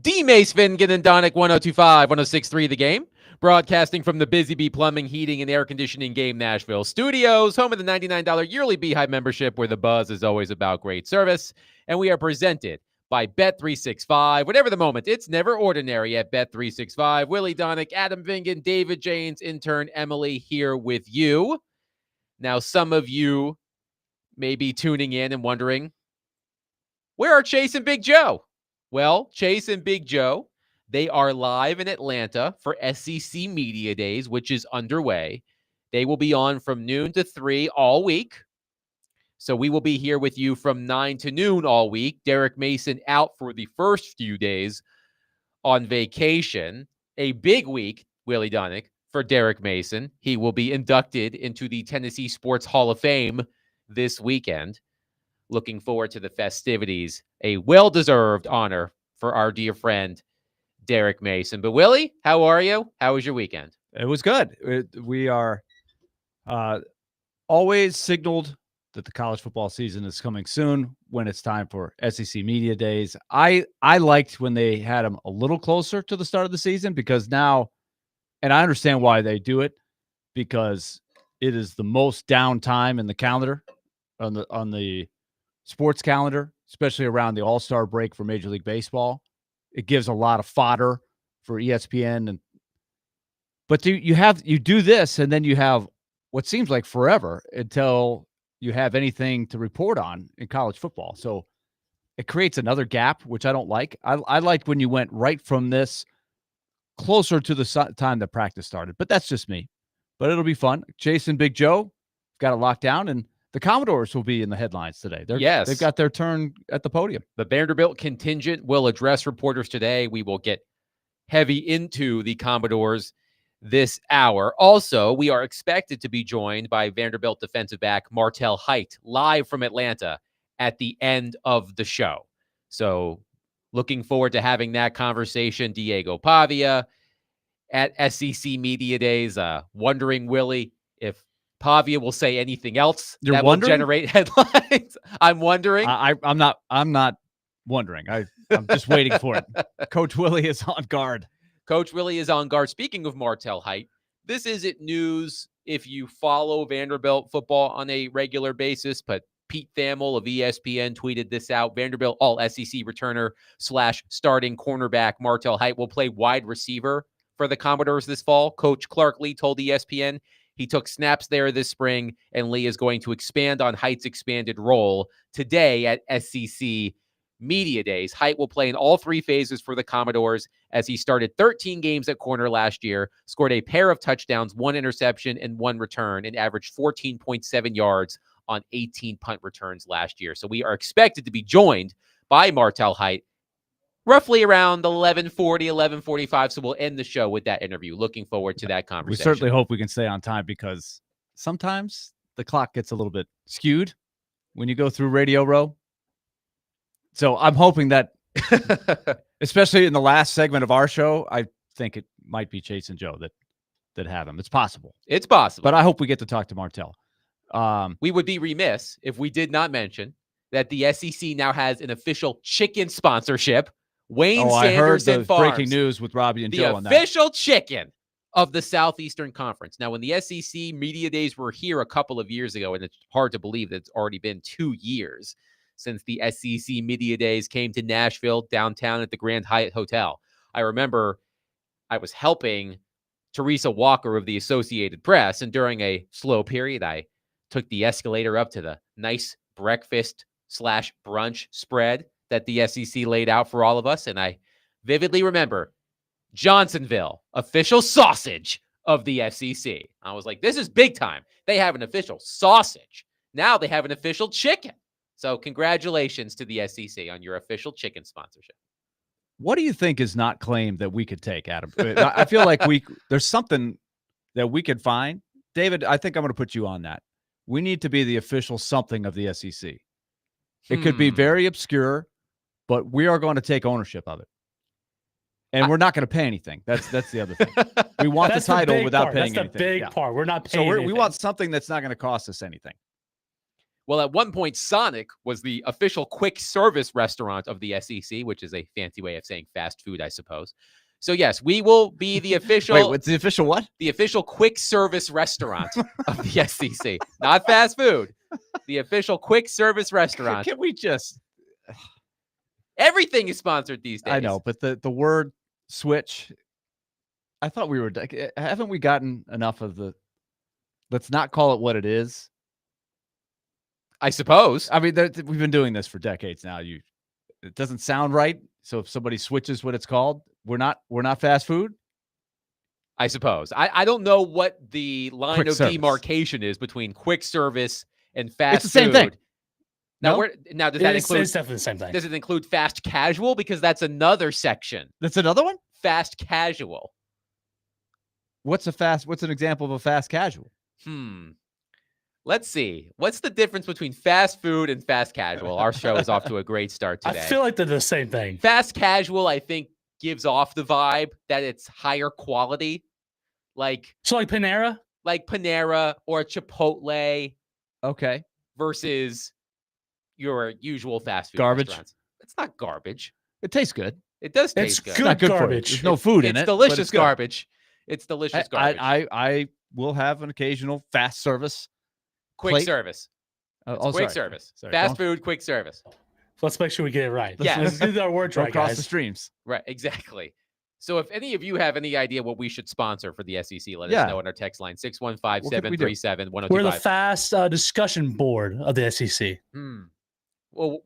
D. Mace Fingan and Donick 1025, 1063 The Game. Broadcasting from the Busy Bee Plumbing, Heating, and Air Conditioning Game Nashville Studios, home of the $99 yearly Beehive membership, where the buzz is always about great service. And we are presented by Bet365. Whatever the moment, it's never ordinary at Bet365. Willie Donick, Adam Vingan, David Janes, intern Emily here with you. Now, some of you may be tuning in and wondering, where are Chase and Big Joe? Well, Chase and Big Joe, they are live in Atlanta for SEC Media Days, which is underway. They will be on from noon to 3 all week. So we will be here with you from 9 to noon all week. Derek Mason out for the first few days on vacation. A big week, Willie Donick, for Derek Mason. He will be inducted into the Tennessee Sports Hall of Fame this weekend. Looking forward to the festivities. A well-deserved honor for our dear friend, Derek Mason. But Willie, how are you? How was your weekend? It was good. We are always signaled that the college football season is coming soon when it's time for SEC Media Days. I liked when they had them a little closer to the start of the season because now, and I understand why they do it, because it is the most downtime in the calendar, on the sports calendar, especially around the All-Star break for Major League Baseball. It gives a lot of fodder for ESPN. But you do this, and then you have what seems like forever until you have anything to report on in college football. So it creates another gap, which I don't like. I liked when you went right from this closer to the time that practice started. But that's just me. But it'll be fun. Chase and Big Joe got it locked down, and the Commodores will be in the headlines today. They've got their turn at the podium. The Vanderbilt contingent will address reporters today. We will get heavy into the Commodores this hour. Also, we are expected to be joined by Vanderbilt defensive back Martel Height, live from Atlanta at the end of the show. So looking forward to having that conversation. Diego Pavia at SEC Media Days, wondering, Willie, if Pavia will say anything else that will generate headlines. I'm wondering. I'm not wondering. I'm just waiting for it. Coach Willie is on guard. Coach Willie is on guard. Speaking of Martel Height, this isn't news if you follow Vanderbilt football on a regular basis, but Pete Thamel of ESPN tweeted this out. Vanderbilt all-SEC returner / starting cornerback Martel Height will play wide receiver for the Commodores this fall. Coach Clark Lee told ESPN he took snaps there this spring, and Lee is going to expand on Height's expanded role today at SEC Media Days. Height will play in all three phases for the Commodores as he started 13 games at corner last year, scored a pair of touchdowns, 1 interception, and 1 return, and averaged 14.7 yards on 18 punt returns last year. So we are expected to be joined by Martel Height roughly around 11:40, 11:45. So we'll end the show with that interview. Looking forward to that conversation. We certainly hope we can stay on time because sometimes the clock gets a little bit skewed when you go through Radio Row. So I'm hoping that, especially in the last segment of our show, I think it might be Chase and Joe that have him. It's possible. It's possible. But I hope we get to talk to Martel. We would be remiss if we did not mention that the SEC now has an official chicken sponsorship. Wayne Sanderson I heard the Farms, breaking news with Robbie and Joe on that. The official chicken of the Southeastern Conference. Now, when the SEC Media Days were here a couple of years ago, and it's hard to believe that it's already been 2 years since the SEC Media Days came to Nashville, downtown at the Grand Hyatt Hotel. I remember I was helping Teresa Walker of the Associated Press, and during a slow period, I took the escalator up to the nice breakfast/brunch spread that the SEC laid out for all of us. And I vividly remember Johnsonville, official sausage of the SEC. I was like, this is big time. They have an official sausage. Now they have an official chicken. So congratulations to the SEC on your official chicken sponsorship. What do you think is not claimed that we could take, Adam? I feel like there's something that we could find. David, I think I'm going to put you on that. We need to be the official something of the SEC. It could be very obscure, but we are going to take ownership of it. And we're not going to pay anything. That's the other thing. We want the title without paying anything. That's the big part. We're not paying anything. We want something that's not going to cost us anything. Well, at one point, Sonic was the official quick service restaurant of the SEC, which is a fancy way of saying fast food, I suppose. So yes, we will be the official. Wait, what's the official what? The official quick service restaurant of the SEC, not fast food. The official quick service restaurant. Can we just? Everything is sponsored these days. I know, but the word switch. I thought we were. Haven't we gotten enough of the? Let's not call it what it is. I suppose. I mean, we've been doing this for decades now. It doesn't sound right. So if somebody switches what it's called, we're not fast food. I suppose. I don't know what the line Quick of service. demarcation is between quick service and fast It's the same food. thing. Now, No? does that include? It's definitely the same thing. Does it include fast casual? Because that's another section. That's another one. Fast casual. What's an example of a fast casual? Let's see. What's the difference between fast food and fast casual? Our show is off to a great start today. I feel like they're the same thing. Fast casual, I think, gives off the vibe that it's higher quality. So like Panera? Like Panera or Chipotle Okay. versus your usual fast food Garbage. restaurants. It's not garbage. It tastes good. It does It's taste good. It's not good garbage. for you. There's no food in It's it. but delicious it's good. garbage. It's delicious garbage. I will have an occasional fast service. quick plate. service. Oh, Quick sorry. service. Sorry, Fast don't- food, quick service. Let's make sure we get it right. Yeah. Let's do our words Don't right, cross guys. the streams. Right, exactly. So if any of you have any idea what we should sponsor for the SEC, let Yeah. us know on our text line, What could we do? 615-737-1025. We're the fast discussion board of the SEC. We'll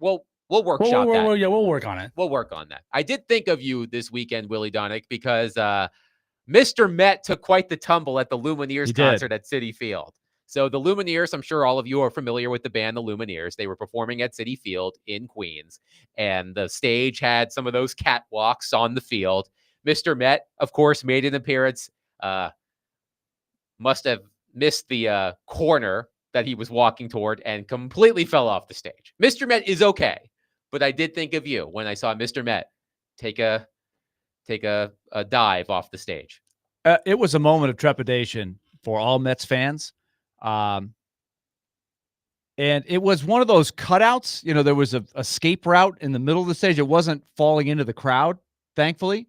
workshop that. Yeah, we'll work on it. We'll work on that. I did think of you this weekend, Willie Donick, because Mr. Met took quite the tumble at the Lumineers He did. concert at Citi Field. So the Lumineers, I'm sure all of you are familiar with the band, the Lumineers. They were performing at Citi Field in Queens, and the stage had some of those catwalks on the field. Mr. Met, of course, made an appearance. Must have missed the corner that he was walking toward and completely fell off the stage. Mr. Met is okay, but I did think of you when I saw Mr. Met take a dive off the stage. It was a moment of trepidation for all Mets fans. And it was one of those cutouts. You know, there was a escape route in the middle of the stage. It wasn't falling into the crowd, thankfully.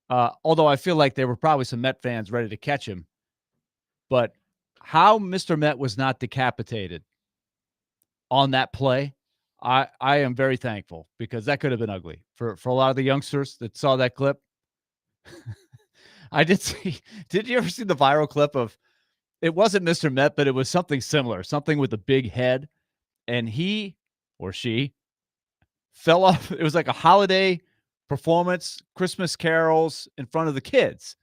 Although I feel like there were probably some Met fans ready to catch him. But how Mr. Met was not decapitated on that play, I am very thankful, because that could have been ugly for a lot of the youngsters that saw that clip. I did see. Did you ever see the viral clip of? It wasn't Mr. Met, but it was something similar, something with a big head, and he or she fell off. It was like a holiday performance, Christmas carols in front of the kids,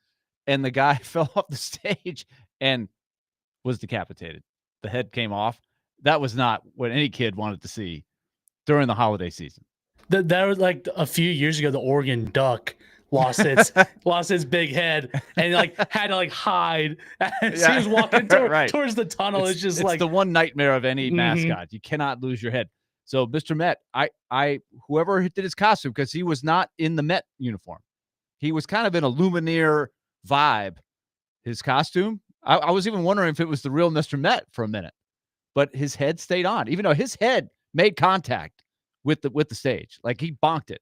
and the guy fell off the stage and was decapitated. The head came off. That was not what any kid wanted to see during the holiday season. That was like a few years ago. The Oregon Duck lost its big head and had to hide as he was walking towards the tunnel. It's just it's the one nightmare of any mascot. You cannot lose your head. So Mr. Met, I whoever did his costume, because he was not in the Met uniform. He was kind of in a Lumineer vibe, his costume. I was even wondering if it was the real Mr. Met for a minute, but his head stayed on, even though his head made contact with the stage. Like, he bonked it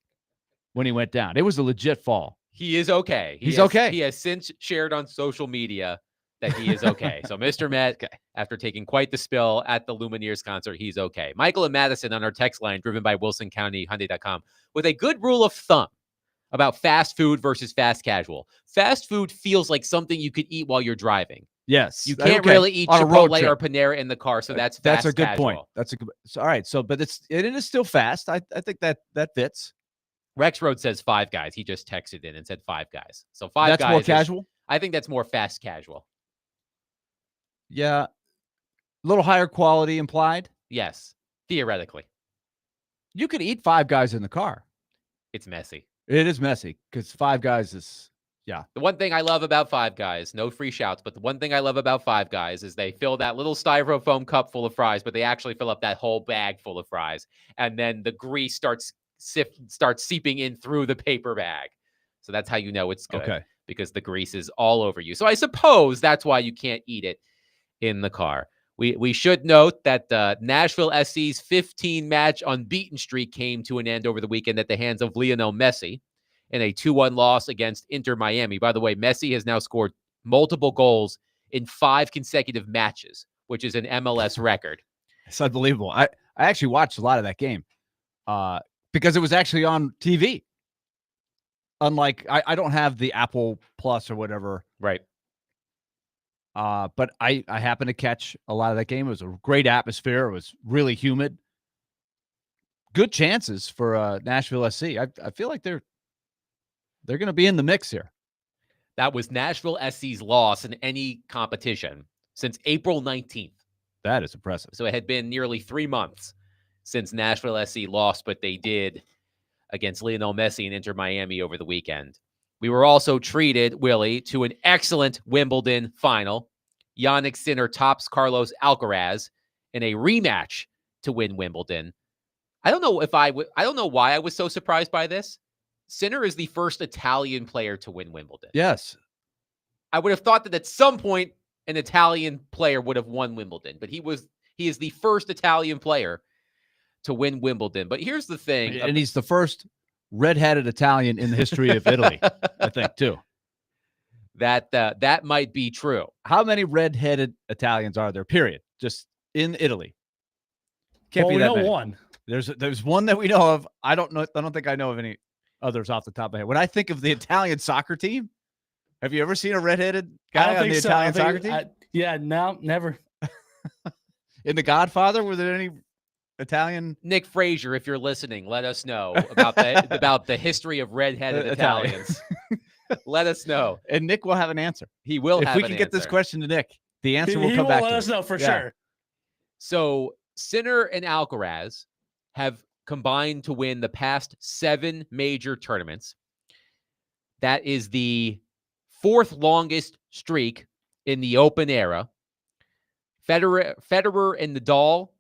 when he went down. It was a legit fall. He is okay. He's okay. He has since shared on social media that he is okay. So Mr. Met, after taking quite the spill at the Lumineers concert, he's okay. Michael and Madison on our text line, driven by WilsonCountyHyundai.com, with a good rule of thumb about fast food versus fast casual. Fast food feels like something you could eat while you're driving. Yes. You can't really eat on a road Chipotle or trip. Panera in the car, so that's a good casual. point. That's a good. So, all right. So, but it is still fast. I think that fits. Rex Road says Five Guys. He just texted in and said Five Guys. So Five Guys. That's more casual. I think that's more fast casual. Yeah. A little higher quality implied. Yes, theoretically. You could eat Five Guys in the car. It's messy. It is messy because Five Guys is. Yeah. The one thing I love about Five Guys, no free shouts, but the one thing I love about Five Guys is they fill that little styrofoam cup full of fries, but they actually fill up that whole bag full of fries. And then the grease starts seeping in through the paper bag. So that's how you know it's good. Okay. Because the grease is all over you. So I suppose that's why you can't eat it in the car. We should note that Nashville SC's 15-match unbeaten streak came to an end over the weekend at the hands of Lionel Messi in a 2-1 loss against Inter Miami. By the way, Messi has now scored multiple goals in 5 consecutive matches, which is an MLS record. It's unbelievable. I actually watched a lot of that game because it was actually on TV. Unlike, I don't have the Apple Plus or whatever. Right. But I happened to catch a lot of that game. It was a great atmosphere. It was really humid. Good chances for Nashville SC. I feel like they're going to be in the mix here. That was Nashville SC's loss in any competition since April 19th. That is impressive. So it had been nearly 3 months since Nashville SC lost, but they did against Lionel Messi and Inter Miami over the weekend. We were also treated, Willie, to an excellent Wimbledon final. Jannik Sinner tops Carlos Alcaraz in a rematch to win Wimbledon. I don't know why I was so surprised by this. Sinner is the first Italian player to win Wimbledon. Yes. I would have thought that at some point an Italian player would have won Wimbledon, but he is the first Italian player to win Wimbledon. But here's the thing. And he's the first red-headed Italian in the history of Italy, I think, too. That might be true. How many red-headed Italians are there, period? Just in Italy. Can't be that many. One. There's one that we know of. I don't think I know of any others off the top of my head. When I think of the Italian soccer team, have you ever seen a red-headed guy on the Italian soccer team? No, never. In The Godfather, were there any Italian? Nick Frazier, if you're listening, let us know about the history of red-headed Italians. Let us know. And Nick will have an answer. He will have an answer. If we can get this question to Nick, the answer will come back. Let us know for sure. So Sinner and Alcaraz have combined to win the past 7 major tournaments. That is the 4th longest streak in the Open era. Federer and Nadal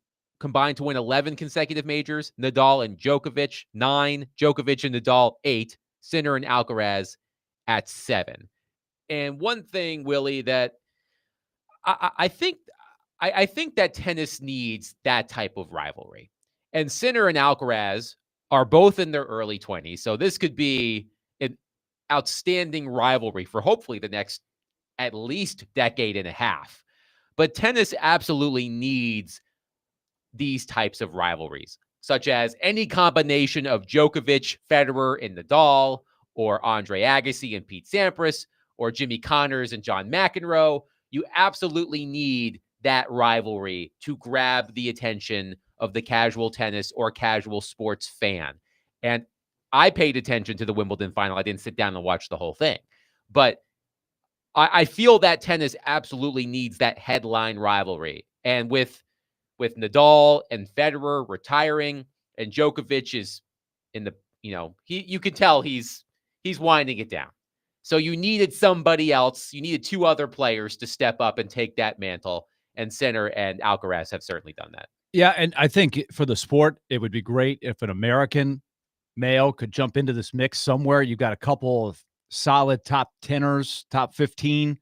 combined to win 11 consecutive majors. Nadal and Djokovic, 9. Djokovic and Nadal, 8. Sinner and Alcaraz at 7. And one thing, Willie, that I think that tennis needs that type of rivalry. And Sinner and Alcaraz are both in their early 20s. So this could be an outstanding rivalry for hopefully the next at least decade and a half. But tennis absolutely needs these types of rivalries, such as any combination of Djokovic, Federer, and Nadal, or Andre Agassi and Pete Sampras, or Jimmy Connors and John McEnroe. You absolutely need that rivalry to grab the attention of the casual tennis or casual sports fan. And I paid attention to the Wimbledon final. I didn't sit down and watch the whole thing. But I feel that tennis absolutely needs that headline rivalry. And with Nadal and Federer retiring and Djokovic is in the, you can tell he's winding it down. So you needed somebody else. You needed 2 other players to step up and take that mantle. And Sinner and Alcaraz have certainly done that. Yeah, and I think for the sport, it would be great if an American male could jump into this mix somewhere. You've got a couple of solid top 10ers, top 15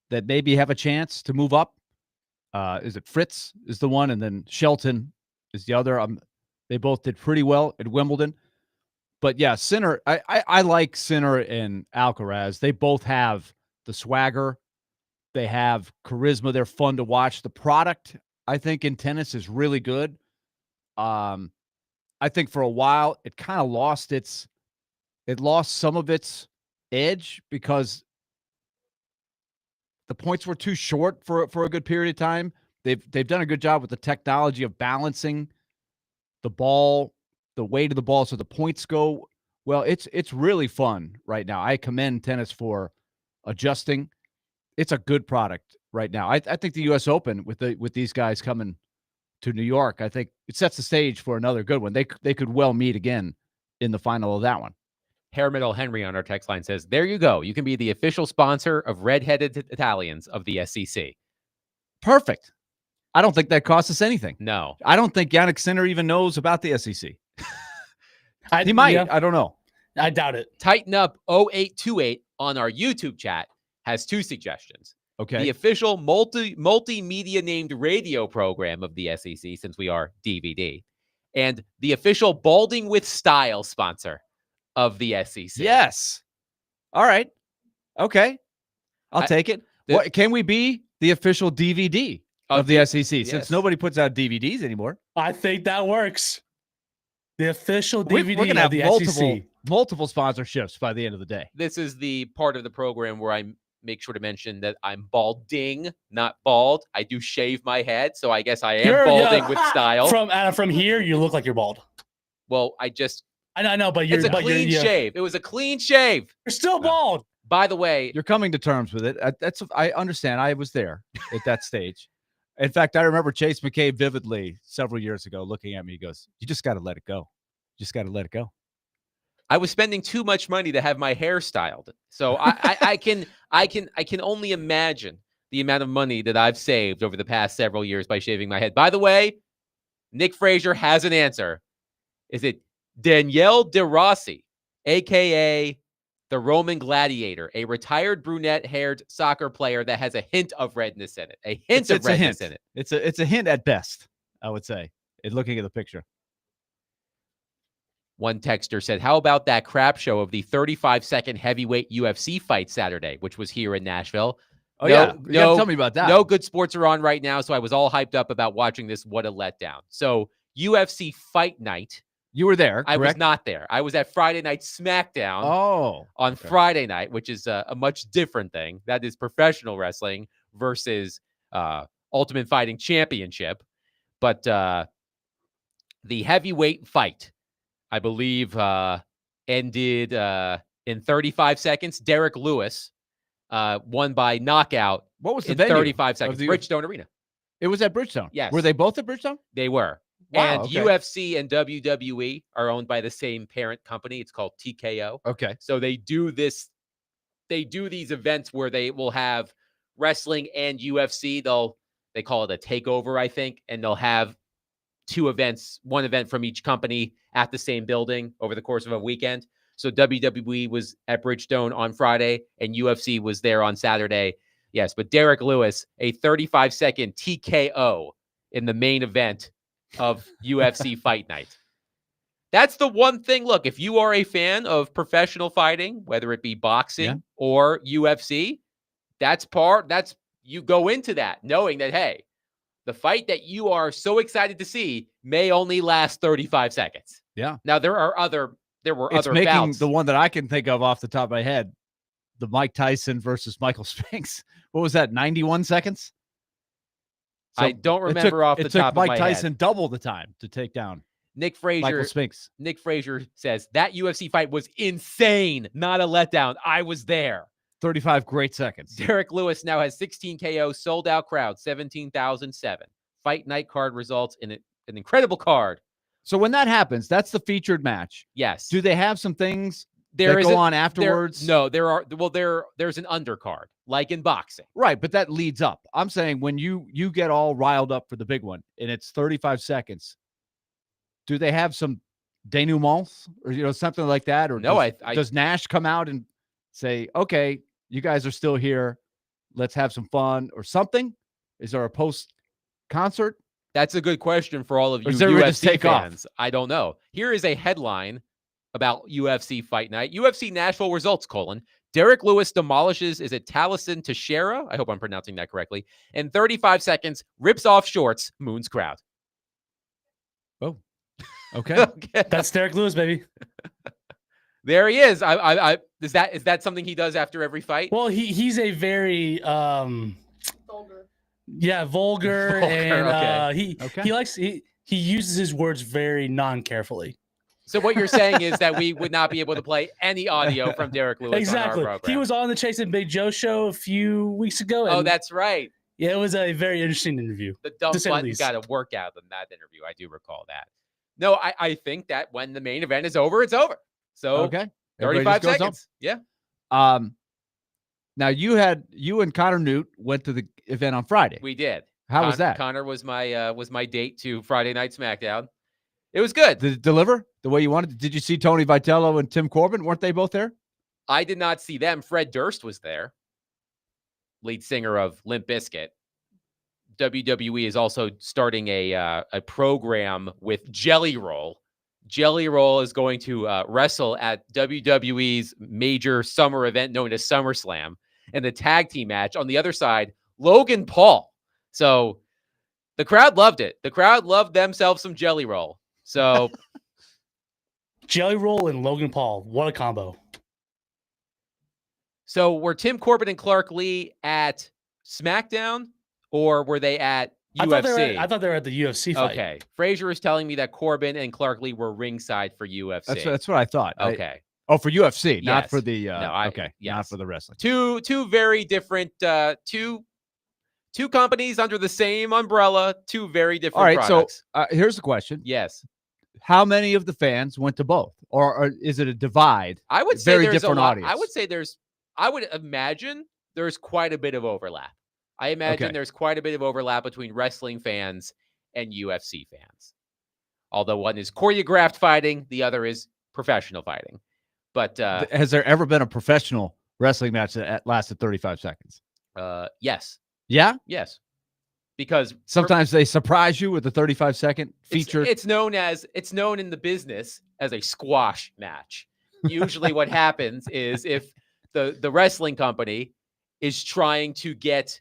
that maybe have a chance to move up. Is it Fritz is the one, and then Shelton is the other. They both did pretty well at Wimbledon. But yeah, Sinner, I like Sinner and Alcaraz. They both have the swagger. They have charisma. They're fun to watch. The product, I think, in tennis is really good. I think for a while it kind of lost some of its edge because the points were too short for a good period of time. They've done a good job with the technology of balancing the ball, the weight of the ball, so the points go well. It's really fun right now. I commend tennis for adjusting. It's a good product right now. I think the U.S. Open with these guys coming to New York, I think it sets the stage for another good one. They could well meet again in the final of that one. Hair Metal Henry on our text line says, there you go. You can be the official sponsor of Redheaded Italians of the SEC. Perfect. I don't think that costs us anything. No. I don't think Jannik Sinner even knows about the SEC. He might. Yeah. I don't know. I doubt it. Tighten Up 0828 on our YouTube chat has 2 suggestions. Okay. The official multimedia named radio program of the SEC, since we are DVD, and the official Balding with Style sponsor of the SEC. Yes. All right. Okay. I'll take it. What can we be the official DVD of the SEC since nobody puts out DVDs anymore? I think that works. The official DVD we're gonna of the have SEC. multiple sponsorships by the end of the day. This is the part of the program where I make sure to mention that I'm balding, not bald. I do shave my head, so I guess I am balding with style. From here, you look like you're bald. Well, I know, but it's a clean shave. It was a clean shave. You're still bald. By the way, you're coming to terms with it. I understand. I was there at that stage. In fact, I remember Chase McCabe vividly several years ago looking at me. He goes, "You just got to let it go. You just got to let it go." I was spending too much money to have my hair styled, so I can only imagine the amount of money that I've saved over the past several years by shaving my head. By the way, Nick Frazier has an answer. Is it Danielle DeRossi, aka the Roman Gladiator, a retired brunette-haired soccer player that has a hint of redness in it? A hint of redness in it. It's a hint at best, I would say, in looking at the picture. One texter said, how about that crap show of the 35-second heavyweight UFC fight Saturday, which was here in Nashville? Oh, yeah. Tell me about that. No good sports are on right now, so I was all hyped up about watching this. What a letdown. So UFC Fight Night. You were there, correct? I was not there. I was at Friday Night SmackDown on Friday night, which is a much different thing. That is professional wrestling versus Ultimate Fighting Championship. But the heavyweight fight, I believe, ended in 35 seconds. Derek Lewis won by knockout. What was the in venue 35 seconds? Bridgestone Arena. It was at Bridgestone? Yes. Were they both at Bridgestone? They were. Wow, and UFC and WWE are owned by the same parent company. It's called TKO. Okay. So they do these events where they will have wrestling and UFC. They call it a takeover, I think, and they'll have two events, one event from each company at the same building over the course of a weekend. So WWE was at Bridgestone on Friday and UFC was there on Saturday. Yes, but Derek Lewis, a 35-second TKO in the main event of UFC Fight Night. That's the one thing. Look, if you are a fan of professional fighting, whether it be boxing or UFC, you go into that knowing that, hey, the fight that you are so excited to see may only last 35 seconds. Yeah. Now there were other making bouts. The one that I can think of off the top of my head, the Mike Tyson versus Michael Spinks. What was that? 91 seconds? So I don't remember off the top of my head. It took Mike Tyson double the time to take down Nick Frazier. Michael Spinks. Nick Frazier says that UFC fight was insane, not a letdown. I was there. 35 great seconds. Derek Lewis now has 16 KOs, sold out crowd, 17,007. Fight night card results in an incredible card. So when that happens, that's the featured match. Yes. Do they have some things that go on afterwards? No, there's an undercard, like in boxing. Right, but that leads up. I'm saying when you get all riled up for the big one and it's 35 seconds, do they have some denouements or something like that? Or no, does Nash come out and say, okay, you guys are still here, let's have some fun or something? Is there a post-concert? That's a good question for all of you UFC fans. I don't know. Here is a headline about UFC Fight Night. UFC Nashville results, : Derek Lewis demolishes, is it Taliesin Teixeira? I hope I'm pronouncing that correctly. In 35 seconds, rips off shorts, moons crowd. Oh, okay. That's Derek Lewis, baby. There he is. Is that something he does after every fight? Well, he's a very vulgar. Yeah, vulgar, and he uses his words very non-carefully. So what you're saying is that we would not be able to play any audio from Derek Lewis exactly. on our program. He was on the Chase and Big Joe show a few weeks ago. Oh, that's right. Yeah, it was a very interesting interview. The dumb button got a workout in that interview. I do recall that. No, I think that when the main event is over, it's over. So 35 seconds. Yeah. Now you and Connor Newt went to the event on Friday. We did. How was that? Connor was my date to Friday Night SmackDown. It was good. Did it deliver the way you wanted? Did you see Tony Vitello and Tim Corbin? Weren't they both there? I did not see them. Fred Durst was there. lead singer of Limp Bizkit, WWE is also starting a program with Jelly Roll. Jelly Roll is going to wrestle at WWE's major summer event known as SummerSlam, and the tag team match on the other side, Logan Paul. So the crowd loved it. The crowd loved themselves some Jelly Roll. So Jelly Roll and Logan Paul, what a combo! So were Tim Corbin and Clark Lee at SmackDown, or were they at UFC? I thought they were at the UFC fight. Okay. Frazier is telling me that Corbin and Clark Lee were ringside for UFC. That's what I thought. Okay. For UFC, Yes. not for the yes. not for the wrestling. Two very different two companies under the same umbrella, two very different All right, products. so here's the question. Yes. How many of the fans went to both? Or is it a divide? I would say very there's different a lot. audience. I would imagine there's quite a bit of overlap. I imagine there's quite a bit of overlap between wrestling fans and UFC fans. Although one is choreographed fighting, the other is professional fighting. But has there ever been a professional wrestling match that lasted 35 seconds? Yes. Yeah? Yes. Because sometimes they surprise you with a 35-second feature. It's known in the business as a squash match. Usually what happens is if the wrestling company is trying to get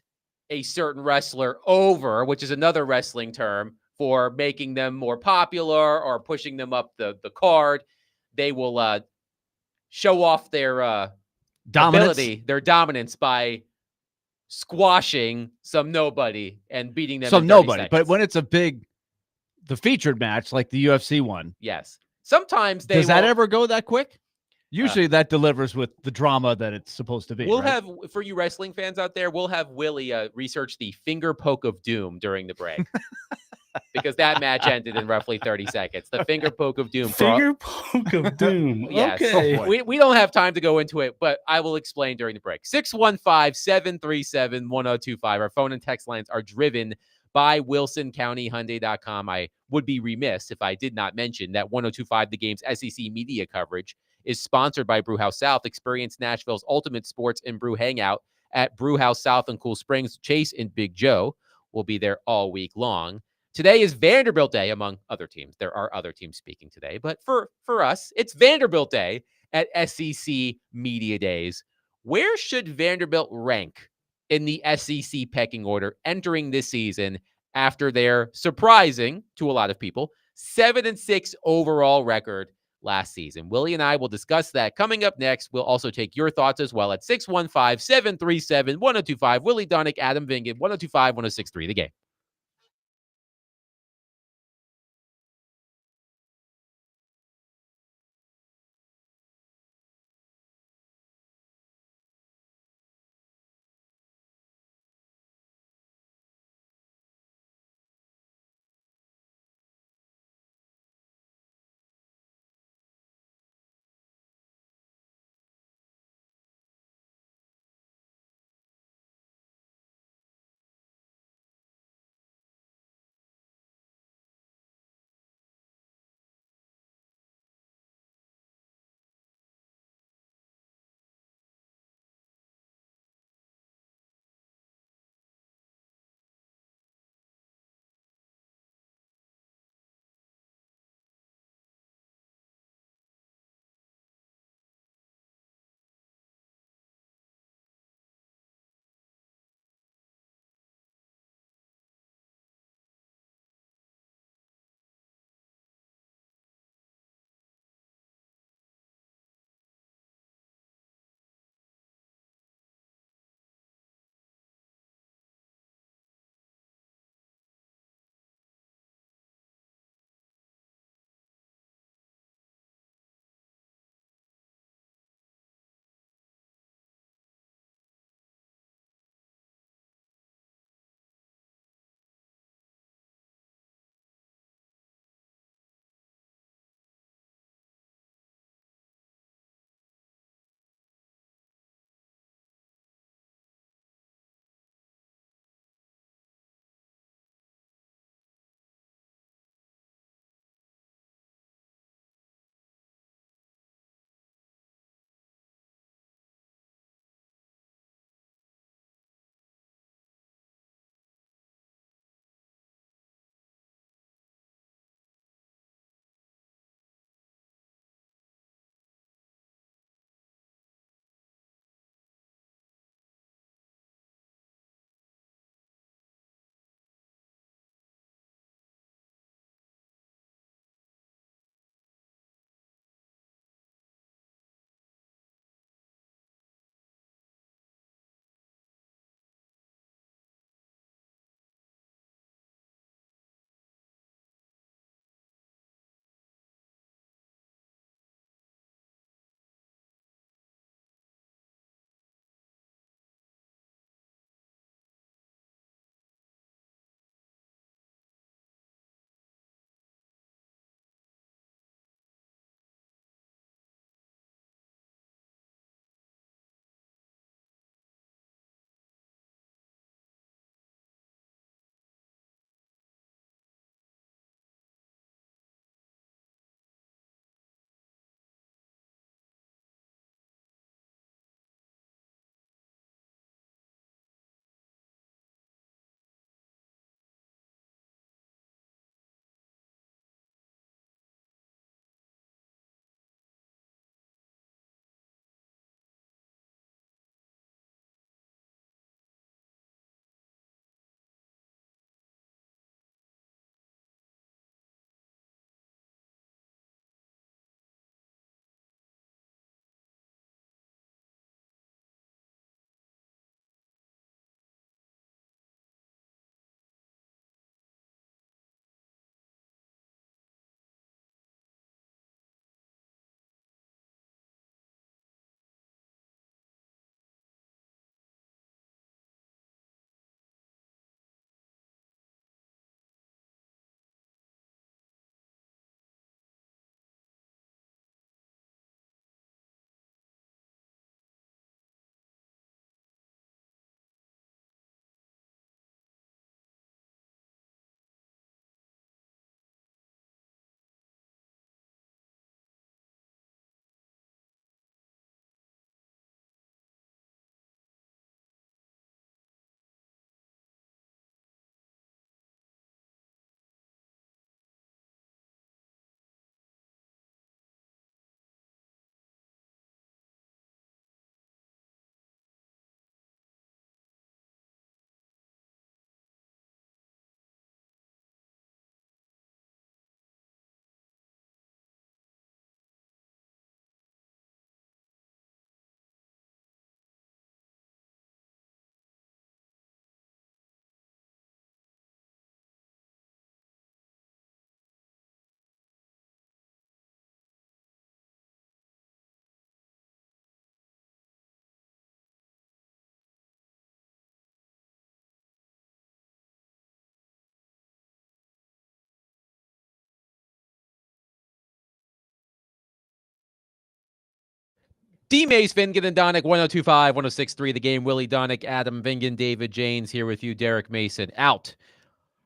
a certain wrestler over, which is another wrestling term for making them more popular or pushing them up the card, they will show off their dominance by squashing some nobody and beating them. Some nobody, but when it's the featured match like the UFC one, yes. Sometimes does that ever go that quick? Usually that delivers with the drama that it's supposed to be. We'll have, for you wrestling fans out there, we'll have Willie research the finger poke of doom during the break. Because that match ended in roughly 30 seconds. The finger poke of doom. Finger poke of doom. Yes. Okay. We don't have time to go into it, but I will explain during the break. 615-737-1025. Our phone and text lines are driven by WilsonCountyHyundai.com. I would be remiss if I did not mention that 1025 The Game's SEC media coverage is sponsored by Brewhouse South. Experience Nashville's ultimate sports and brew hangout at Brewhouse South in Cool Springs. Chase and Big Joe will be there all week long. Today is Vanderbilt Day, among other teams. There are other teams speaking today, but for us, it's Vanderbilt Day at SEC Media Days. Where should Vanderbilt rank in the SEC pecking order entering this season after their surprising, to a lot of people, 7-6 overall record last season? Willie and I will discuss that coming up next. We'll also take your thoughts as well at 615-737-1025. Willie Donick, Adam Vingan, 1025-1063 The Game. D. Mace, Vingan, and Donick, 1025, 1063 The Game. Willie Donick, Adam Vingan, David Janes here with you. Derek Mason out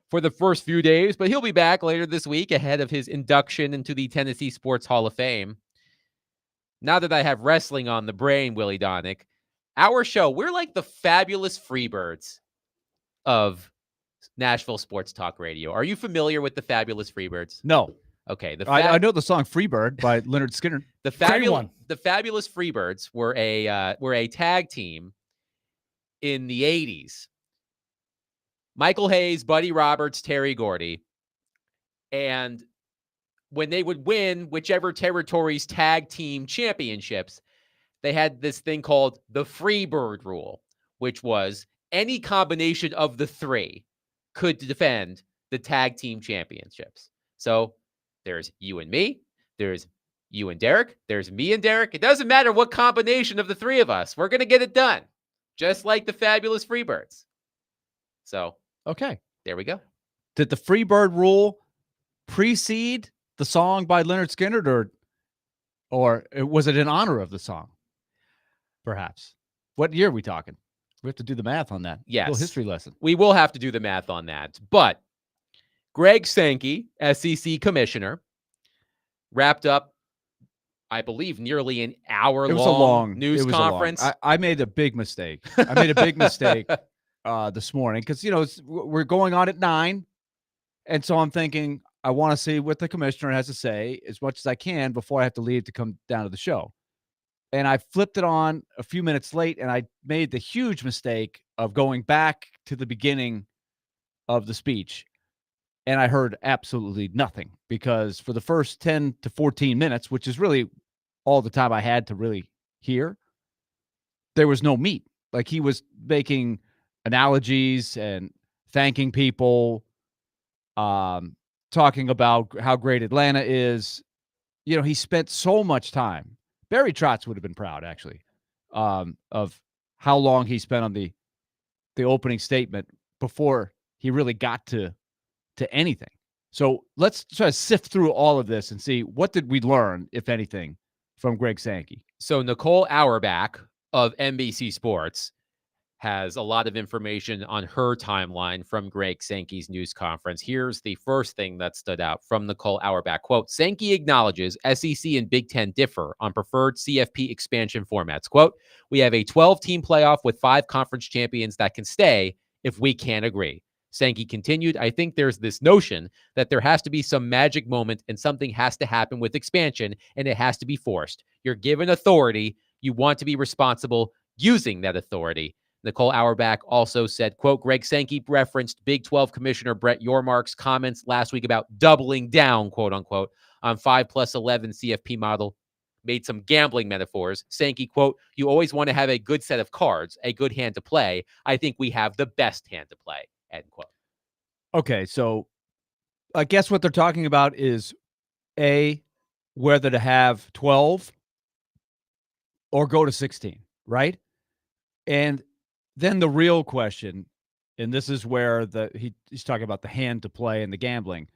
for the first few days, but he'll be back later this week ahead of his induction into the Tennessee Sports Hall of Fame. Now that I have wrestling on the brain, Willie Donick, our show, we're like the fabulous Freebirds of Nashville Sports Talk Radio. Are you familiar with the Fabulous Freebirds? No. Okay. I know the song Freebird by Leonard Skinner. The Fabulous Freebirds were a tag team in the 80s. Michael Hayes, Buddy Roberts, Terry Gordy. And when they would win whichever territory's tag team championships, they had this thing called the Freebird rule, which was any combination of the three could defend the tag team championships. So there's you and me, there's you and Derek, there's me and Derek. It doesn't matter what combination of the three of us. We're going to get it done, just like the Fabulous Freebirds. So, okay, there we go. Did the Freebird rule precede the song by Leonard Skinner, or was it in honor of the song? Perhaps. What year are we talking? We have to do the math on that. Yes. A little history lesson. We will have to do the math on that. But Greg Sankey, SEC commissioner, wrapped up, I believe, nearly an hour-long news conference. I made a big mistake. I made a big mistake this morning because, we're going on at 9. And so I'm thinking, I want to see what the commissioner has to say as much as I can before I have to leave to come down to the show. And I flipped it on a few minutes late, and I made the huge mistake of going back to the beginning of the speech. And I heard absolutely nothing because for the first 10 to 14 minutes, which is really all the time I had to really hear, there was no meat. Like, he was making analogies and thanking people, talking about how great Atlanta is. He spent so much time. Barry Trotz would have been proud, actually, of how long he spent on the opening statement before he really got to anything. So let's try to sift through all of this and see what did we learn, if anything, from Greg Sankey. So Nicole Auerbach of NBC Sports has a lot of information on her timeline from Greg Sankey's news conference. Here's the first thing that stood out from Nicole Auerbach. Quote, Sankey acknowledges SEC and Big Ten differ on preferred CFP expansion formats. Quote, we have a 12-team playoff with 5 conference champions that can stay if we can't agree. Sankey continued, I think there's this notion that there has to be some magic moment and something has to happen with expansion, and it has to be forced. You're given authority. You want to be responsible using that authority. Nicole Auerbach also said, quote, Greg Sankey referenced Big 12 Commissioner Brett Yormark's comments last week about doubling down, quote unquote, on 5+11 CFP model, made some gambling metaphors. Sankey, quote, you always want to have a good set of cards, a good hand to play. I think we have the best hand to play, end quote. Okay, so I guess what they're talking about is whether to have 12 or go to 16, right? And then the real question, and this is where he's talking about the hand to play and the gambling,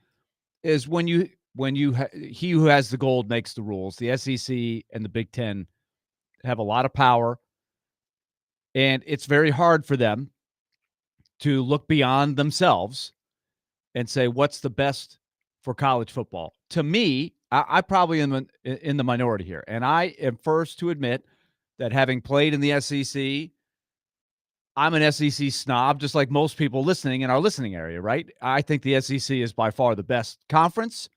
is when he who has the gold makes the rules. The SEC and the Big Ten have a lot of power, and it's very hard for them to look beyond themselves and say what's the best for college football. To me, I probably am in the minority here, and I am first to admit that having played in the SEC, I'm an SEC snob, just like most people listening in our listening area, right? I think the SEC is by far the best conference.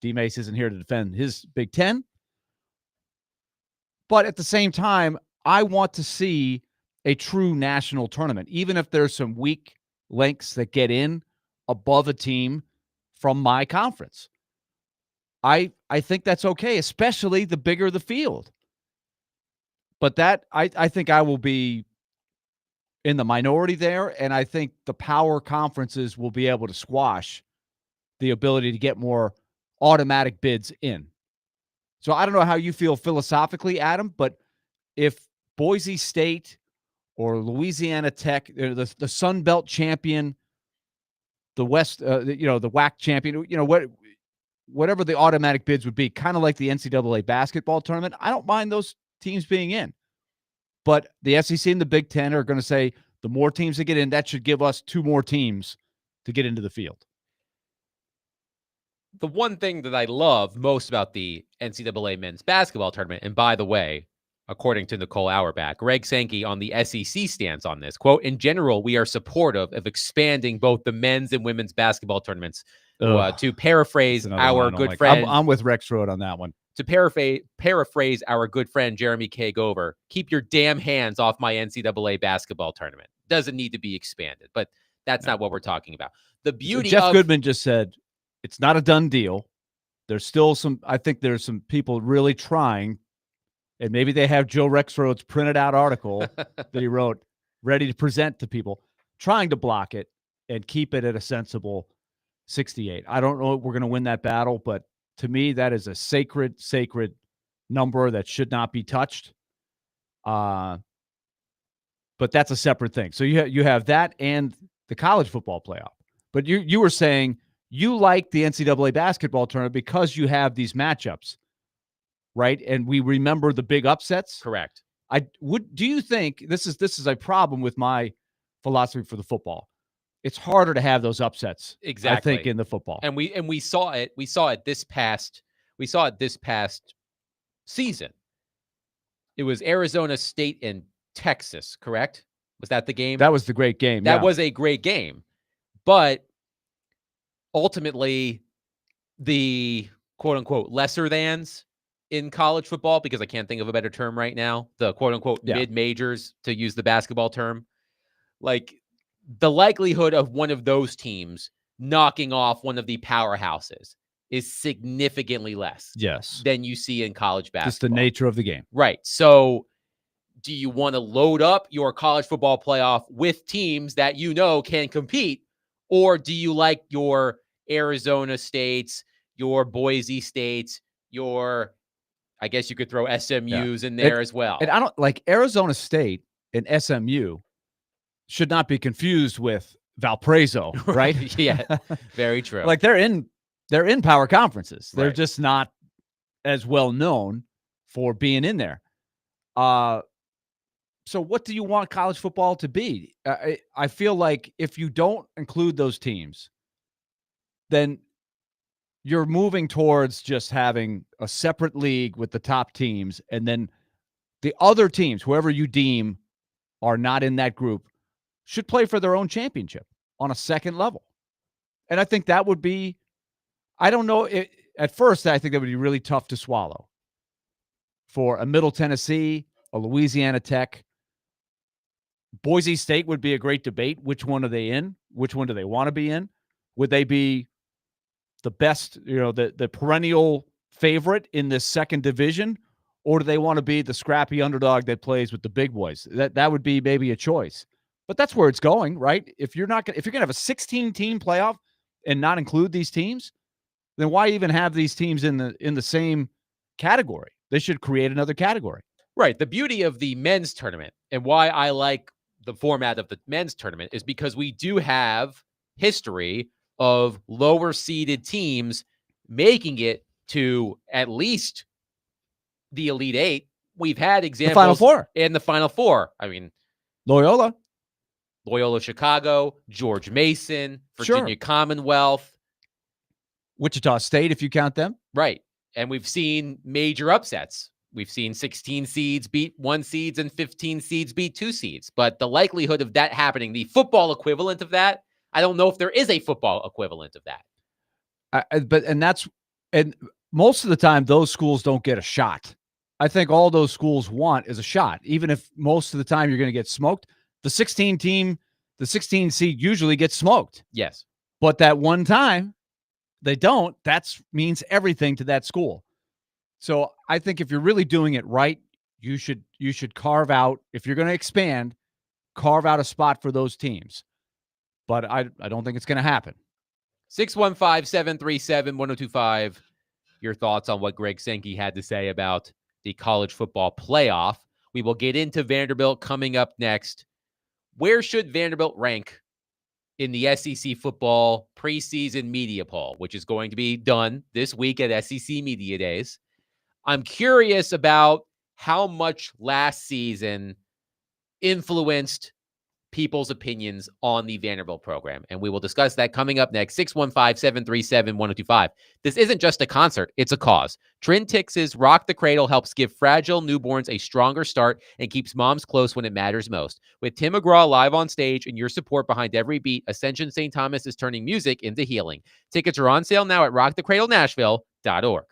D-Mace isn't here to defend his Big Ten. But at the same time, I want to see a true national tournament, even if there's some weak links that get in above a team from my conference. I think that's okay, especially the bigger the field. But that I think I will be in the minority there, and I think the power conferences will be able to squash the ability to get more automatic bids in. So I don't know how you feel philosophically, Adam, but if Boise State or Louisiana Tech, the Sun Belt champion, the West, the WAC champion, whatever the automatic bids would be, kind of like the NCAA basketball tournament, I don't mind those teams being in. But the SEC and the Big Ten are going to say the more teams that get in, that should give us 2 more teams to get into the field. The one thing that I love most about the NCAA men's basketball tournament, and by the way, according to Nicole Auerbach, Greg Sankey on the SEC stance on this, quote, in general, we are supportive of expanding both the men's and women's basketball tournaments. To paraphrase our good friend. I'm with Rexroad on that one. To paraphrase our good friend Jeremy K. Gover, keep your damn hands off my NCAA basketball tournament. Doesn't need to be expanded, but that's not what we're talking about. The beauty Jeff Goodman just said it's not a done deal. There's still I think there's some people really trying, and maybe they have Joe Rexroad's printed out article that he wrote ready to present to people, trying to block it and keep it at a sensible 68. I don't know if we're going to win that battle, but to me, that is a sacred number that should not be touched. But that's a separate thing. So you have that and the college football playoff. But you were saying you like the NCAA basketball tournament because you have these matchups, right? And we remember the big upsets. Correct. Do you think this is a problem with my philosophy for the football? It's harder to have those upsets. Exactly. I think in the football. And we saw it. We saw it this past season. It was Arizona State and Texas, correct? Was that the game? That was the great game. That was a great game. But ultimately, the quote-unquote lesser thans in college football, because I can't think of a better term right now, the quote-unquote mid-majors, to use the basketball term, like the likelihood of one of those teams knocking off one of the powerhouses is significantly less than you see in college basketball. Just the nature of the game. Right. So do you want to load up your college football playoff with teams that you know can compete, or do you like your Arizona States, your Boise States, your, I guess you could throw SMUs in there as well. And I don't like Arizona State and SMU should not be confused with Valparaiso, right? Yeah, very true. Like they're in power conferences. They're Right. just not as well known for being in there. So what do you want college football to be? I feel like if you don't include those teams, then you're moving towards just having a separate league with the top teams, and then the other teams, whoever you deem are not in that group, should play for their own championship on a second level. And I think that would be, I don't know, at first I think that would be really tough to swallow for a Middle Tennessee, a Louisiana Tech. Boise State would be a great debate. Which one are they in? Which one do they want to be in? Would they be the best, the perennial favorite in this second division, or do they want to be the scrappy underdog that plays with the big boys? That would be maybe a choice. But that's where it's going, right? If you're going to have a 16-team playoff and not include these teams, then why even have these teams in the same category? They should create another category. Right. The beauty of the men's tournament and why I like the format of the men's tournament is because we do have history of lower seeded teams making it to at least the Elite Eight. We've had examples in the Final Four. I mean, Loyola Chicago, George Mason, Virginia Commonwealth, Wichita State, if you count them. Right. And we've seen major upsets. We've seen 16 seeds beat 1 seeds and 15 seeds beat 2 seeds. But the likelihood of that happening, the football equivalent of that, I don't know if there is a football equivalent of that. And most of the time, those schools don't get a shot. I think all those schools want is a shot. Even if most of the time you're going to get smoked, the 16 seed usually gets smoked. Yes. But that one time they don't, that means everything to that school. So I think if you're really doing it right, you should carve out, if you're going to expand, carve out a spot for those teams. But I don't think it's going to happen. 615-737-1025. Your thoughts on what Greg Sankey had to say about the college football playoff. We will get into Vanderbilt coming up next. Where should Vanderbilt rank in the SEC football preseason media poll, which is going to be done this week at SEC Media Days? I'm curious about how much last season influenced people's opinions on the Vanderbilt program. And we will discuss that coming up next. 615-737-1025. This isn't just a concert, it's a cause. Trintix's Rock the Cradle helps give fragile newborns a stronger start and keeps moms close when it matters most. With Tim McGraw live on stage and your support behind every beat, Ascension St. Thomas is turning music into healing. Tickets are on sale now at rockthecradlenashville.org.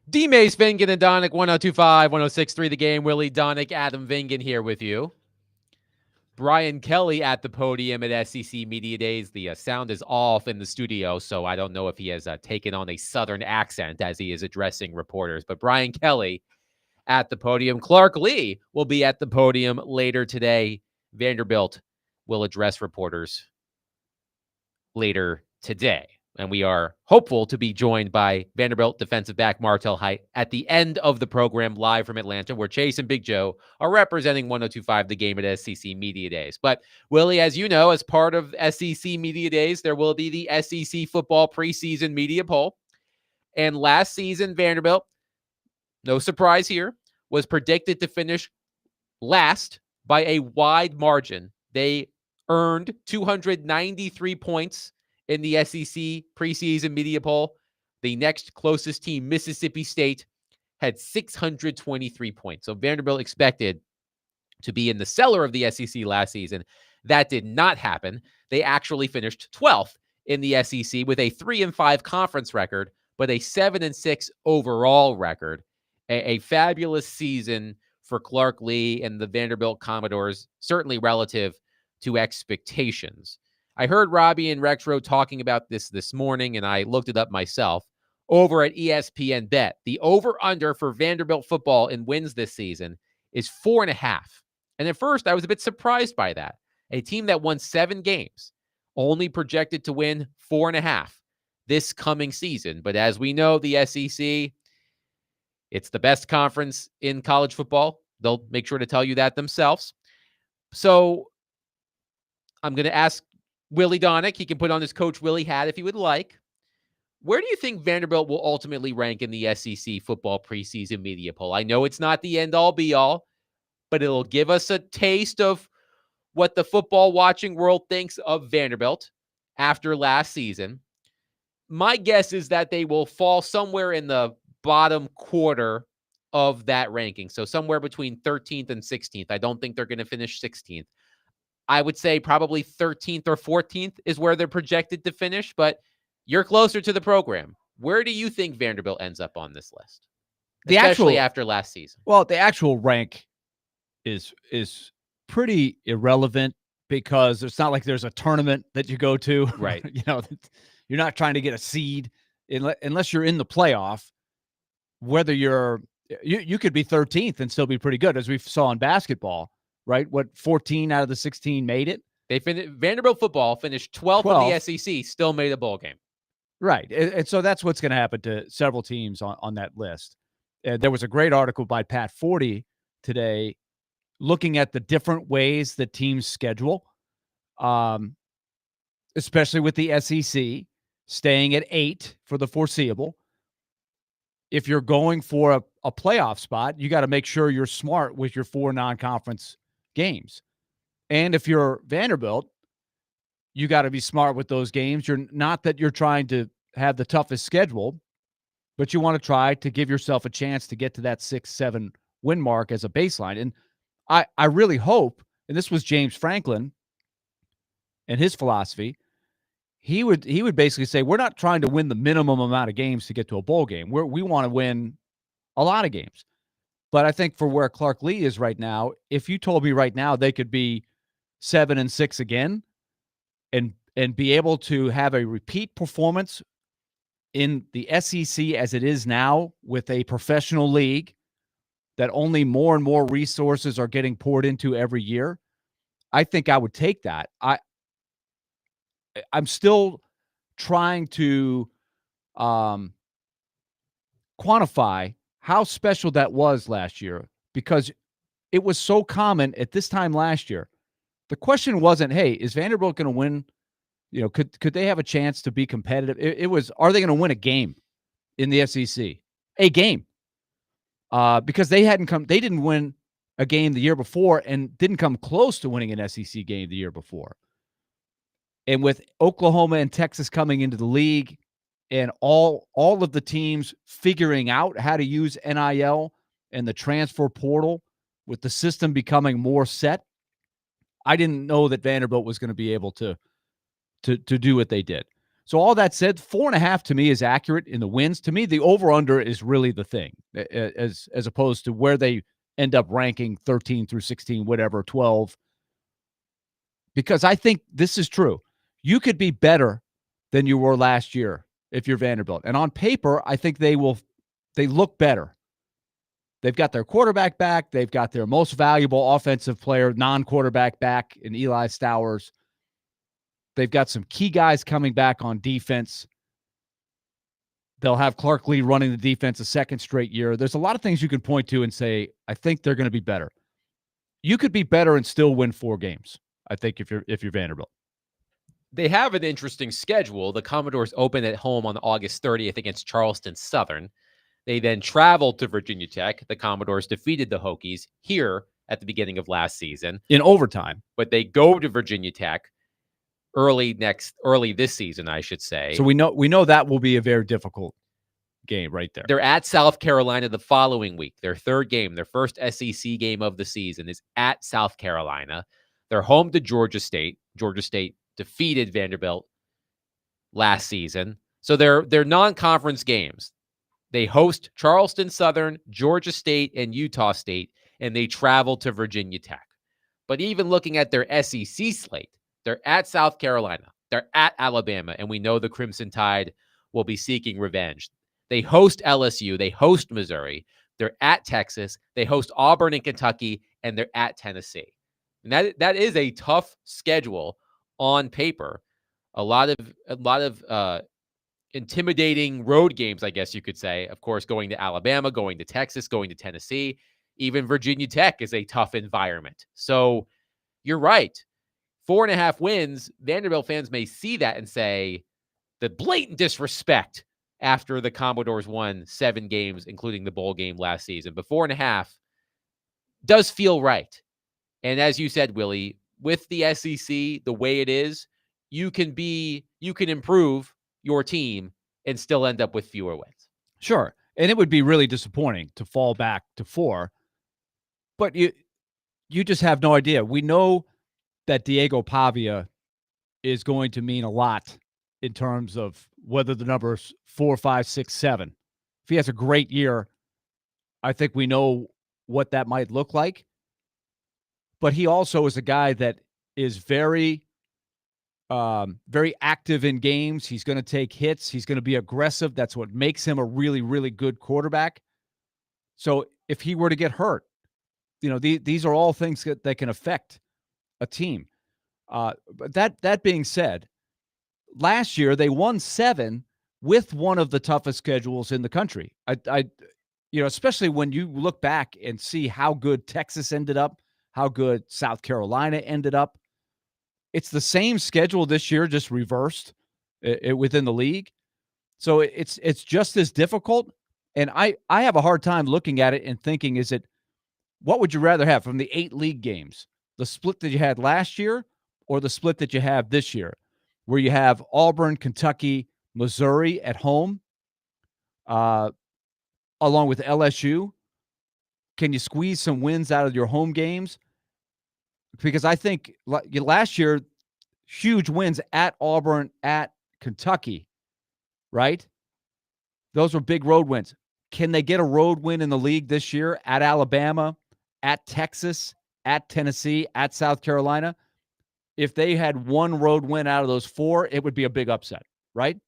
D-Mace, Vingan, and Donick, 1025, 1063 The Game. Willie Donick, Adam Vingan here with you. Brian Kelly at the podium at SEC Media Days. The sound is off in the studio, so I don't know if he has taken on a Southern accent as he is addressing reporters. But Brian Kelly at the podium. Clark Lee will be at the podium later today. Vanderbilt will address reporters later today. And we are hopeful to be joined by Vanderbilt defensive back Martel Height at the end of the program live from Atlanta, where Chase and Big Joe are representing 1025 The Game at SEC Media Days. But Willie, as you know, as part of SEC Media Days, there will be the SEC football preseason media poll. And last season, Vanderbilt, no surprise here, was predicted to finish last by a wide margin. They earned 293 points in the SEC preseason media poll. The next closest team, Mississippi State, had 623 points. So Vanderbilt expected to be in the cellar of the SEC last season. That did not happen. They actually finished 12th in the SEC with a 3-5 conference record, but a 7-6 overall record. A fabulous season for Clark Lee and the Vanderbilt Commodores, certainly relative to expectations. I heard Robbie and Rexroad talking about this morning, and I looked it up myself. Over at ESPN Bet, the over-under for Vanderbilt football in wins this season is 4.5. And at first, I was a bit surprised by that. A team that won 7 games, only projected to win 4.5 this coming season. But as we know, the SEC, it's the best conference in college football. They'll make sure to tell you that themselves. So I'm going to ask Willie Donick. He can put on his Coach Willie hat if he would like. Where do you think Vanderbilt will ultimately rank in the SEC football preseason media poll? I know it's not the end-all, be-all, but it'll give us a taste of what the football watching world thinks of Vanderbilt after last season. My guess is that they will fall somewhere in the bottom quarter of that ranking. So somewhere between 13th and 16th. I don't think they're going to finish 16th. I would say probably 13th or 14th is where they're projected to finish, but you're closer to the program. Where do you think Vanderbilt ends up on this list? Especially after last season. Well, the actual rank is pretty irrelevant because it's not like there's a tournament that you go to. Right. You're not trying to get a seed unless you're in the playoff. Whether you could be 13th and still be pretty good, as we saw in basketball, right? 14 out of the 16 made it. Vanderbilt football finished 12th in the SEC, still made a bowl game. Right. And so that's what's going to happen to several teams on that list. There was a great article by Pat Forty today looking at the different ways that teams schedule, especially with the SEC staying at 8 for the foreseeable. If you're going for a playoff spot, you got to make sure you're smart with your 4 non-conference games. And if you're Vanderbilt, you got to be smart with those games. You're not that you're trying to have the toughest schedule, but you want to try to give yourself a chance to get to that 6-7 win mark as a baseline. And I really hope, and this was James Franklin and his philosophy, he would basically say, we're not trying to win the minimum amount of games to get to a bowl game. We want to win a lot of games. But I think for where Clark Lee is right now, if you told me right now they could be 7-6 again and be able to have a repeat performance in the SEC as it is now with a professional league that only more and more resources are getting poured into every year, I think I would take that. I'm still trying to quantify how special that was last year because it was so common at this time last year. The question wasn't, hey, is Vanderbilt going to win? Could they have a chance to be competitive? It was, are they going to win a game in the SEC? A game. Because they didn't win a game the year before and didn't come close to winning an SEC game the year before. And with Oklahoma and Texas coming into the league and all of the teams figuring out how to use NIL and the transfer portal with the system becoming more set, I didn't know that Vanderbilt was going to be able to do what they did. So all that said, 4.5 to me is accurate in the wins. To me, the over-under is really the thing, as opposed to where they end up ranking 13 through 16, whatever, 12. Because I think this is true. You could be better than you were last year if you're Vanderbilt. And on paper, I think they look better. They've got their quarterback back. They've got their most valuable offensive player, non-quarterback back in Eli Stowers. They've got some key guys coming back on defense. They'll have Clark Lee running the defense a second straight year. There's a lot of things you can point to and say, I think they're going to be better. You could be better and still win 4 games, I think, if you're Vanderbilt. They have an interesting schedule. The Commodores open at home on August 30th against Charleston Southern. They then traveled to Virginia Tech. The Commodores defeated the Hokies here at the beginning of last season in overtime. But they go to Virginia Tech early this season, I should say. So we know that will be a very difficult game right there. They're at South Carolina the following week. Their third game, their first SEC game of the season, is at South Carolina. They're home to Georgia State. Georgia State defeated Vanderbilt last season. So they're non-conference games. They host Charleston Southern, Georgia State, and Utah State, and they travel to Virginia Tech. But even looking at their SEC slate, they're at South Carolina. They're at Alabama, and we know the Crimson Tide will be seeking revenge. They host LSU. They host Missouri. They're at Texas. They host Auburn and Kentucky, and they're at Tennessee. And that is a tough schedule on paper. A lot of intimidating road games, I guess you could say. Of course, going to Alabama, going to Texas, going to Tennessee. Even Virginia Tech is a tough environment. So you're right. 4.5 wins, Vanderbilt fans may see that and say the blatant disrespect after the Commodores won 7 games, including the bowl game last season. But 4.5 does feel right. And as you said, Willie, with the SEC the way it is, you can improve your team and still end up with fewer wins. Sure. And it would be really disappointing to fall back to 4. But you just have no idea. We know that Diego Pavia is going to mean a lot in terms of whether the number's 4, 5, 6, 7. If he has a great year, I think we know what that might look like. But he also is a guy that is very active in games. He's going to take hits. He's going to be aggressive. That's what makes him a really, really good quarterback. So if he were to get hurt, these are all things that can affect a team. But that being said, last year they won 7 with one of the toughest schedules in the country. Especially when you look back and see how good Texas ended up, how good South Carolina ended up. It's the same schedule this year, just reversed within the league. So it's just as difficult. And I have a hard time looking at it and thinking, what would you rather have from the 8 league games? The split that you had last year or the split that you have this year, where you have Auburn, Kentucky, Missouri at home, along with LSU? Can you squeeze some wins out of your home games? Because I think last year, huge wins at Auburn, at Kentucky, right? Those were big road wins. Can they get a road win in the league this year at Alabama, at Texas, at Tennessee, at South Carolina? If they had one road win out of those 4, it would be a big upset, right?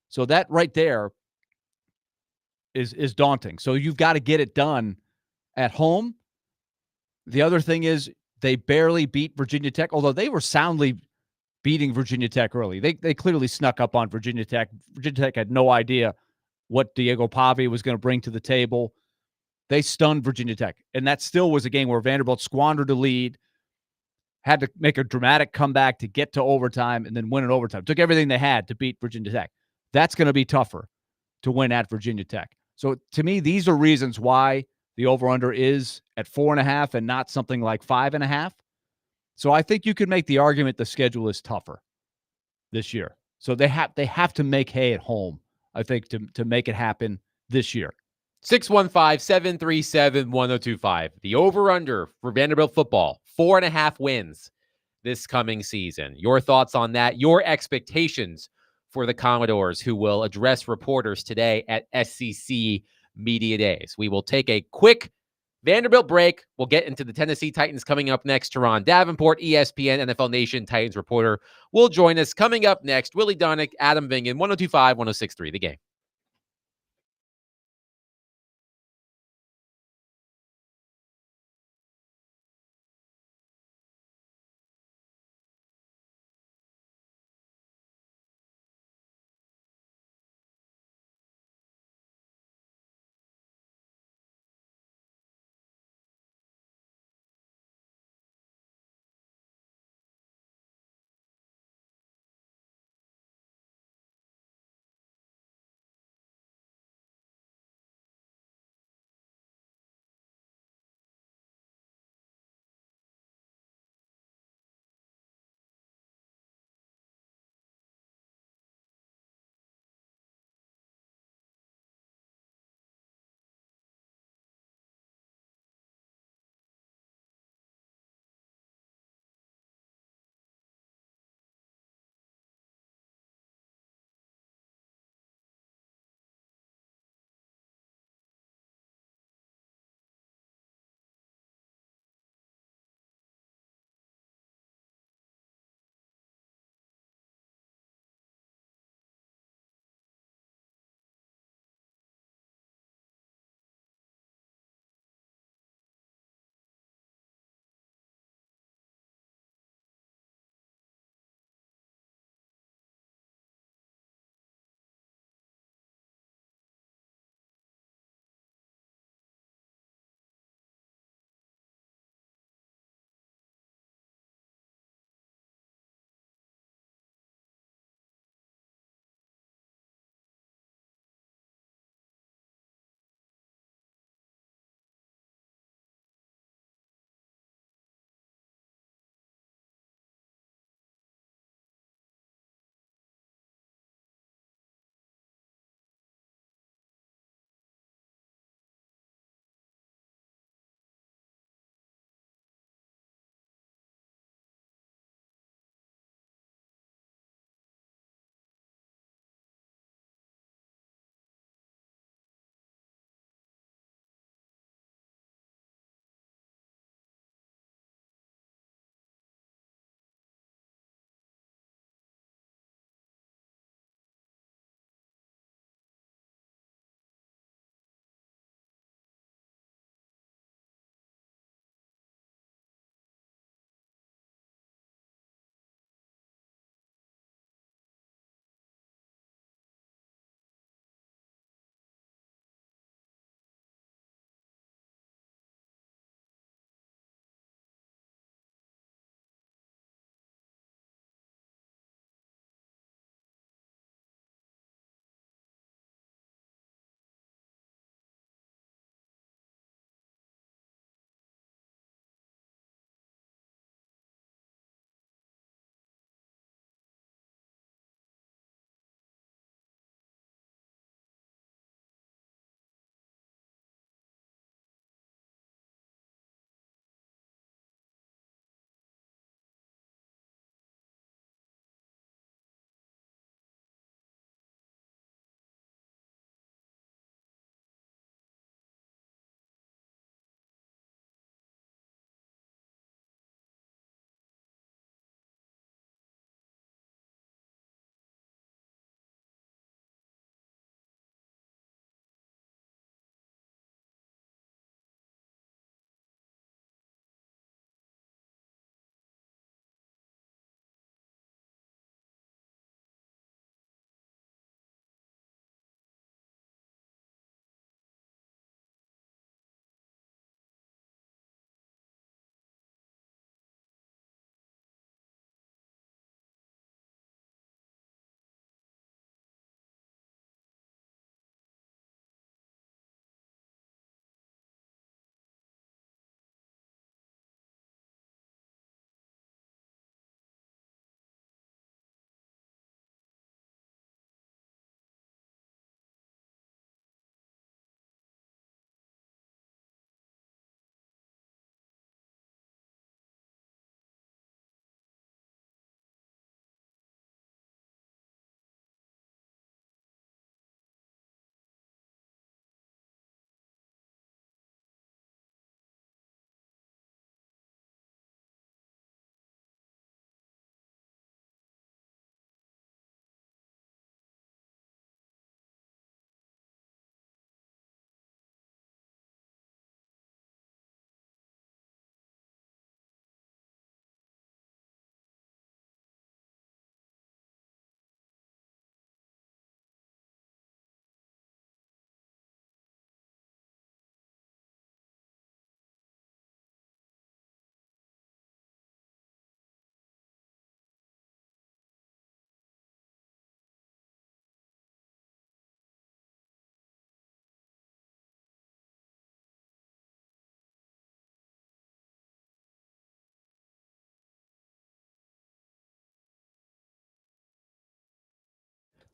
So that right there is daunting. So you've got to get it done at home. The other thing is they barely beat Virginia Tech, although they were soundly beating Virginia Tech early. They clearly snuck up on Virginia Tech. Virginia Tech had no idea what Diego Pavia was going to bring to the table. They stunned Virginia Tech. And that still was a game where Vanderbilt squandered a lead, had to make a dramatic comeback to get to overtime and then win in overtime. Took everything they had to beat Virginia Tech. That's going to be tougher to win at Virginia Tech. So to me, these are reasons why the over-under is at 4.5 and not something like 5.5. So I think you could make the argument the schedule is tougher this year. So they have to make hay at home, I think, to make it happen this year. 615-737-1025. The over-under for Vanderbilt football, 4.5 wins this coming season. Your thoughts on that, your expectations for the Commodores, who will address reporters today at SEC Media Days. We will take a quick Vanderbilt break. We'll get into the Tennessee Titans coming up next. Teron Davenport, ESPN NFL Nation Titans reporter, will join us. Coming up next, Willie Donick, Adam Vingan, 102.5, 106.3 The Game.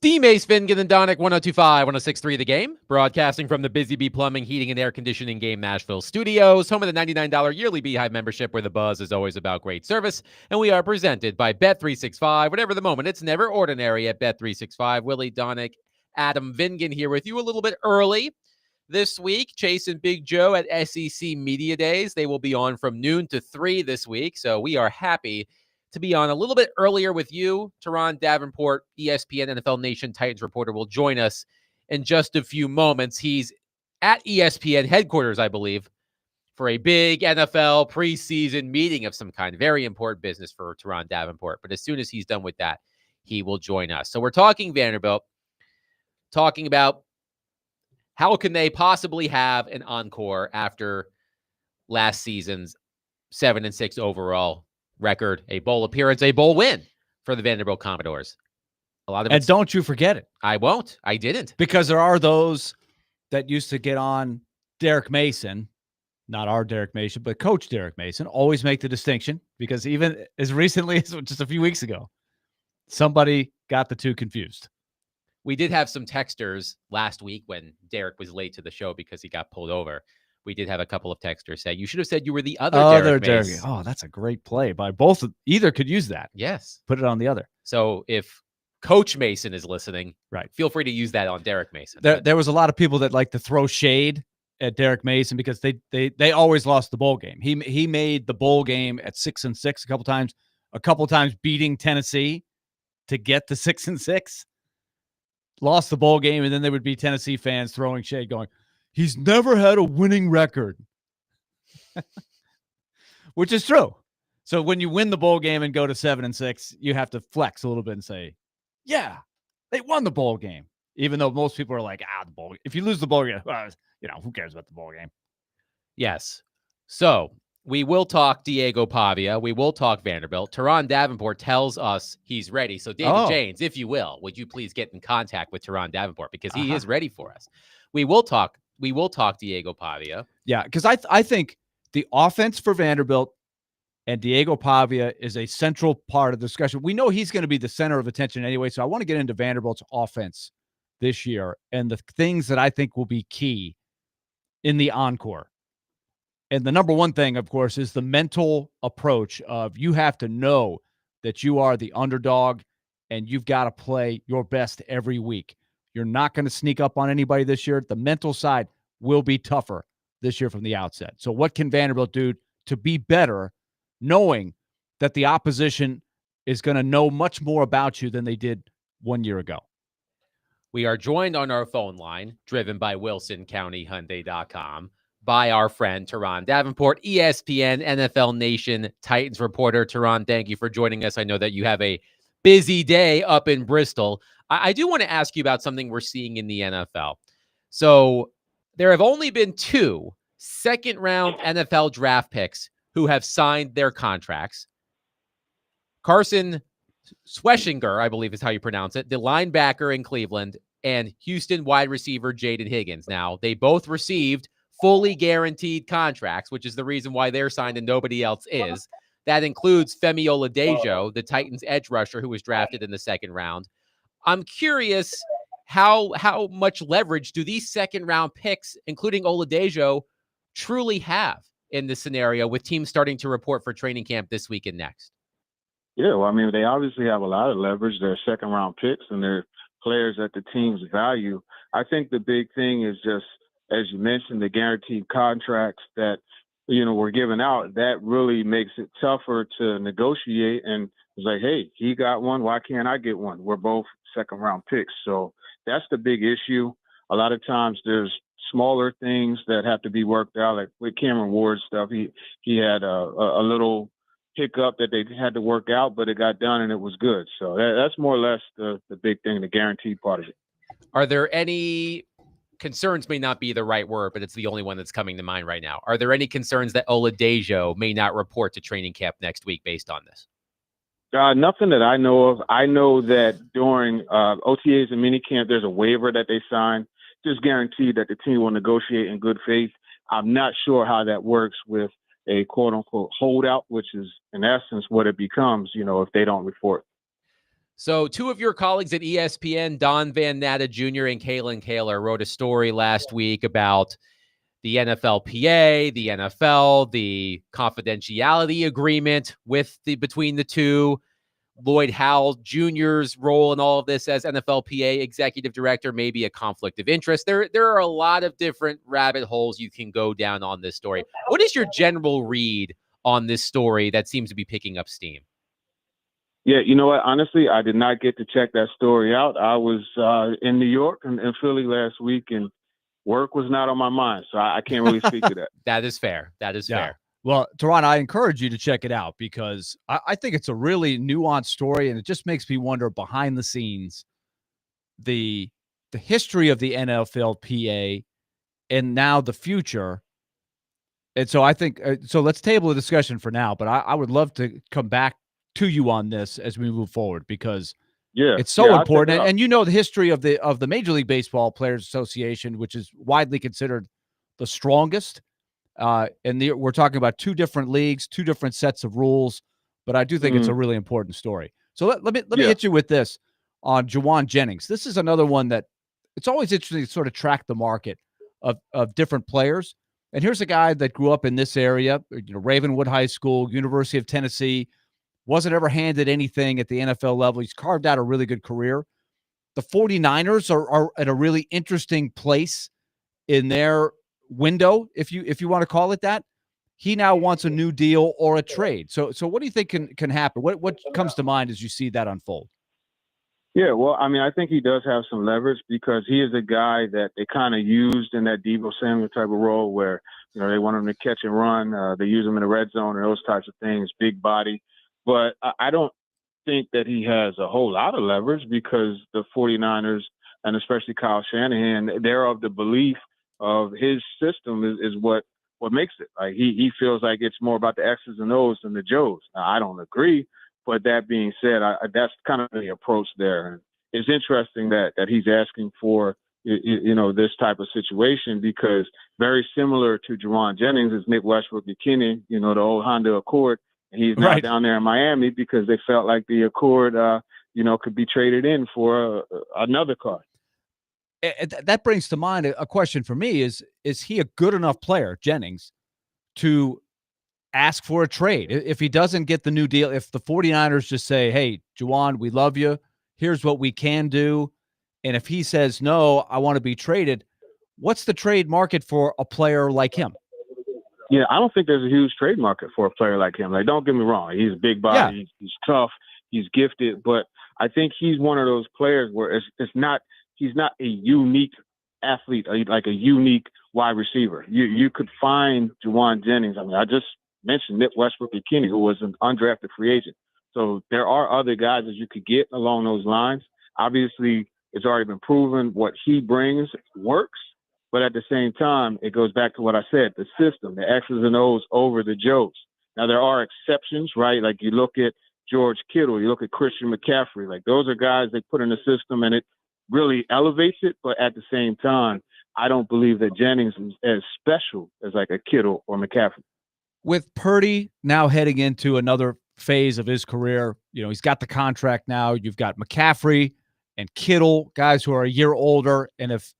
D. Mace Fingan and Donick 1025, 1063 The Game, broadcasting from the Busy Bee Plumbing, Heating, and Air Conditioning Game Nashville studios, home of the $99 yearly Beehive membership where the buzz is always about great service. And we are presented by Bet365. Whatever the moment, it's never ordinary at Bet365. Willie Donick, Adam Vingan here with you a little bit early this week. Chase and Big Joe at SEC Media Days. They will be on from noon to 3 this week. So we are happy to be on a little bit earlier with you. Teron Davenport, ESPN NFL Nation Titans reporter, will join us in just a few moments. He's at ESPN headquarters, I believe, for a big NFL preseason meeting of some kind. Very important business for Teron Davenport. But as soon as he's done with that, he will join us. So we're talking Vanderbilt, talking about how can they possibly have an encore after last season's 7-6 overall record, a bowl appearance, a bowl win for the Vanderbilt Commodores. A lot of and don't you forget it. I won't. I didn't. Because there are those that used to get on Derek Mason, not our Derek Mason, but Coach Derek Mason, always make the distinction, because even as recently as just a few weeks ago, somebody got the two confused. We did have some texters last week when Derek was late to the show because he got pulled over. We did have a couple of texters say, you should have said you were the other Derek Mason. Oh, that's a great play by both. Either could use that. Yes. Put it on the other. So if Coach Mason is listening, right, feel free to use that on Derek Mason. There was a lot of people that like to throw shade at Derek Mason because they always lost the bowl game. He made the bowl game at 6-6 a couple times beating Tennessee to get to 6-6. Lost the bowl game, and then there would be Tennessee fans throwing shade going, he's never had a winning record. Which is true. So when you win the bowl game and go to 7-6, you have to flex a little bit and say, yeah, they won the bowl game. Even though most people are like, the bowl game. If you lose the bowl game, who cares about the bowl game? Yes. So we will talk Diego Pavia. We will talk Vanderbilt. Teron Davenport tells us he's ready. So David James, if you will, would you please get in contact with Teron Davenport because he is ready for us. We will talk Diego Pavia. Yeah, because I think the offense for Vanderbilt and Diego Pavia is a central part of the discussion. We know he's going to be the center of attention anyway, so I want to get into Vanderbilt's offense this year and the things that I think will be key in the encore. And the number one thing, of course, is the mental approach of you have to know that you are the underdog and you've got to play your best every week. You're not going to sneak up on anybody this year. The mental side will be tougher this year from the outset. So what can Vanderbilt do to be better, knowing that the opposition is going to know much more about you than they did 1 year ago? We are joined on our phone line, driven by WilsonCountyHyundai.com, by our friend Teron Davenport, ESPN NFL Nation Titans reporter. Teron, thank you for joining us. I know that you have a busy day up in Bristol. I do want to ask you about something we're seeing in the NFL. So there have only been 2 second-round NFL draft picks who have signed their contracts. Carson Schweschinger, I believe is how you pronounce it, the linebacker in Cleveland, and Houston wide receiver Jaden Higgins. Now, they both received fully guaranteed contracts, which is the reason why they're signed and nobody else is. That includes Femi Oladejo, the Titans edge rusher who was drafted in the second round. I'm curious, how much leverage do these second-round picks, including Oladejo, truly have in this scenario with teams starting to report for training camp this week and next? Yeah, well, I mean, they obviously have a lot of leverage. They're second-round picks, and they're players that the teams value. I think the big thing is just, as you mentioned, the guaranteed contracts that, were given out. That really makes it tougher to negotiate. And it's like, hey, he got one. Why can't I get one? We're both second-round picks. So that's the big issue. A lot of times there's smaller things that have to be worked out. Like with Cameron Ward's stuff, he had a little hiccup that they had to work out, but it got done and it was good. So that's more or less the big thing, the guaranteed part of it. Are there any concerns, may not be the right word, but it's the only one that's coming to mind right now. Are there any concerns that Oladejo may not report to training camp next week based on this? Nothing that I know of. I know that during OTAs and minicamp, there's a waiver that they sign, just guaranteed that the team will negotiate in good faith. I'm not sure how that works with a quote-unquote holdout, which is in essence what it becomes, if they don't report. So, two of your colleagues at ESPN, Don Van Natta Jr. and Kalen Kaler, wrote a story last week about the NFLPA, the NFL, the confidentiality agreement between the two, Lloyd Howell Jr.'s role in all of this as NFLPA executive director, maybe a conflict of interest. There are a lot of different rabbit holes you can go down on this story. What is your general read on this story that seems to be picking up steam? Yeah, you know what? Honestly, I did not get to check that story out. I was in New York and Philly last week, and work was not on my mind, so I can't really speak to that. That is fair. That is fair. Well, Teron, I encourage you to check it out because I think it's a really nuanced story, and it just makes me wonder behind the scenes the history of the NFLPA and now the future. And so I think so. Let's table the discussion for now, but I would love to come back to you on this as we move forward because it's so important. And you know the history of the Major League Baseball Players Association, which is widely considered the strongest. And we're talking about two different leagues, two different sets of rules, but I do think it's a really important story. So let me hit you with this on Juwan Jennings. This is another one that it's always interesting to sort of track the market of different players. And here's a guy that grew up in this area, Ravenwood High School, University of Tennessee, wasn't ever handed anything at the NFL level. He's carved out a really good career. The 49ers are at a really interesting place in their window, if you want to call it that. He now wants a new deal or a trade. So what do you think can happen? What comes to mind as you see that unfold? Yeah, well, I mean, I think he does have some leverage because he is a guy that they kind of used in that Deebo Samuel type of role where, they want him to catch and run. They use him in the red zone and those types of things, big body. But I don't think that he has a whole lot of leverage because the 49ers and especially Kyle Shanahan, they're of the belief of his system is what makes it. Like he feels like it's more about the X's and O's than the Joes. Now, I don't agree. But that being said, that's kind of the approach there. And it's interesting that he's asking for, this type of situation because very similar to Juwan Jennings is Nick Westbrook-Ikhine, the old Honda Accord. And he's now down there in Miami because they felt like the Accord, could be traded in for another car. That brings to mind a question for me is he a good enough player, Jennings, to ask for a trade? If he doesn't get the new deal, if the 49ers just say, hey, Juwan, we love you, here's what we can do. And if he says, no, I want to be traded, what's the trade market for a player like him? Yeah, I don't think there's a huge trade market for a player like him. Like, don't get me wrong. He's a big body. Yeah. He's tough. He's gifted. But I think he's one of those players where he's not a unique athlete, like a unique wide receiver. You could find Juwan Jennings. I mean, I just mentioned Nick Westbrook-Ikhine, who was an undrafted free agent. So there are other guys that you could get along those lines. Obviously, it's already been proven what he brings works. But at the same time, it goes back to what I said, the system, the X's and O's over the Joes. Now, there are exceptions, right? Like you look at George Kittle, you look at Christian McCaffrey. Like those are guys they put in the system and it really elevates it. But at the same time, I don't believe that Jennings is as special as like a Kittle or McCaffrey. With Purdy now heading into another phase of his career, he's got the contract now. You've got McCaffrey and Kittle, guys who are a year older. And if,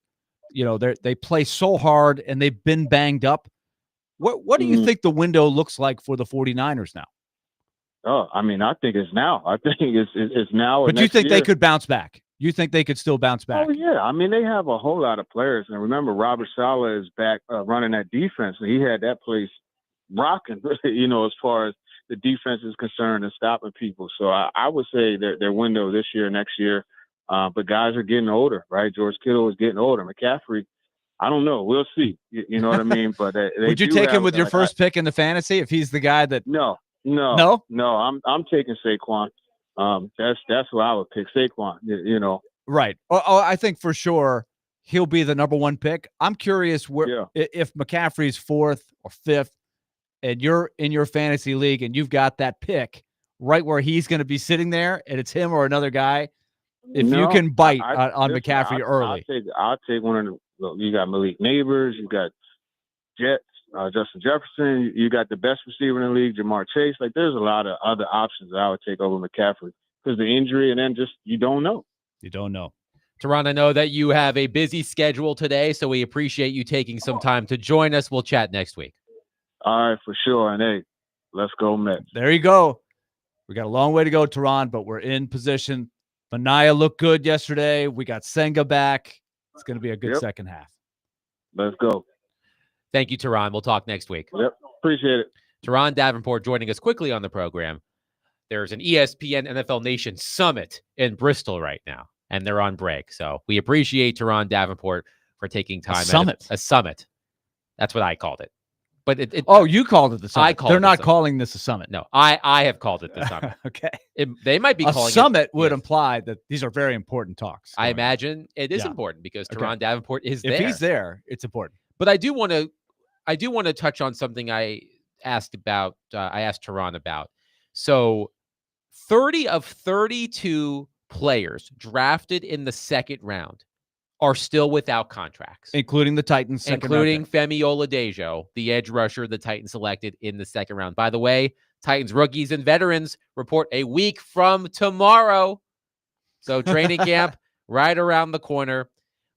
they play so hard and they've been banged up, what do you think the window looks like for the 49ers now? Oh, I mean, I think it's now. I think it's now. But you think they could bounce back? You think they could still bounce back? Oh, yeah. I mean, they have a whole lot of players. And remember, Robert Saleh is back running that defense. And he had that place rocking, as far as the defense is concerned and stopping people. So I would say their window this year, next year. But guys are getting older, right? George Kittle is getting older. McCaffrey, I don't know. We'll see. You know what I mean? But would you take him with your first pick in the fantasy if he's the guy that? No. I'm taking Saquon. That's who I would pick, Saquon. Right. Oh, I think for sure he'll be the number one pick. I'm curious if McCaffrey's fourth or fifth, and you're in your fantasy league and you've got that pick right where he's going to be sitting there, and it's him or another guy. If you can bite on McCaffrey early, I'll take one of the. You got Malik Neighbors, you got Jets, Justin Jefferson. You got the best receiver in the league, Jamar Chase. Like, there's a lot of other options that I would take over McCaffrey. because the injury, and then just you don't know. You don't know. Teron, I know that you have a busy schedule today, so we appreciate you taking some time to join us. We'll chat next week. All right, for sure. And hey, let's go Mets. There you go. We got a long way to go, Teron, but we're in position. Manaya looked good yesterday. We got Senga back. It's going to be a good second half. Let's go. Thank you, Teron. We'll talk next week. Yep, appreciate it. Teron Davenport joining us quickly on the program. There's an ESPN NFL Nation Summit in Bristol right now, and they're on break. So we appreciate Teron Davenport for taking time. A summit. That's what I called it. But you called it the summit. They're not calling this a summit. No, I have called it the summit. Okay. They might be calling it. A summit would imply that these are very important talks. I imagine it is important because Teron Davenport is there. If he's there, it's important. But I do want to touch on something I asked about. I asked Teron about. So 30 of 32 players drafted in the second round are still without contracts. Including the Titans. Including Femi Oladejo, the edge rusher the Titans selected in the second round. By the way, Titans rookies and veterans report a week from tomorrow. So training camp right around the corner.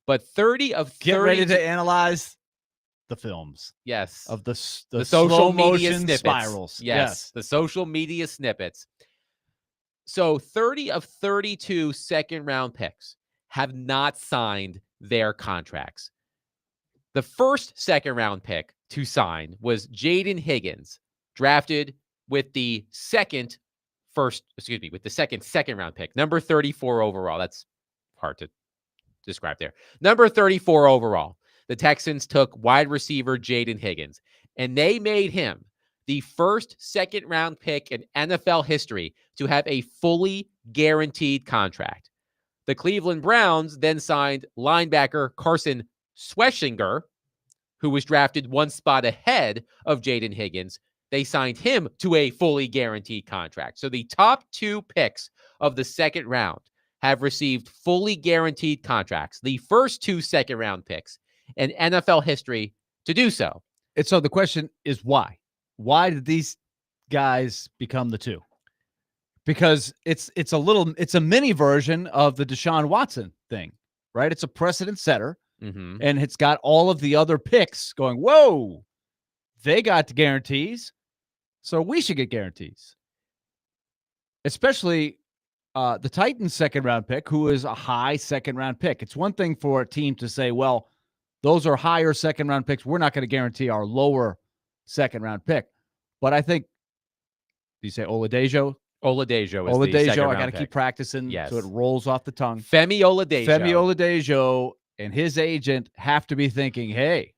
But 30 of 30. Get ready to analyze the films. Yes. Of the social media snippets. Spirals. Yes. The social media snippets. So 30 of 32 second round picks have not signed their contracts. The first second round pick to sign was Jaden Higgins, drafted with the second second round pick, number 34 overall. That's hard to describe there. Number 34 overall. The Texans took wide receiver Jaden Higgins, and they made him the first second round pick in NFL history to have a fully guaranteed contract. The Cleveland Browns then signed linebacker Carson Schweschinger, who was drafted one spot ahead of Jaden Higgins. They signed him to a fully guaranteed contract. So the top two picks of the second round have received fully guaranteed contracts. The first two second round picks in NFL history to do so. And so the question is why? Why did these guys become the two? Because it's a mini version of the Deshaun Watson thing, right? It's a precedent setter, and it's got all of the other picks going, whoa, they got guarantees, so we should get guarantees. Especially the Titans' second-round pick, who is a high second-round pick. It's one thing for a team to say, well, those are higher second-round picks. We're not going to guarantee our lower second-round pick. But I think, do you say Oladejo? Oladejo. I got to keep practicing so it rolls off the tongue. Femi Oladejo and his agent have to be thinking, hey,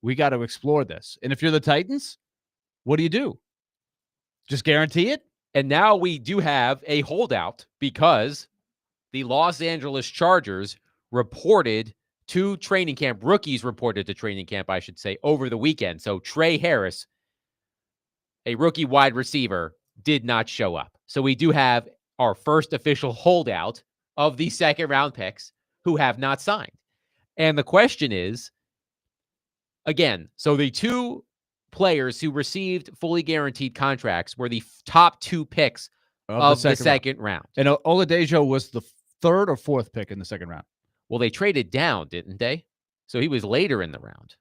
we got to explore this. And if you're the Titans, what do? Just guarantee it? And now we do have a holdout because the Los Angeles Chargers reported to training camp. Rookies reported to training camp, I should say, over the weekend. So Trey Harris, a rookie wide receiver, did not show up. So we do have our first official holdout of the second round picks who have not signed. And the question is, again, so the two players who received fully guaranteed contracts were the top two picks of the second round. And Oladejo was the third or fourth pick in the second round. Well, they traded down, didn't they? So he was later in the round.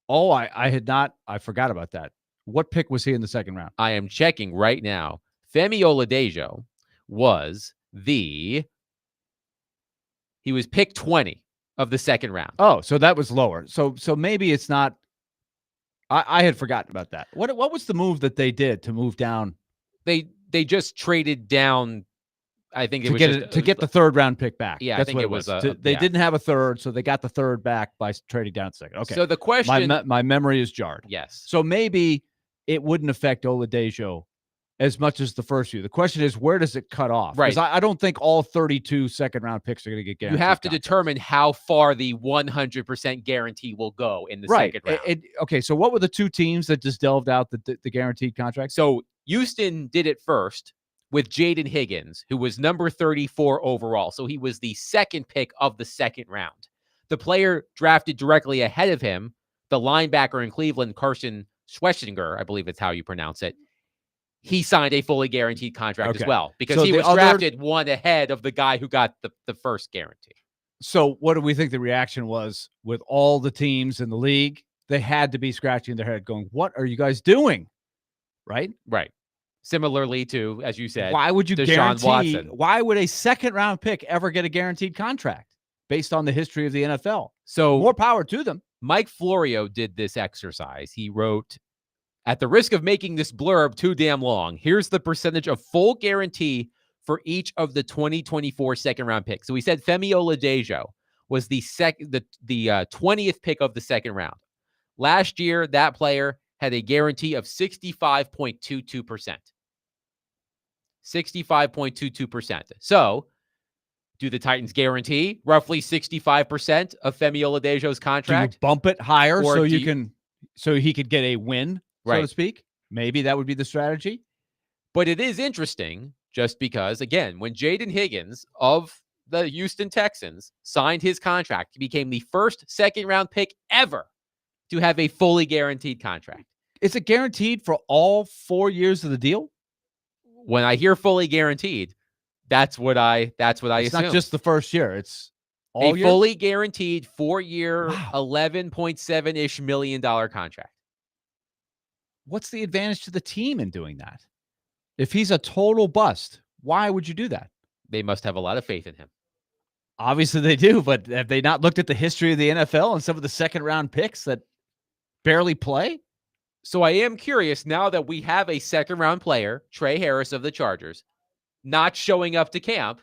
Oh, I forgot about that. What pick was he in the second round? I am checking right now. Femi Oladejo was he was pick 20 of the second round. Oh, so that was lower. So maybe it's not. I had forgotten about that. What was the move that they did to move down? They just traded down. I think to get the third round pick back. Yeah, that's I think what it was. They didn't have a third, so they got the third back by trading down second. Okay. So the question, my memory is jarred. Yes. So maybe it wouldn't affect Oladejo as much as the first few. The question is, where does it cut off? Right. Because I don't think all 32 second round picks are going to get guaranteed. You have to determine how far the 100% guarantee will go in the second round. Okay. So what were the two teams that just delved out the guaranteed contract? So Houston did it first with Jaden Higgins, who was number 34 overall. So he was the second pick of the second round. The player drafted directly ahead of him, the linebacker in Cleveland, Carson Schweschinger, I believe it's how you pronounce it. he signed a fully guaranteed contract as Okay. well, because So he the was other- drafted one ahead of the guy who got the first guarantee. So what do we think the reaction was with all the teams in the league? They had to be scratching their head going, what are you guys doing? Right? Right. Similarly to, as you said, Why would you Deshaun guarantee? Watson. Why would a second-round pick ever get a guaranteed contract based on the history of the NFL? So More power to them. Mike Florio did this exercise. He wrote, at the risk of making this blurb too damn long, here's the percentage of full guarantee for each of the 2024 second-round picks. So he said Femi Oladejo was the 20th pick of the second round. Last year, that player had a guarantee of 65.22%. 65.22%. So, do the Titans guarantee roughly 65% of Femi Oladejo's Do you contract? bump it higher Or so do so he could get a win, so Right. to speak? Maybe that would be the strategy. But it is interesting just because, again, when Jaden Higgins of the Houston Texans signed his contract, he became the first second-round pick ever to have a fully guaranteed contract. Is it guaranteed for all 4 years of the deal? When I hear fully guaranteed, that's what I It's assume. not just the first year; it's all a year? fully guaranteed 4-year, Wow. $11.7-ish million contract. What's the advantage to the team in doing that? If he's a total bust, why would you do that? They must have a lot of faith in him. Obviously they do, but have they not looked at the history of the NFL and some of the second round picks that barely play? So I am curious, now that we have a second-round player, Trey Harris of the Chargers, not showing up to camp,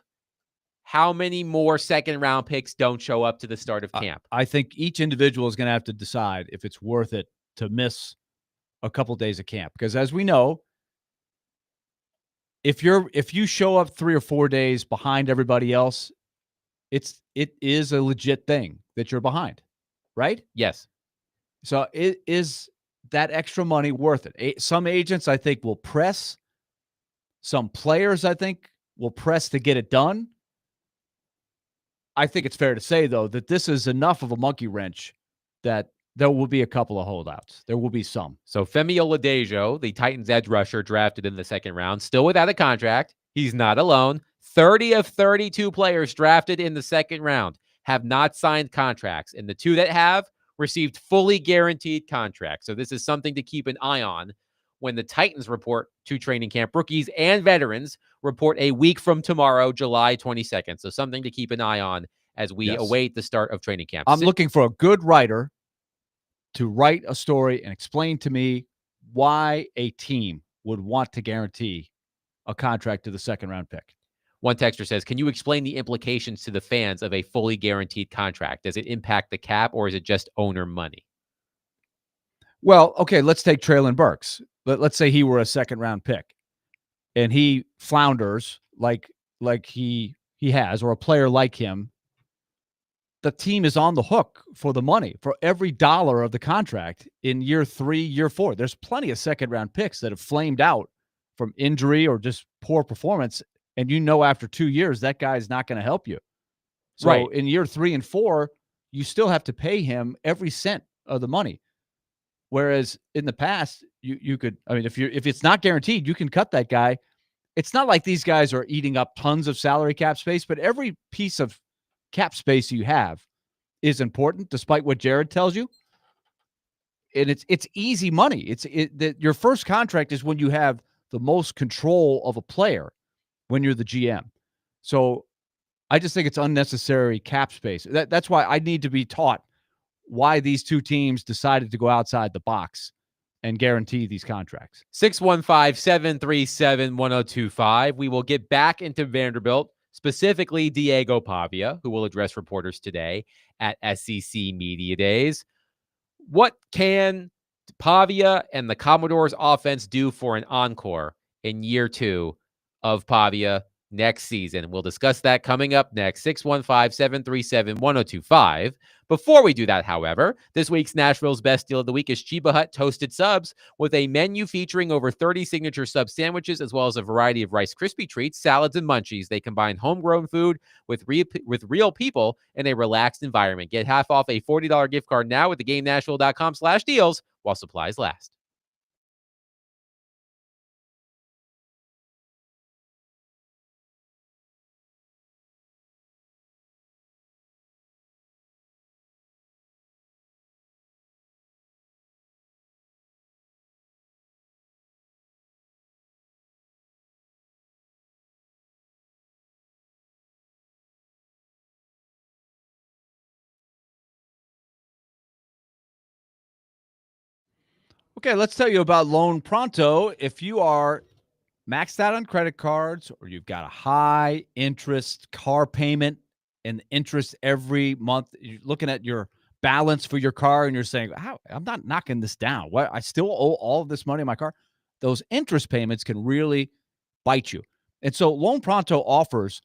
how many more second-round picks don't show up to the start of camp? I think each individual is going to have to decide if it's worth it to miss a couple days of camp, because as we know, if you show up 3 or 4 days behind everybody else, it is a legit thing that you're behind, right? Yes. So is that extra money worth it? Some agents, I think, will press. Some players, I think, will press to get it done. I think it's fair to say, though, that this is enough of a monkey wrench that there will be a couple of holdouts. There will be some. So Femi Oladejo, the Titans edge rusher drafted in the second round, still without a contract. He's not alone. 30 of 32 players drafted in the second round have not signed contracts, and the 2 that have received fully guaranteed contracts. So this is something to keep an eye on when the Titans report to training camp. Rookies and veterans report a week from tomorrow, July 22nd. So something to keep an eye on as we await the start of training camp. I'm looking for a good writer to write a story and explain to me why a team would want to guarantee a contract to the second round pick. One texter says, can you explain the implications to the fans of a fully guaranteed contract? Does it impact the cap, or is it just owner money? Well, okay, let's take Treylon Burks. Let's say he were a second round pick and he flounders like he has, or a player like him. The team is on the hook for the money, for every dollar of the contract in year 3, year 4. There's plenty of second round picks that have flamed out from injury or just poor performance. And after 2 years, that guy's not going to help you. So Right. in year 3 and 4, you still have to pay him every cent of the money. Whereas in the past, you could, if it's not guaranteed, you can cut that guy. It's not like these guys are eating up tons of salary cap space, but every piece of cap space you have is important, despite what Jared tells you. And it's easy money. Your first contract is when you have the most control of a player, when you're the GM. So I just think it's unnecessary cap space. That's why I need to be taught why these two teams decided to go outside the box and guarantee these contracts. 615-737-1025. We will get back into Vanderbilt, specifically Diego Pavia, who will address reporters today at SEC Media Days. What can Pavia and the Commodores offense do for an encore in year 2 of Pavia next season? We'll discuss that coming up next. 615-737-1025. Before we do that, however, this week's Nashville's Best Deal of the Week is Cheba Hut Toasted Subs, with a menu featuring over 30 signature sub sandwiches, as well as a variety of Rice Krispie treats, salads, and munchies. They combine homegrown food with real people in a relaxed environment. Get half off a $40 gift card now at theGameNashville.com/deals while supplies last. Okay, let's tell you about Loan Pronto. If you are maxed out on credit cards or you've got a high interest car payment and interest every month, you're looking at your balance for your car and you're saying, how I'm not knocking this down. What, I still owe all of this money in my car. Those interest payments can really bite you. And so Loan Pronto offers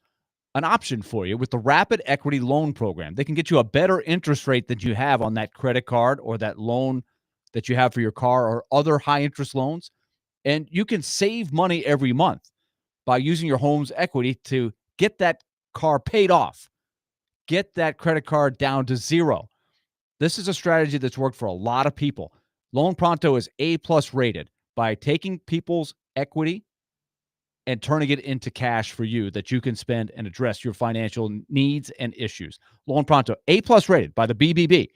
an option for you with the Rapid Equity Loan Program. They can get you a better interest rate than you have on that credit card or that loan that you have for your car or other high interest loans. And you can save money every month by using your home's equity to get that car paid off, get that credit card down to zero. This is a strategy that's worked for a lot of people. Loan Pronto is A+ rated by taking people's equity and turning it into cash for you that you can spend and address your financial needs and issues. Loan Pronto, A+ rated by the BBB.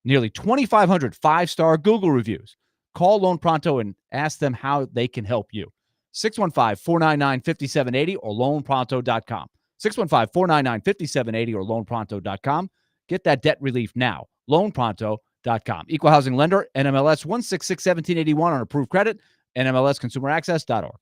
Nearly 2,500 five-star Google reviews. Call Loan Pronto and ask them how they can help you. 615-499-5780 or loanpronto.com. 615-499-5780 or loanpronto.com. Get that debt relief now. Loanpronto.com. Equal housing lender, NMLS 1661781 on approved credit, NMLSconsumeraccess.org.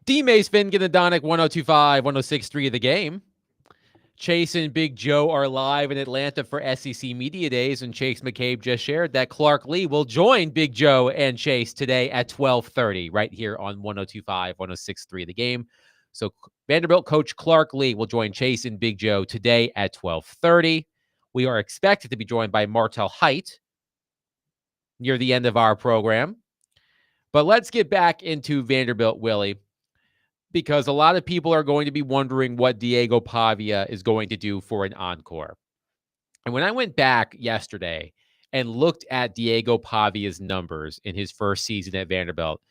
D-Mace, Finn, Ginadonic, 102.5, 106.3 The Game. Chase and Big Joe are live in Atlanta for SEC Media Days, and Chase McCabe just shared that Clark Lee will join Big Joe and Chase today at 12:30 right here on 102.5, 106.3 The Game. So Vanderbilt coach Clark Lee will join Chase and Big Joe today at 12:30. We are expected to be joined by Martel Height near the end of our program. But let's get back into Vanderbilt, Willie, because a lot of people are going to be wondering what Diego Pavia is going to do for an encore. And when I went back yesterday and looked at Diego Pavia's numbers in his first season at Vanderbilt,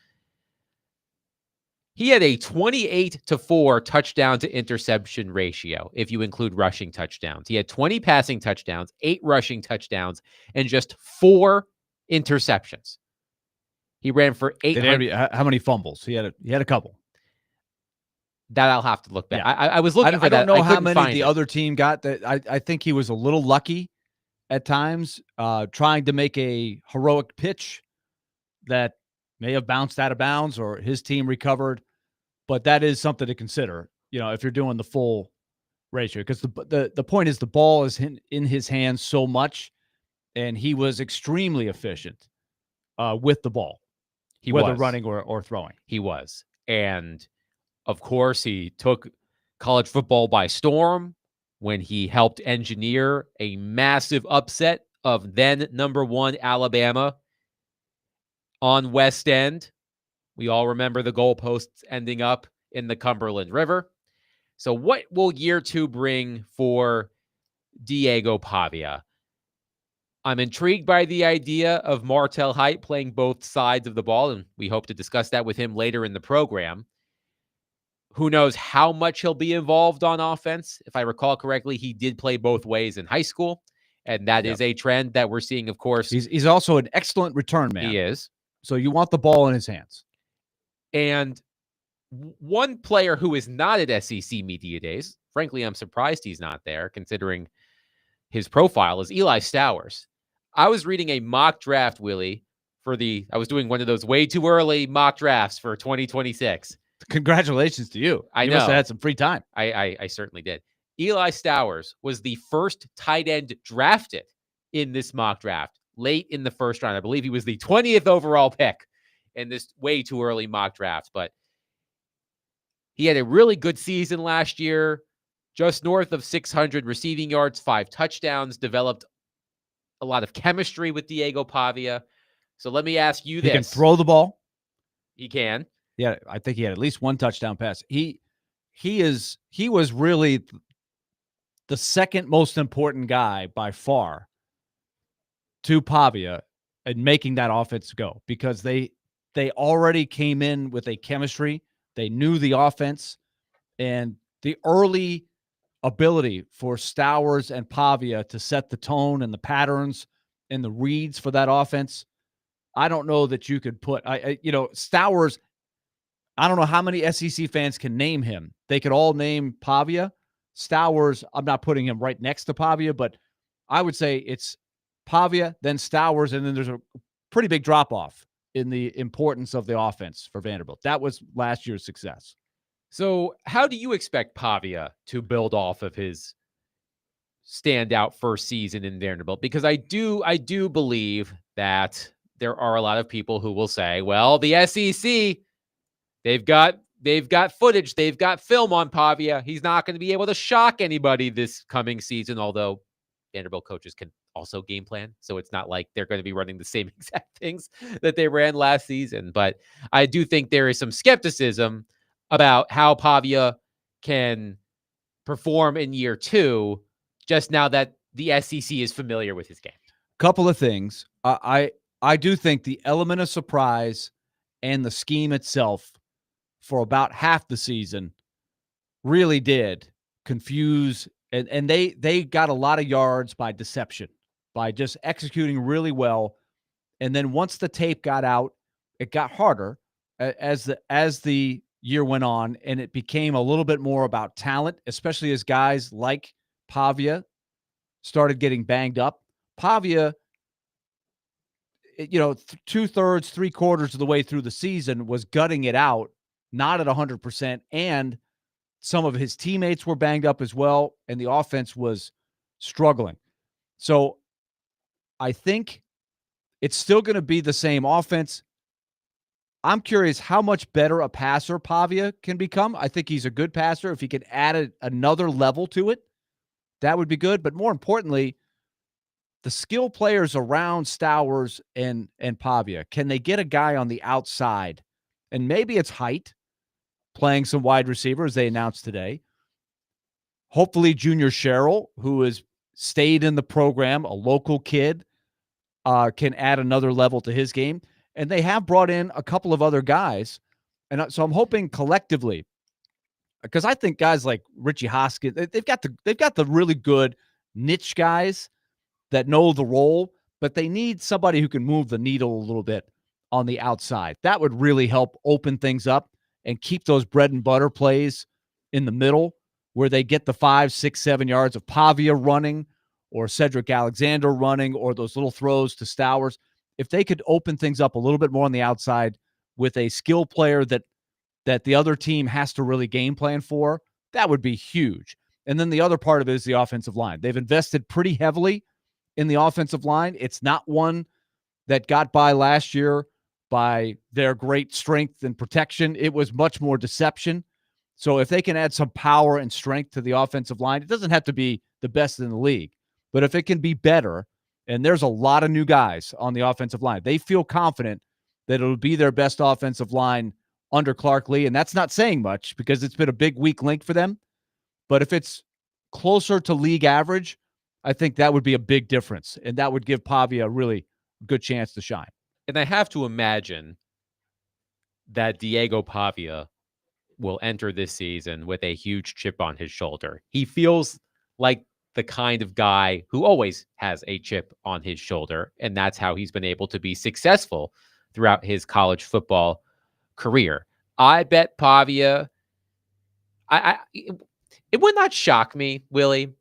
he had a 28-4 touchdown to interception ratio, if you include rushing touchdowns. He had 20 passing touchdowns, 8 rushing touchdowns, and just 4 interceptions. He ran for 800. How many fumbles? He had a couple. That I'll have to look back. Yeah. I was looking for that. I don't know how couldn't many find the it. other team got. That I think he was a little lucky at times, trying to make a heroic pitch that may have bounced out of bounds or his team recovered. But that is something to consider, if you're doing the full ratio, because the point is the ball is in his hands so much, and he was extremely efficient with the ball, whether running or throwing. He was. And of course, he took college football by storm when he helped engineer a massive upset of then number 1 Alabama on West End. We all remember the goalposts ending up in the Cumberland River. So what will year 2 bring for Diego Pavia? I'm intrigued by the idea of Martel Height playing both sides of the ball, and we hope to discuss that with him later in the program. Who knows how much he'll be involved on offense? If I recall correctly, he did play both ways in high school, and that is a trend that we're seeing, of course. He's also an excellent return man. He is. So you want the ball in his hands. And one player who is not at SEC Media Days, frankly, I'm surprised he's not there, considering his profile, is Eli Stowers. I was reading a mock draft, Willie, I was doing one of those way too early mock drafts for 2026. Congratulations to you. I you know. Must have had some free time. I certainly did. Eli Stowers was the first tight end drafted in this mock draft late in the first round. I believe he was the 20th overall pick in this way too early mock draft. But he had a really good season last year, just north of 600 receiving yards, 5 touchdowns, developed a lot of chemistry with Diego Pavia. So let me ask you this. He can throw the ball. He can. Yeah, I think he had at least 1 touchdown pass. He was really the second most important guy by far to Pavia in making that offense go, because they already came in with a chemistry. They knew the offense, and the early ability for Stowers and Pavia to set the tone and the patterns and the reads for that offense. I don't know that you could put Stowers. I don't know how many SEC fans can name him. They could all name Pavia. Stowers, I'm not putting him right next to Pavia, but I would say it's Pavia, then Stowers, and then there's a pretty big drop-off in the importance of the offense for Vanderbilt. That was last year's success. So how do you expect Pavia to build off of his standout first season in Vanderbilt? Because I do believe that there are a lot of people who will say, well, the SEC, they've got footage, they've got film on Pavia. He's not going to be able to shock anybody this coming season, although Vanderbilt coaches can also game plan. So it's not like they're going to be running the same exact things that they ran last season. But I do think there is some skepticism about how Pavia can perform in year 2, just now that the SEC is familiar with his game. Couple of things. I do think the element of surprise and the scheme itself for about half the season really did confuse, and they got a lot of yards by deception, by just executing really well. And then once the tape got out, it got harder as the year went on, and it became a little bit more about talent, especially as guys like Pavia started getting banged up. Pavia, 2/3, 3/4 of the way through the season was gutting it out not at 100%, and some of his teammates were banged up as well, and the offense was struggling. So I think it's still going to be the same offense. I'm curious how much better a passer Pavia can become. I think he's a good passer. If he could add another level to it, that would be good. But more importantly, the skill players around Stowers and Pavia, can they get a guy on the outside? And maybe it's height, playing some wide receivers they announced today. Hopefully Junior Sherrill, who has stayed in the program, a local kid, can add another level to his game. And they have brought in a couple of other guys. And so I'm hoping collectively, because I think guys like Richie Hoskins, they've got the really good niche guys that know the role, but they need somebody who can move the needle a little bit on the outside. That would really help open things up and keep those bread and butter plays in the middle where they get the 5, 6, 7 yards of Pavia running or Cedric Alexander running or those little throws to Stowers. If they could open things up a little bit more on the outside with a skill player that the other team has to really game plan for, that would be huge. And then the other part of it is the offensive line. They've invested pretty heavily in the offensive line. It's not one that got by last year by their great strength and protection. It was much more deception. So if they can add some power and strength to the offensive line, it doesn't have to be the best in the league, but if it can be better, and there's a lot of new guys on the offensive line, they feel confident that it'll be their best offensive line under Clark Lee. And that's not saying much because it's been a big weak link for them. But if it's closer to league average, I think that would be a big difference. And that would give Pavia a really good chance to shine. And I have to imagine that Diego Pavia will enter this season with a huge chip on his shoulder. He feels like the kind of guy who always has a chip on his shoulder, and that's how he's been able to be successful throughout his college football career. I bet Pavia, it would not shock me, Willie,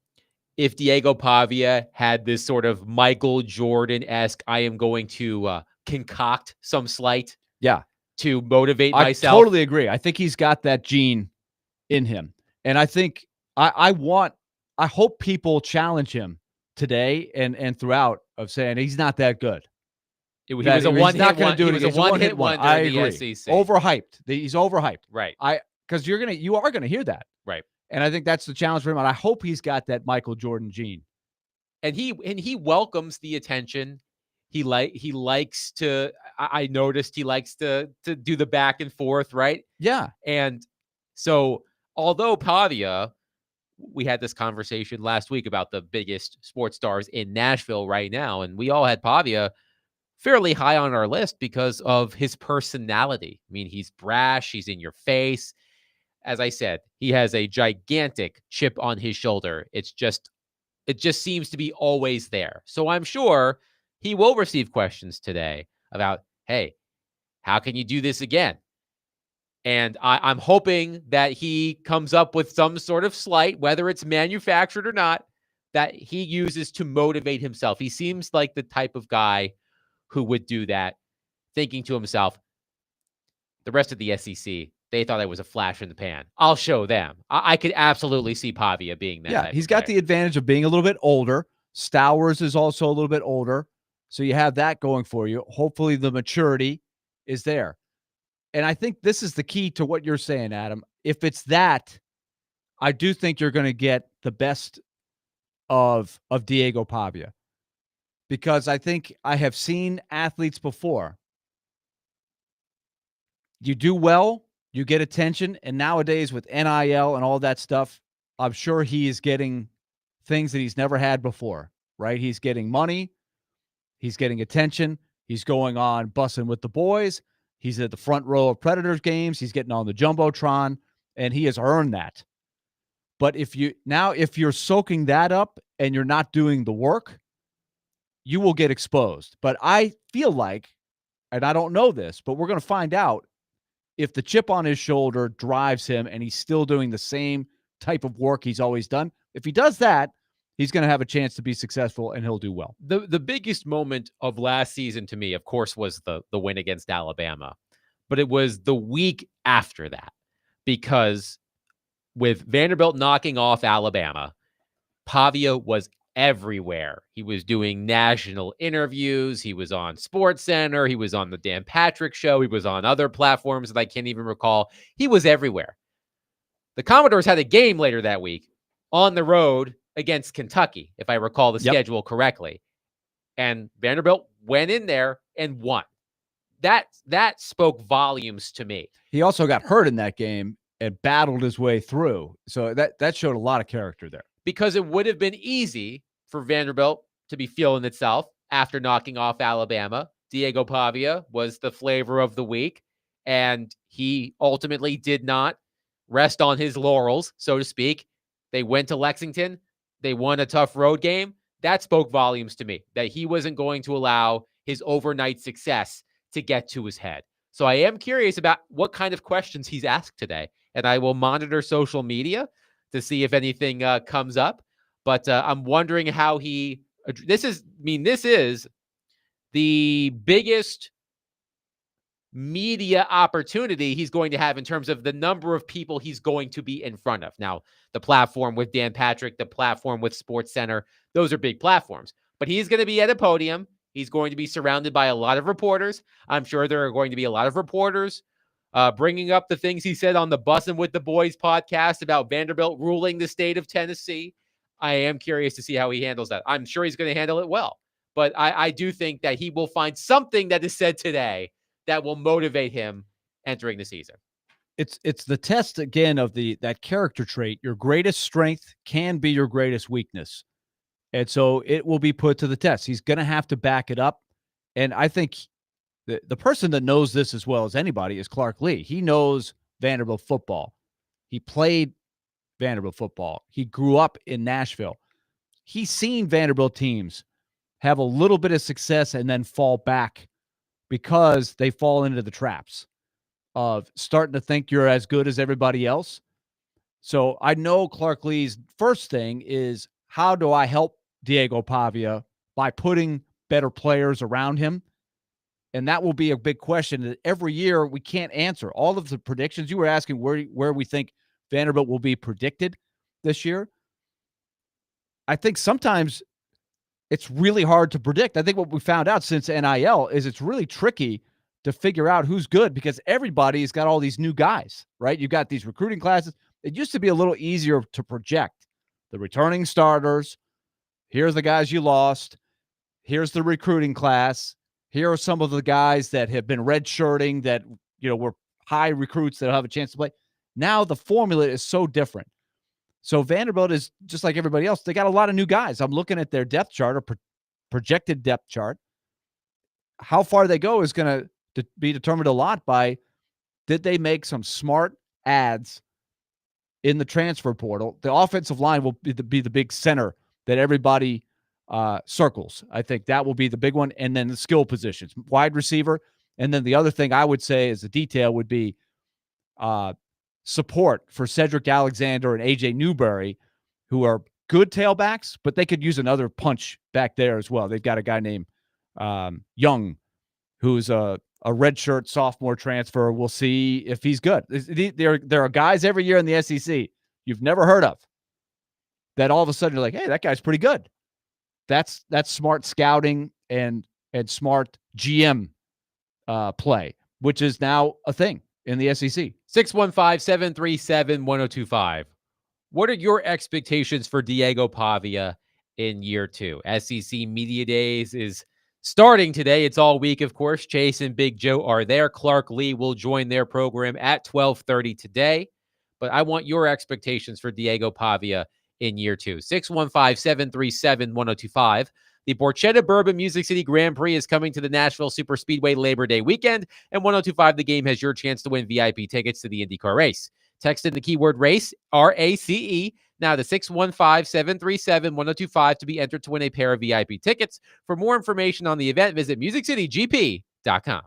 if Diego Pavia had this sort of Michael Jordan-esque, I am going to concoct some slight to motivate myself. I totally agree. I think he's got that gene in him. And I think I hope people challenge him today and throughout of saying he's not that good. He was a one-hit one. He was a one-hit wonder in the SEC. Overhyped. He's overhyped. Right. Because you are gonna hear that. Right. And I think that's the challenge for him. And I hope he's got that Michael Jordan gene. And he welcomes the attention. He likes to. I noticed he likes to do the back and forth, right? Yeah. And so, although Pavia, we had this conversation last week about the biggest sports stars in Nashville right now, and we all had Pavia fairly high on our list because of his personality. I mean, he's brash, he's in your face. As I said, he has a gigantic chip on his shoulder. It just seems to be always there. So I'm sure he will receive questions today about, hey, how can you do this again? And I'm hoping that he comes up with some sort of slight, whether it's manufactured or not, that he uses to motivate himself. He seems like the type of guy who would do that, thinking to himself, the rest of the SEC, they thought I was a flash in the pan. I'll show them. I could absolutely see Pavia being that. Yeah, he's got the advantage of being a little bit older. Stowers is also a little bit older. So you have that going for you. Hopefully the maturity is there. And I think this is the key to what you're saying, Adam. If it's that, I do think you're going to get the best of Diego Pavia. Because I think I have seen athletes before. You do well, you get attention, and nowadays with NIL and all that stuff, I'm sure he is getting things that he's never had before, right? He's getting money, he's getting attention, he's going on bussing with the boys, he's at the front row of Predators games, he's getting on the Jumbotron, and he has earned that. But if you're soaking that up and you're not doing the work, you will get exposed. But I feel like, and I don't know this, but we're going to find out if the chip on his shoulder drives him and he's still doing the same type of work he's always done. If he does that, he's going to have a chance to be successful and he'll do well. The biggest moment of last season to me, of course, was the win against Alabama. but it was the week after that, because with Vanderbilt knocking off Alabama, Pavia was everywhere. He was doing national interviews. He was on SportsCenter. He was on the Dan Patrick Show. He was on other platforms that I can't even recall. He was everywhere. The Commodores had a game later that week on the road against Kentucky, if I recall the schedule correctly. And Vanderbilt went in there and won. That spoke volumes to me. He also got hurt in that game and battled his way through. So that showed a lot of character there. Because it would have been easy for Vanderbilt to be feeling itself after knocking off Alabama. Diego Pavia was the flavor of the week, and he ultimately did not rest on his laurels, so to speak. They went to Lexington. They won a tough road game. That spoke volumes to me, that he wasn't going to allow his overnight success to get to his head. So I am curious about what kind of questions he's asked today, and I will monitor social media to see if anything comes up. But I'm wondering how this is the biggest media opportunity he's going to have in terms of the number of people he's going to be in front of. Now, the platform with Dan Patrick, the platform with SportsCenter, those are big platforms. But he's going to be at a podium. He's going to be surrounded by a lot of reporters. I'm sure there are going to be a lot of reporters bringing up the things he said on the Bussin' with the Boys podcast about Vanderbilt ruling the state of Tennessee. I am curious to see how he handles that. I'm sure he's going to handle it well. But I do think that he will find something that is said today that will motivate him entering the season. It's the test again of that character trait. Your greatest strength can be your greatest weakness. And so it will be put to the test. He's going to have to back it up. And I think the person that knows this as well as anybody is Clark Lee. He knows Vanderbilt football. He played Vanderbilt football. He grew up in Nashville. He's seen Vanderbilt teams have a little bit of success and then fall back because they fall into the traps of starting to think you're as good as everybody else. So I know Clark Lee's first thing is, how do I help Diego Pavia by putting better players around him? And that will be a big question that every year we can't answer. All of the predictions you were asking where we think Vanderbilt will be predicted this year. I think sometimes it's really hard to predict. I think what we found out since NIL is it's really tricky to figure out who's good because everybody's got all these new guys, right? You've got these recruiting classes. It used to be a little easier to project the returning starters. Here's the guys you lost. Here's the recruiting class. Here are some of the guys that have been redshirting that, were high recruits that have a chance to play. Now the formula is so different. So Vanderbilt is just like everybody else. They got a lot of new guys. I'm looking at their depth chart or projected depth chart. How far they go is going to be determined a lot by, did they make some smart adds in the transfer portal? The offensive line will be the big center that everybody circles. I think that will be the big one. And then the skill positions, wide receiver. And then the other thing I would say as a detail would be support for Cedric Alexander and AJ Newberry, who are good tailbacks, but they could use another punch back there as well. They've got a guy named Young, who's a redshirt sophomore transfer. We'll see if he's good. There are guys every year in the SEC you've never heard of that all of a sudden you're like, hey, that guy's pretty good. That's smart scouting and smart GM play, which is now a thing in the SEC. 615-737-1025. What are your expectations for Diego Pavia in year two? SEC Media Days is starting today. It's all week, of course. Chase and Big Joe are there. Clark Lee will join their program at 12:30 today. But I want your expectations for Diego Pavia in year two. 615-737-1025. The Borchetta Bourbon Music City Grand Prix is coming to the Nashville Superspeedway Labor Day weekend, and 1025 The Game has your chance to win VIP tickets to the IndyCar race. Text in the keyword RACE, RACE, now to 615-737-1025 to be entered to win a pair of VIP tickets. For more information on the event, visit MusicCityGP.com.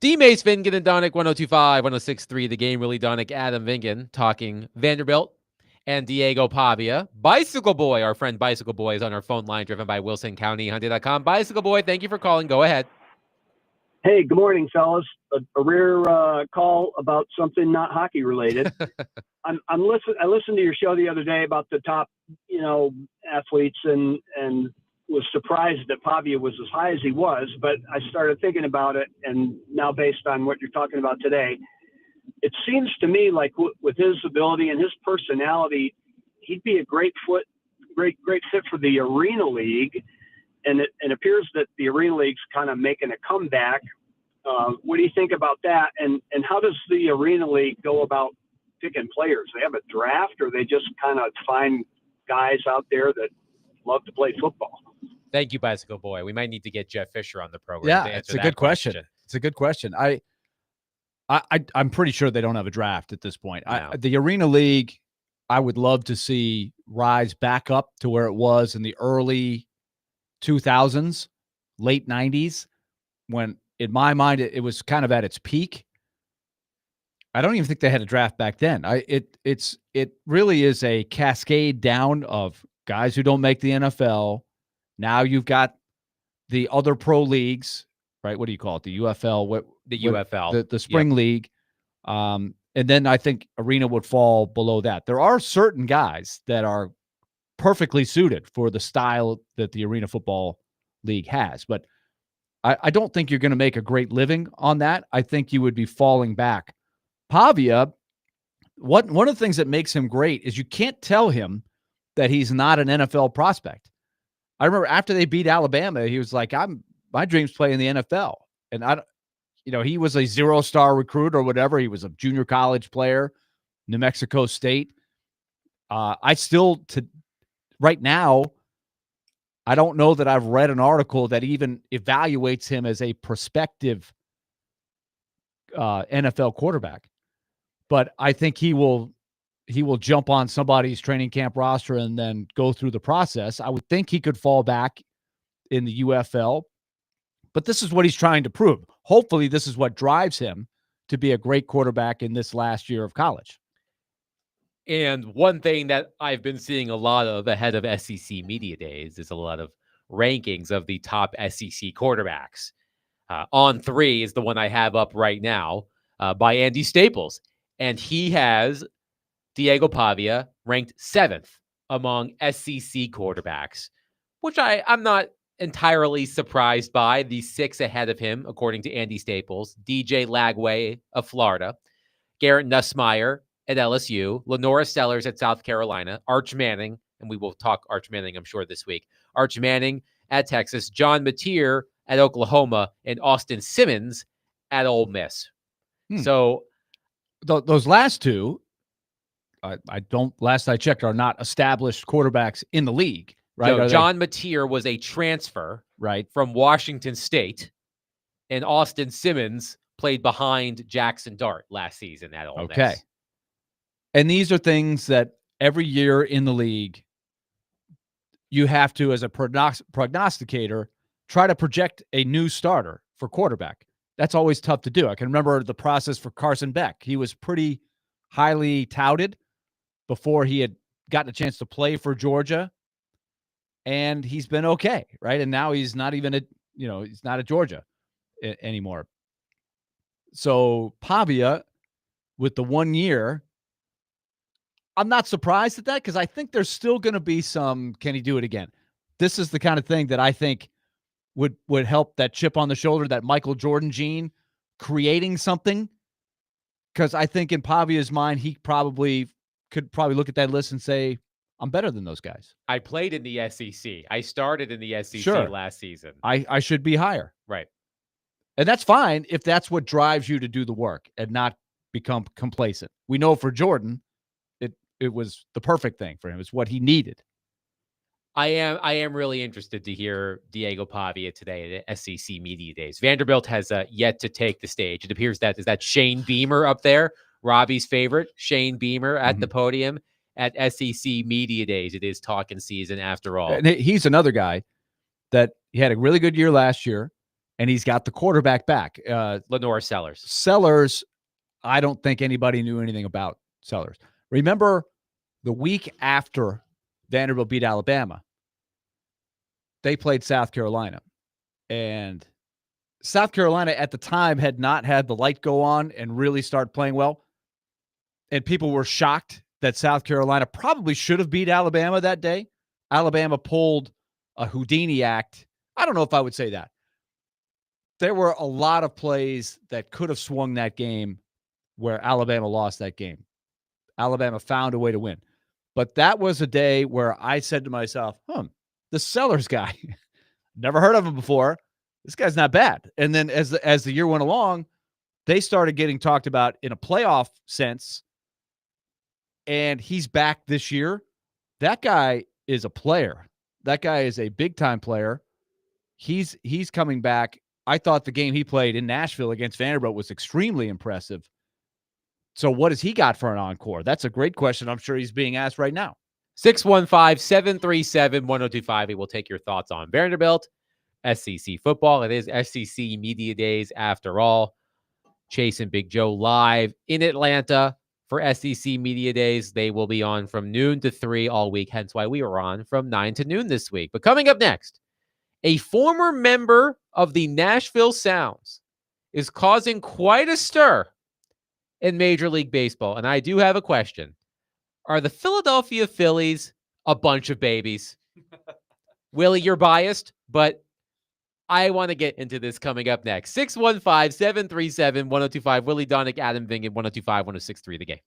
D. Mace Vingan and Donick 1025, 1063. The Game. Really Donick, Adam Vingan talking Vanderbilt and Diego Pavia. Bicycle Boy, our friend Bicycle Boy, is on our phone line driven by WilsonCountyHyundai.com. Bicycle Boy, thank you for calling. Go ahead. Hey, good morning, fellas. A rare call about something not hockey related. I listened to your show the other day about the top, athletes, and was surprised that Pavia was as high as he was. But I started thinking about it, and now based on what you're talking about today, it seems to me like with his ability and his personality, he'd be a great fit for the Arena League. And it appears that the Arena League's kind of making a comeback. What do you think about that? And how does the Arena League go about picking players? They have a draft, or they just kind of find guys out there that love to play football? Thank you, Bicycle Boy. We might need to get Jeff Fisher on the program. Yeah, it's a good question. It's a good question. I'm pretty sure they don't have a draft at this point. No. The Arena League, I would love to see rise back up to where it was in the early 2000s, late 90s, when in my mind it was kind of at its peak. I don't even think they had a draft back then. It really is a cascade down of guys who don't make the NFL. Now you've got the other pro leagues, right? What do you call it? The UFL, UFL, the spring league. And then I think Arena would fall below that. There are certain guys that are perfectly suited for the style that the Arena Football League has. But I don't think you're going to make a great living on that. I think you would be falling back. Pavia, one of the things that makes him great is you can't tell him that he's not an NFL prospect. I remember after they beat Alabama, he was like, my dream's playing in the NFL. And he was a 0-star recruit or whatever. He was a junior college player, New Mexico State. Right now, I don't know that I've read an article that even evaluates him as a prospective NFL quarterback. But I think he will jump on somebody's training camp roster and then go through the process. I would think he could fall back in the UFL. But this is what he's trying to prove. Hopefully, this is what drives him to be a great quarterback in this last year of college. And one thing that I've been seeing a lot of ahead of SEC Media Days is a lot of rankings of the top SEC quarterbacks. On 3 is the one I have up right now by Andy Staples. And he has Diego Pavia ranked 7th among SEC quarterbacks, which I'm not entirely surprised by. The 6 ahead of him, according to Andy Staples: DJ Lagway of Florida, Garrett Nussmeier at LSU, Lenora Sellers at South Carolina, Arch Manning, and we will talk Arch Manning, I'm sure, this week. Arch Manning at Texas, John Mateer at Oklahoma, and Austin Simmons at Ole Miss. So those last two, last I checked, are not established quarterbacks in the league, right? No, John Mateer was a transfer from Washington State, and Austin Simmons played behind Jackson Dart last season at Ole Miss. And these are things that every year in the league, you have to, as a prognosticator, try to project a new starter for quarterback. That's always tough to do. I can remember the process for Carson Beck. He was pretty highly touted before he had gotten a chance to play for Georgia, and he's been okay, right? And now he's not even he's not at Georgia anymore. So Pavia, with the 1 year, I'm not surprised at that, because I think there's still going to be some, can he do it again? This is the kind of thing that I think would help that chip on the shoulder, that Michael Jordan gene, creating something. Because I think in Pavia's mind, he could probably look at that list and say, I'm better than those guys. I played in the SEC. I started in the SEC last season. I should be higher. Right. And that's fine if that's what drives you to do the work and not become complacent. We know for Jordan, it was the perfect thing for him. It's what he needed. I am really interested to hear Diego Pavia today at SEC Media Days. Vanderbilt has yet to take the stage. It appears is that Shane Beamer up there, Robbie's favorite, Shane Beamer at the podium at SEC Media Days. It is talking season after all. And he's another guy that he had a really good year last year. and he's got the quarterback back. Lenore Sellers. Sellers, I don't think anybody knew anything about Sellers. Remember the week after Vanderbilt beat Alabama, they played South Carolina. And South Carolina at the time had not had the light go on and really start playing well. And people were shocked that South Carolina probably should have beat Alabama that day. Alabama pulled a Houdini act. I don't know if I would say that. There were a lot of plays that could have swung that game where Alabama lost that game. Alabama found a way to win. But that was a day where I said to myself, the Sellers guy, never heard of him before. This guy's not bad. And then as the year went along, they started getting talked about in a playoff sense. And he's back this year. That guy is a player. That guy is a big-time player. He's coming back. I thought the game he played in Nashville against Vanderbilt was extremely impressive. So what has he got for an encore? That's a great question. I'm sure he's being asked right now. 615-737-1025. We will take your thoughts on Vanderbilt, SEC football. It is SEC Media Days after all. Chase and Big Joe live in Atlanta for SEC Media Days. They will be on from noon to 3 all week, hence why we were on from 9 to noon this week. But coming up next, a former member of the Nashville Sounds is causing quite a stir in Major League Baseball. And I do have a question. Are the Philadelphia Phillies a bunch of babies? Willie, you're biased, but I want to get into this coming up next. 615-737-1025. Willie Donick, Adam Vingan, 1025-1063 The Game.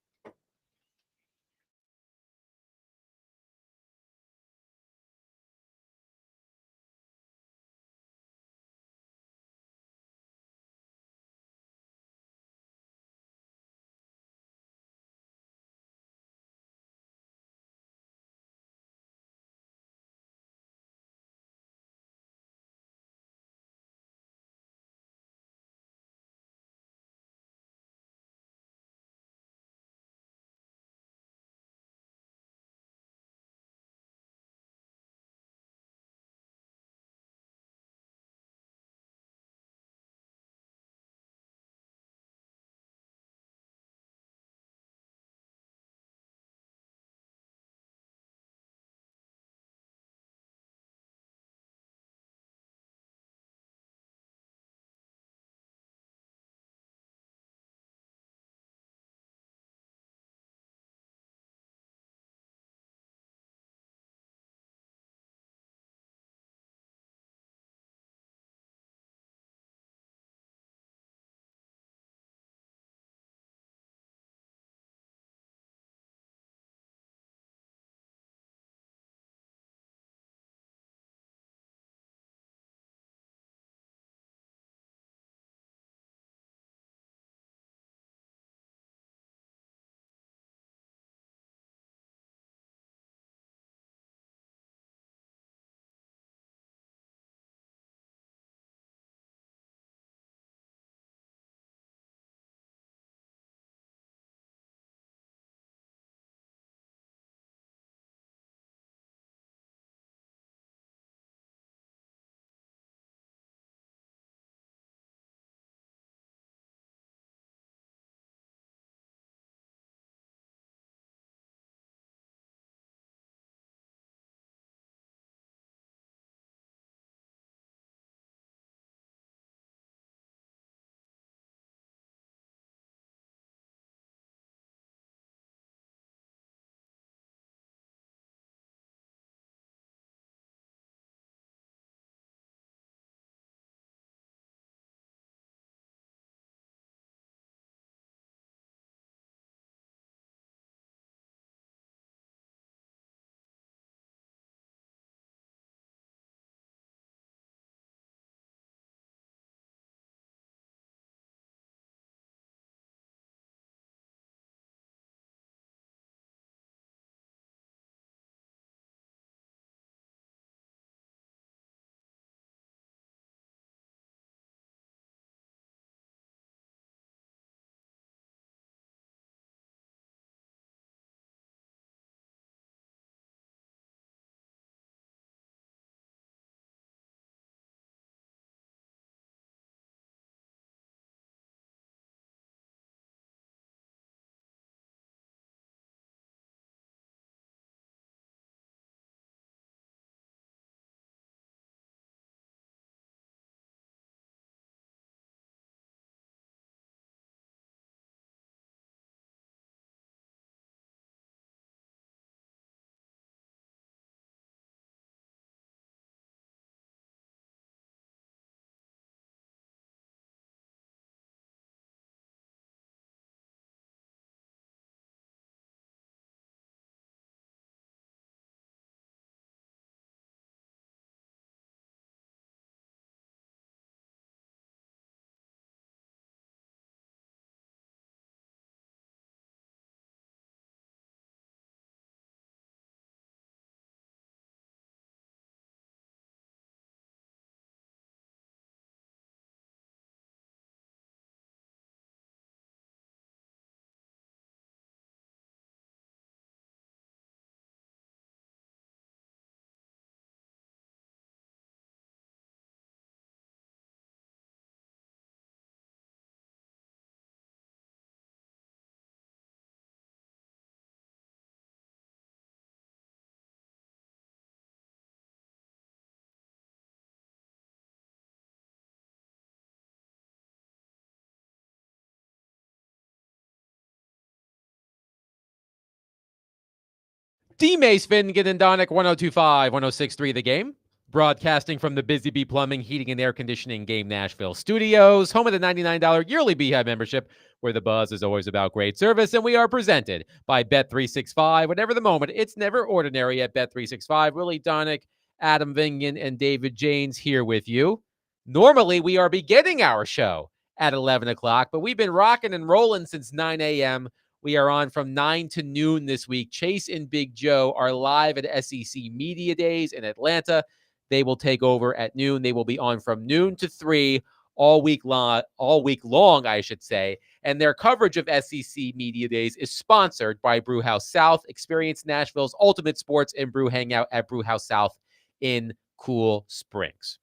D-Mace, Finnegan, and Donick, 102.5, 106.3 The Game. Broadcasting from the Busy Bee Plumbing, Heating, and Air Conditioning Game Nashville studios, home of the $99 yearly Beehive membership, where the buzz is always about great service, and we are presented by Bet365. Whatever the moment, it's never ordinary at Bet365. Willie Donick, Adam Vingan, and David Janes here with you. Normally, we are beginning our show at 11 o'clock, but we've been rocking and rolling since 9 a.m., We are on from 9 to noon this week. Chase and Big Joe are live at SEC Media Days in Atlanta. They will take over at noon. They will be on from noon to 3 all week long, I should say. And their coverage of SEC Media Days is sponsored by Brewhouse South. Experience Nashville's ultimate sports and brew hangout at Brewhouse South in Cool Springs.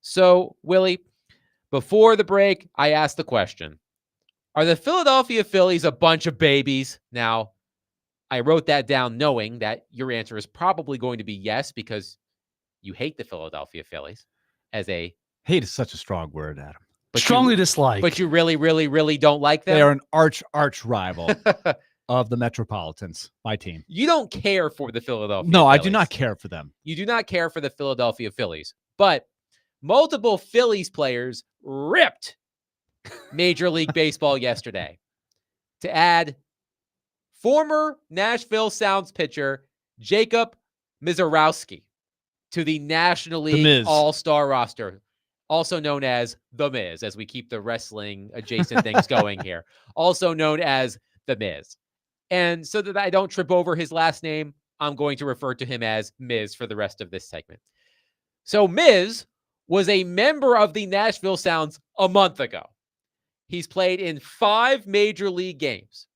So, Willie, before the break, I asked the question, are the Philadelphia Phillies a bunch of babies? Now, I wrote that down knowing that your answer is probably going to be yes, because you hate the Philadelphia Phillies as a... Hate is such a strong word, Adam. Strongly dislike. But you really, really, really don't like them? They are an arch rival of the Metropolitans, my team. You don't care for the Philadelphia No, Phillies. I do not care for them. You do not care for the Philadelphia Phillies. But multiple Phillies players ripped Major League Baseball yesterday. To add, former Nashville Sounds pitcher Jacob Mizorowski to the National League All-Star roster, also known as The Miz, as we keep the wrestling adjacent things going here, also known as The Miz. And so that I don't trip over his last name, I'm going to refer to him as Miz for the rest of this segment. So Miz was a member of the Nashville Sounds a month ago. He's played in 5 Major League games,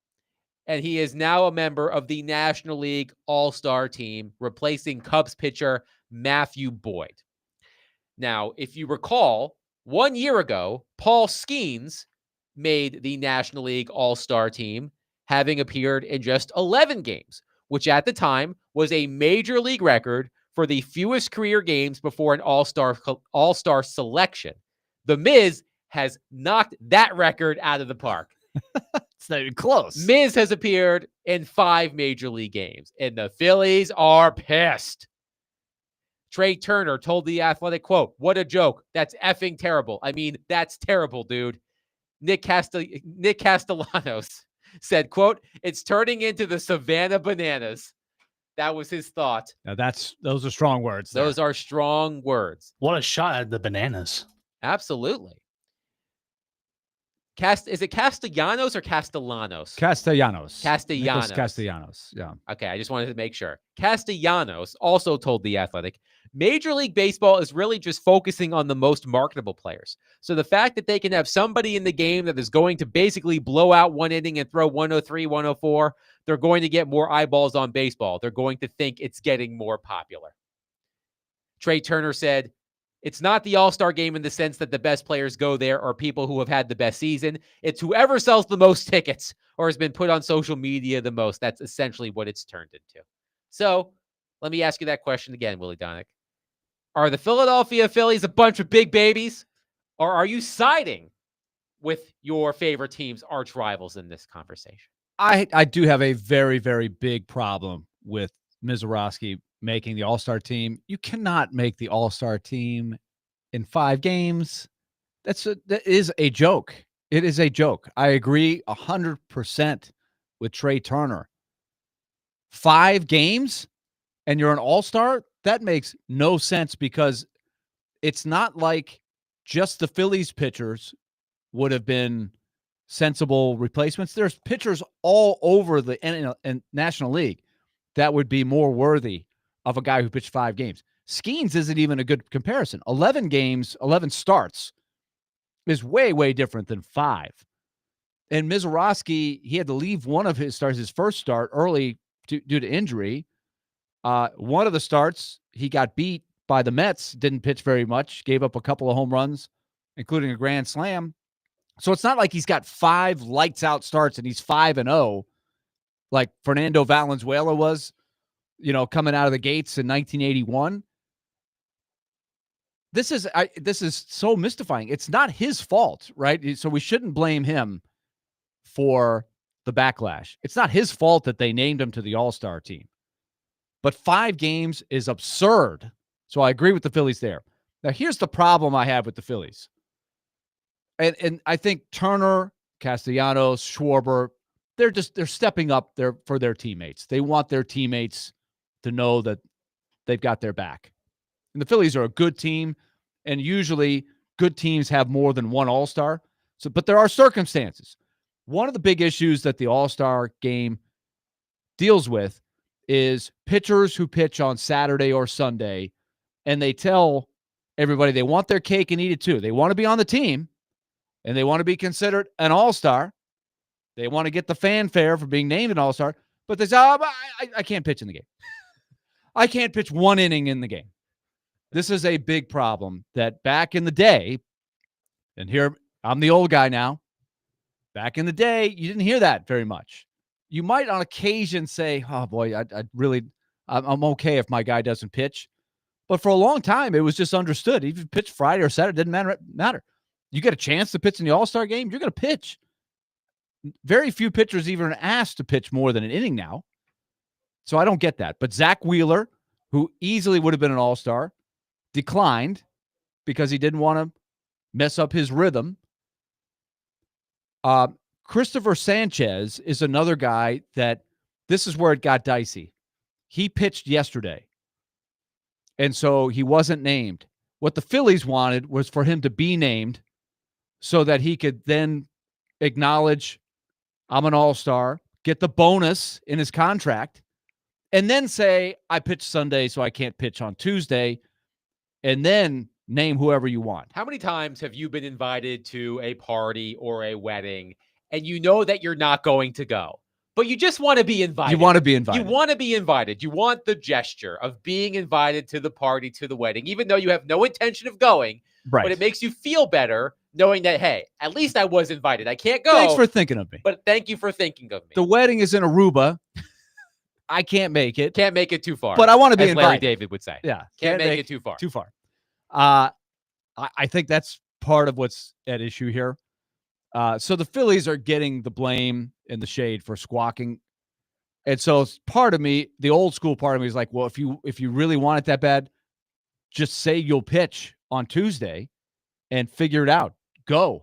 and he is now a member of the National League All-Star team, replacing Cubs pitcher Matthew Boyd. Now, if you recall, 1 year ago, Paul Skeens made the National League All-Star team, having appeared in just 11 games, which at the time was a Major League record for the fewest career games before an All-Star selection. The Miz has knocked that record out of the park. It's not even close. Miz has appeared in 5 Major League games, and the Phillies are pissed. Trey Turner told The Athletic, quote, "What a joke. That's effing terrible. I mean, that's terrible, dude." Nick Castellanos said, quote, "It's turning into the Savannah Bananas." That was his thought. Now those are strong words. Those are strong words. What a shot at the Bananas. Absolutely. Is it Castellanos or Castellanos? Castellanos. Castellanos. Castellanos. Yeah. Okay, I just wanted to make sure. Castellanos also told The Athletic, Major League Baseball is really just focusing on the most marketable players. So the fact that they can have somebody in the game that is going to basically blow out one inning and throw 103, 104, they're going to get more eyeballs on baseball. They're going to think it's getting more popular. Trey Turner said, "It's not the All-Star game in the sense that the best players go there or people who have had the best season. It's whoever sells the most tickets or has been put on social media the most. That's essentially what it's turned into." So let me ask you that question again, Willie Donick. Are the Philadelphia Phillies a bunch of big babies, or are you siding with your favorite team's arch rivals in this conversation? I do have a very, very big problem with Mizorowski making the All-Star team. You cannot make the All-Star team in 5 games. That is a joke. It is a joke. I agree 100% with Trey Turner. 5 games and you're an All-Star? That makes no sense, because it's not like just the Phillies pitchers would have been sensible replacements. There's pitchers all over the National League that would be more worthy of a guy who pitched 5 games. Skeens isn't even a good comparison. 11 games, 11 starts is way, way different than 5. And Mizorowski, he had to leave one of his starts, his first start, early due to injury. One of the starts, he got beat by the Mets, didn't pitch very much, gave up a couple of home runs, including a grand slam. So it's not like he's got 5 lights-out starts and he's 5-0 like Fernando Valenzuela was, coming out of the gates in 1981. This is so mystifying. It's not his fault, right? So we shouldn't blame him for the backlash. It's not his fault that they named him to the All-Star team. But 5 games is absurd. So I agree with the Phillies there. Now, here's the problem I have with the Phillies. And I think Turner, Castellanos, Schwarber, they're stepping up there for their teammates. They want their teammates to know that they've got their back. And the Phillies are a good team, and usually good teams have more than one All-Star. But there are circumstances. One of the big issues that the All-Star game deals with is pitchers who pitch on Saturday or Sunday, and they tell everybody they want their cake and eat it too. They want to be on the team, and they want to be considered an All-Star. They want to get the fanfare for being named an All-Star, but they say, I can't pitch in the game. I can't pitch 1 inning in the game. This is a big problem that back in the day, and here I'm the old guy now, back in the day, you didn't hear that very much. You might on occasion say, oh boy, I'm okay if my guy doesn't pitch. But for a long time, it was just understood. If you pitch Friday or Saturday, it didn't matter. You get a chance to pitch in the All-Star game, you're going to pitch. Very few pitchers even asked to pitch more than an inning now. So I don't get that. But Zach Wheeler, who easily would have been an All-Star, declined because he didn't want to mess up his rhythm. Christopher Sanchez is another guy that this is where it got dicey. He pitched yesterday, and so he wasn't named. What the Phillies wanted was for him to be named so that he could then acknowledge I'm an All-Star, get the bonus in his contract, and then say, I pitched Sunday, so I can't pitch on Tuesday, and then name whoever you want. How many times have you been invited to a party or a wedding and you know that you're not going to go, but you just want to be invited? You want to be invited. You want to be invited. You want the gesture of being invited to the party, to the wedding, even though you have no intention of going, right? But it makes you feel better knowing that, hey, at least I was invited. I can't go. Thanks for thinking of me. But thank you for thinking of me. The wedding is in Aruba. I can't make it. Can't make it too far. But I want to be as invited. Larry David would say. Yeah. Can't make it too far. Too far. I think that's part of what's at issue here. So the Phillies are getting the blame and the shade for squawking. And so part of me, the old school part of me is like, well, if you really want it that bad, just say you'll pitch on Tuesday and figure it out. Go.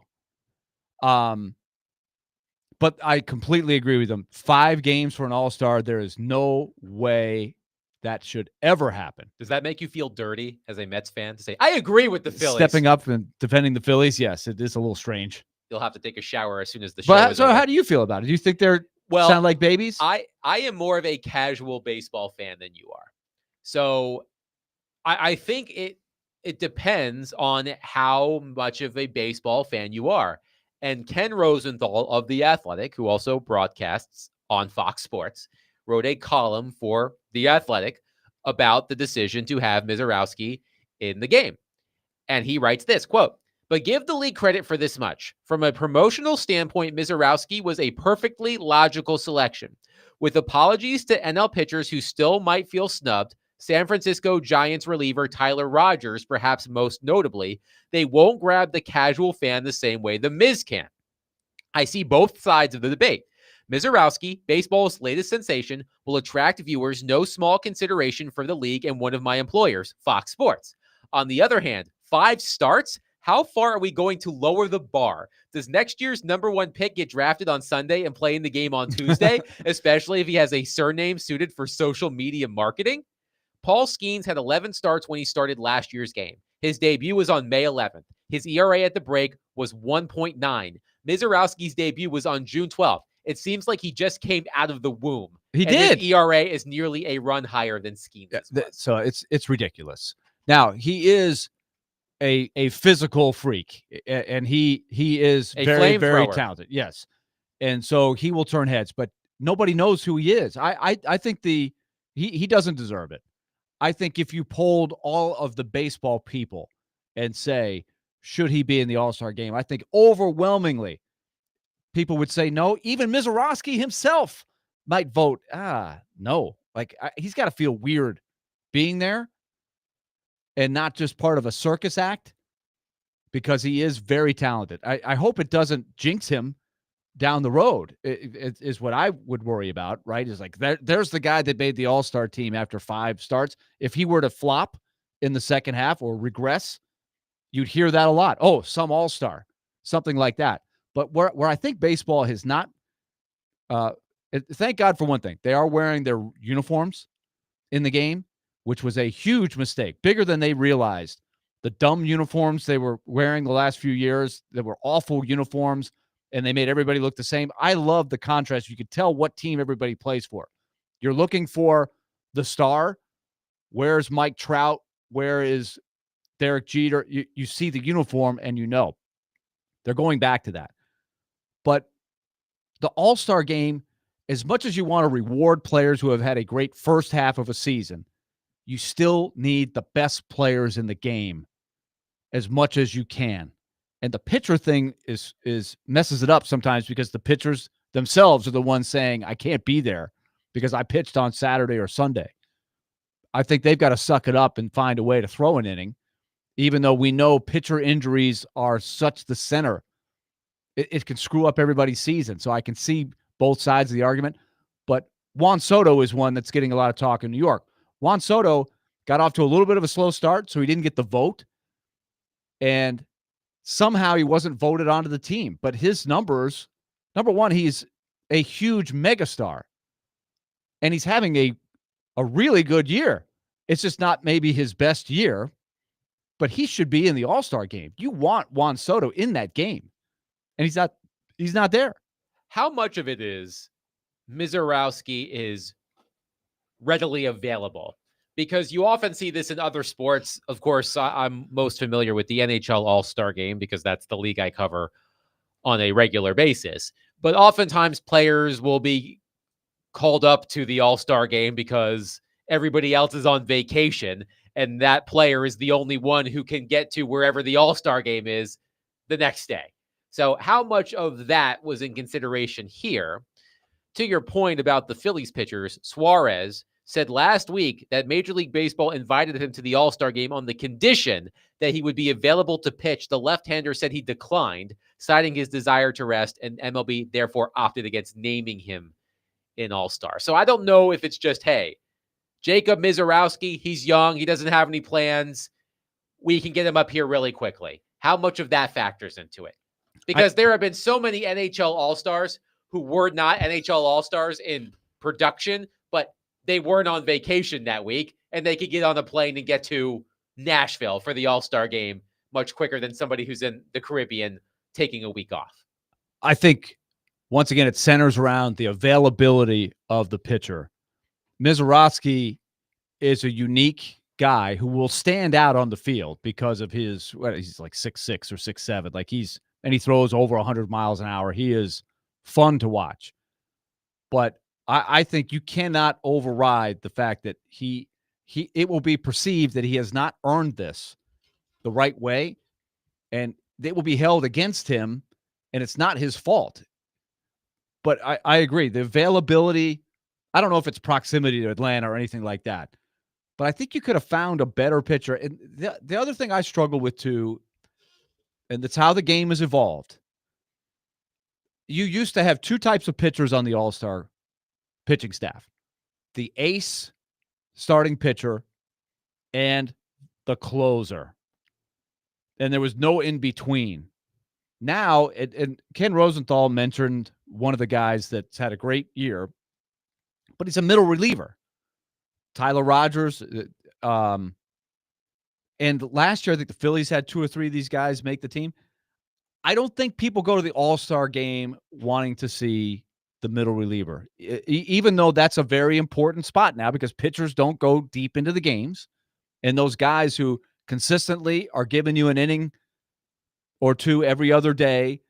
But I completely agree with them. 5 games for an All-Star, there is no way that should ever happen. Does that make you feel dirty as a Mets fan to say, I agree with the Phillies? Stepping up and defending the Phillies, yes, it is a little strange. You'll have to take a shower as soon as the show is so over. How do you feel about it? Do you think they're sound like babies? I am more of a casual baseball fan than you are. So I think it depends on how much of a baseball fan you are. And Ken Rosenthal of The Athletic, who also broadcasts on Fox Sports, wrote a column for The Athletic about the decision to have Mizorowski in the game. And he writes this, quote, but give the league credit for this much. From a promotional standpoint, Mizorowski was a perfectly logical selection. With apologies to NL pitchers who still might feel snubbed, San Francisco Giants reliever Tyler Rogers, perhaps most notably, they won't grab the casual fan the same way the Miz can. I see both sides of the debate. Mizorowski, baseball's latest sensation, will attract viewers, no small consideration for the league and one of my employers, Fox Sports. On the other hand, 5 starts? How far are we going to lower the bar? Does next year's number 1 pick get drafted on Sunday and play in the game on Tuesday, especially if he has a surname suited for social media marketing? Paul Skeens had 11 starts when he started last year's game. His debut was on May 11th. His ERA at the break was 1.9. Mizorowski's debut was on June 12th. It seems like he just came out of the womb. He did. His ERA is nearly a run higher than Skeens. So it's ridiculous. Now, he is a physical freak, and he is very, very talented. Yes. And so he will turn heads, but nobody knows who he is. I think he doesn't deserve it. I think if you polled all of the baseball people and say, should he be in the All-Star game? I think overwhelmingly people would say no. Even Mizorowski himself might vote, no. Like, he's got to feel weird being there and not just part of a circus act, because he is very talented. I hope it doesn't jinx him down the road is what I would worry about, right? Is like there's the guy that made the All-Star team after 5 starts. If he were to flop in the second half or regress, you'd hear that a lot. Oh, some All-Star, something like that. But where I think baseball has not, thank God for one thing, they are wearing their uniforms in the game, which was a huge mistake, bigger than they realized. The dumb uniforms they were wearing the last few years, they were awful uniforms, and they made everybody look the same. I love the contrast. You could tell what team everybody plays for. You're looking for the star. Where's Mike Trout? Where is Derek Jeter? You see the uniform, and you know they're going back to that. But the All-Star game, as much as you want to reward players who have had a great first half of a season, you still need the best players in the game as much as you can. And the pitcher thing is messes it up sometimes because the pitchers themselves are the ones saying, I can't be there because I pitched on Saturday or Sunday. I think they've got to suck it up and find a way to throw an inning, even though we know pitcher injuries are such the center. It can screw up everybody's season. So I can see both sides of the argument. But Juan Soto is one that's getting a lot of talk in New York. Juan Soto got off to a little bit of a slow start, so he didn't get the vote. And somehow he wasn't voted onto the team. But his numbers, number one, he's a huge megastar. And he's having a really good year. It's just not maybe his best year, but he should be in the All-Star game. You want Juan Soto in that game. And he's not there. How much of it is Mizorowski is readily available? Because you often see this in other sports. Of course, I'm most familiar with the NHL All-Star game because that's the league I cover on a regular basis. But oftentimes players will be called up to the All-Star game because everybody else is on vacation, and that player is the only one who can get to wherever the All-Star game is the next day. So how much of that was in consideration here? To your point about the Phillies pitchers, Suarez said last week that Major League Baseball invited him to the All-Star game on the condition that he would be available to pitch. The left-hander said he declined, citing his desire to rest, and MLB therefore opted against naming him in All-Star. So I don't know if it's just, hey, Jacob Mizorowski, he's young, he doesn't have any plans, we can get him up here really quickly. How much of that factors into it? Because there have been so many NHL All-Stars who were not NHL All-Stars in production, but they weren't on vacation that week, and they could get on a plane and get to Nashville for the All-Star game much quicker than somebody who's in the Caribbean taking a week off. I think, once again, it centers around the availability of the pitcher. Mizorowski is a unique guy who will stand out on the field because of his, he's like 6'6" or 6'7". Like and he throws over 100 miles an hour. He is fun to watch. But I think you cannot override the fact that it will be perceived that he has not earned this the right way, and it will be held against him, and it's not his fault. But I agree. The availability, I don't know if it's proximity to Atlanta or anything like that, but I think you could have found a better pitcher. And the other thing I struggle with too, and that's how the game has evolved. You used to have 2 types of pitchers on the All-Star pitching staff: the ace starting pitcher and the closer. And there was no in between. Now, and Ken Rosenthal mentioned one of the guys that's had a great year, but he's a middle reliever. Tyler Rogers. And last year, I think the Phillies had 2 or 3 of these guys make the team. I don't think people go to the All-Star game wanting to see the middle reliever, even though that's a very important spot now because pitchers don't go deep into the games. And those guys who consistently are giving you an inning or 2 every other day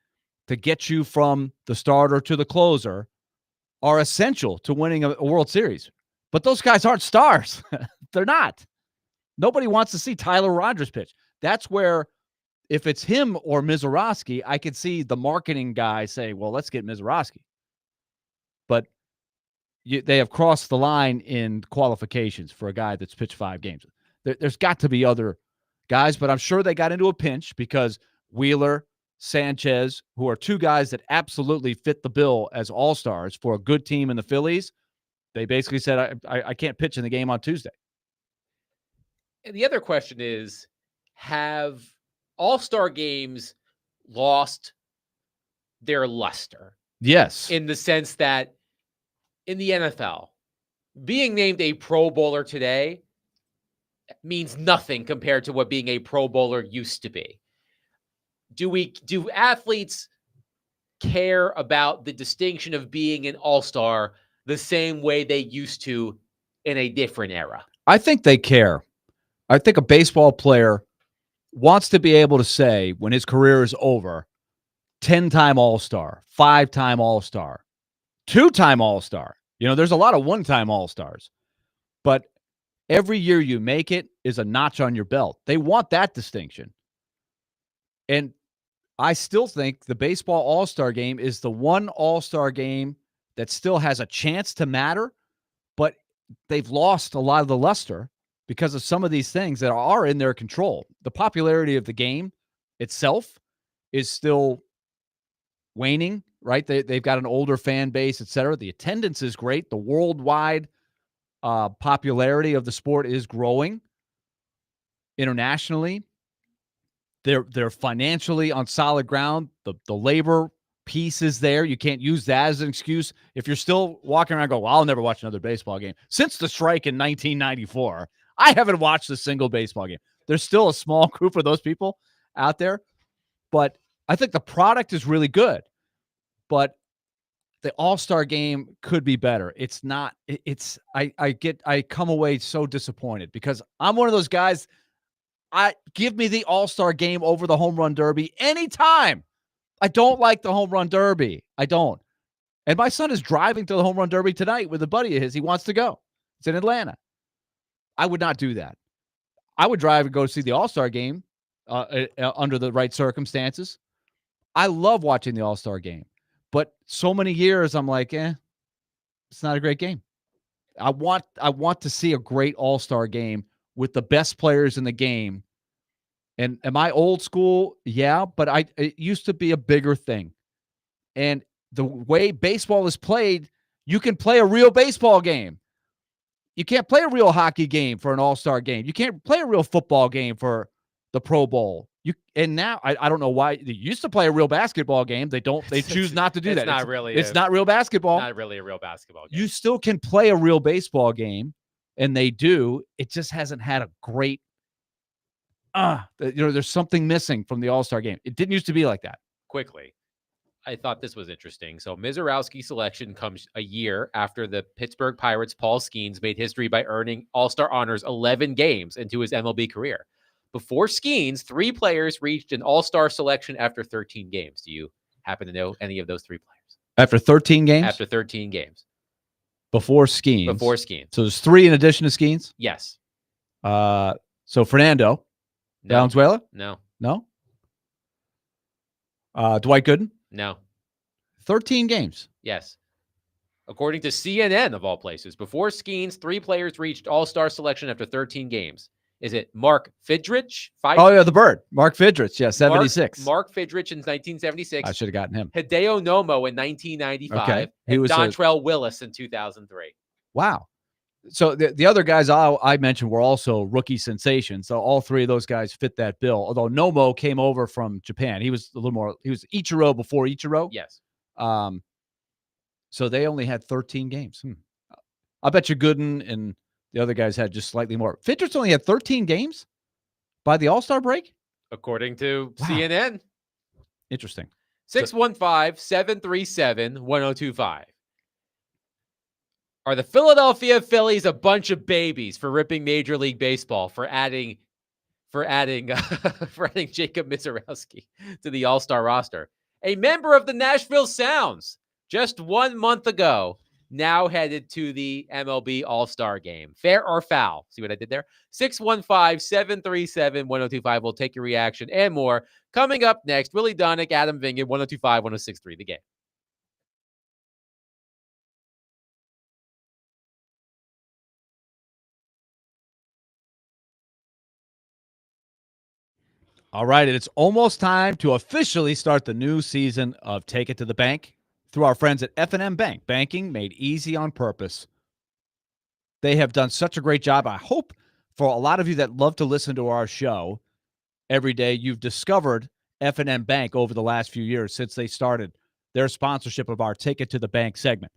to get you from the starter to the closer are essential to winning a World Series. But those guys aren't stars. They're not. Nobody wants to see Tyler Rogers pitch. That's where, if it's him or Mizorowski, I could see the marketing guy say, well, let's get Mizorowski. But they have crossed the line in qualifications for a guy that's pitched 5 games. There's got to be other guys, but I'm sure they got into a pinch because Wheeler Sanchez, who are two guys that absolutely fit the bill as all-stars for a good team in the Phillies, they basically said, I can't pitch in the game on Tuesday. And the other question is, have all-star games lost their luster? Yes. In the sense that in the NFL, being named a Pro Bowler today means nothing compared to what being a Pro Bowler used to be. Do athletes care about the distinction of being an all-star the same way they used to in a different era? I think they care. I think a baseball player wants to be able to say when his career is over, 10-time All-Star, 5-time All-Star, 2-time All-Star. There's a lot of 1-time All-Stars, but every year you make it is a notch on your belt. They want that distinction. And I still think the baseball All-Star game is the one All-Star game that still has a chance to matter, but they've lost a lot of the luster because of some of these things that are in their control. The popularity of the game itself is still waning, right? They've got an older fan base, et cetera. The attendance is great. The worldwide popularity of the sport is growing internationally. They're financially on solid ground. The labor piece is there. You can't use that as an excuse. If you're still walking around going, well, I'll never watch another baseball game. Since the strike in 1994, I haven't watched a single baseball game. There's still a small group of those people out there. But I think the product is really good. But the All-Star game could be better. It's not. I come away so disappointed because I'm one of those guys. Give me the All-Star game over the Home Run Derby anytime. I don't like the Home Run Derby. I don't. And my son is driving to the Home Run Derby tonight with a buddy of his. He wants to go. It's in Atlanta. I would not do that. I would drive and go see the All-Star game under the right circumstances. I love watching the All-Star game. But so many years, I'm like, it's not a great game. I want to see a great All-Star game with the best players in the game. And am I old school? Yeah, but it used to be a bigger thing. And the way baseball is played, you can play a real baseball game. You can't play a real hockey game for an All-Star game. You can't play a real football game for the Pro Bowl. And now I don't know why they used to play a real basketball game. They choose not to do that. It's not real basketball. Not really a real basketball game. You still can play a real baseball game, and they do. It just hasn't had a great there's something missing from the All-Star game. It didn't used to be like that. Quickly, I thought this was interesting. So Mizorowski's selection comes a year after the Pittsburgh Pirates' Paul Skeens made history by earning All-Star honors 11 games into his MLB career. Before Skeens, 3 players reached an All-Star selection after 13 games. Do you happen to know any of those 3 players? After 13 games? After 13 games. Before Skeens. Before Skeens. So there's 3 in addition to Skeens? Yes. So Fernando. No. Valenzuela? No. No? Dwight Gooden? No. 13 games. Yes. According to CNN, of all places, before Skeens, 3 players reached All-Star selection after 13 games. Is it Mark Fidrich? Oh, yeah, the bird. Mark Fidrich, yeah, 76. Mark Fidrich in 1976. I should have gotten him. Hideo Nomo in 1995. Okay. And Dontrell Willis in 2003. Wow. So the other guys I mentioned were also rookie sensations. So all 3 of those guys fit that bill. Although Nomo came over from Japan. He was Ichiro before Ichiro. Yes. So they only had 13 games. I bet you Gooden and the other guys had just slightly more. Fidrich only had 13 games by the All-Star break? According to CNN. Interesting. 615-737-1025. Are the Philadelphia Phillies a bunch of babies for ripping Major League Baseball for adding Jacob Mizorowski to the All-Star roster? A member of the Nashville Sounds just 1 month ago, now headed to the MLB All-Star game. Fair or foul? See what I did there? 615-737-1025. We'll take your reaction and more. Coming up next, Willie Donick, Adam Vingan, 102.5, 106.3 The Game. All right, and it's almost time to officially start the new season of Take It to the Bank through our friends at F&M Bank, banking made easy on purpose. They have done such a great job. I hope for a lot of you that love to listen to our show every day, you've discovered F&M Bank over the last few years since they started their sponsorship of our Take It to the Bank segment.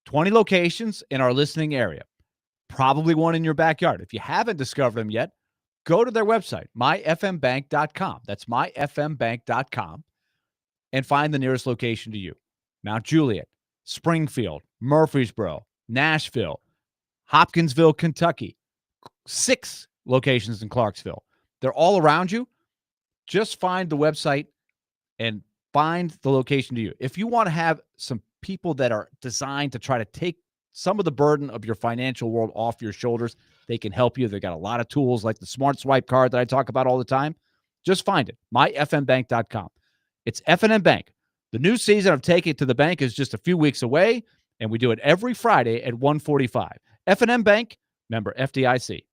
20 locations in our listening area, probably one in your backyard. If you haven't discovered them yet, go to their website, myfmbank.com. That's myfmbank.com, and find the nearest location to you. Mount Juliet, Springfield, Murfreesboro, Nashville, Hopkinsville, Kentucky, 6 locations in Clarksville. They're all around you. Just find the website and find the location to you. If you want to have some people that are designed to try to take some of the burden of your financial world off your shoulders, they can help you. They got a lot of tools like the Smart Swipe card that I talk about all the time. Just find it, myfmbank.com. It's F&M Bank. The new season of Take It to the Bank is just a few weeks away, and we do it every Friday at 1:45. F&M Bank, member FDIC.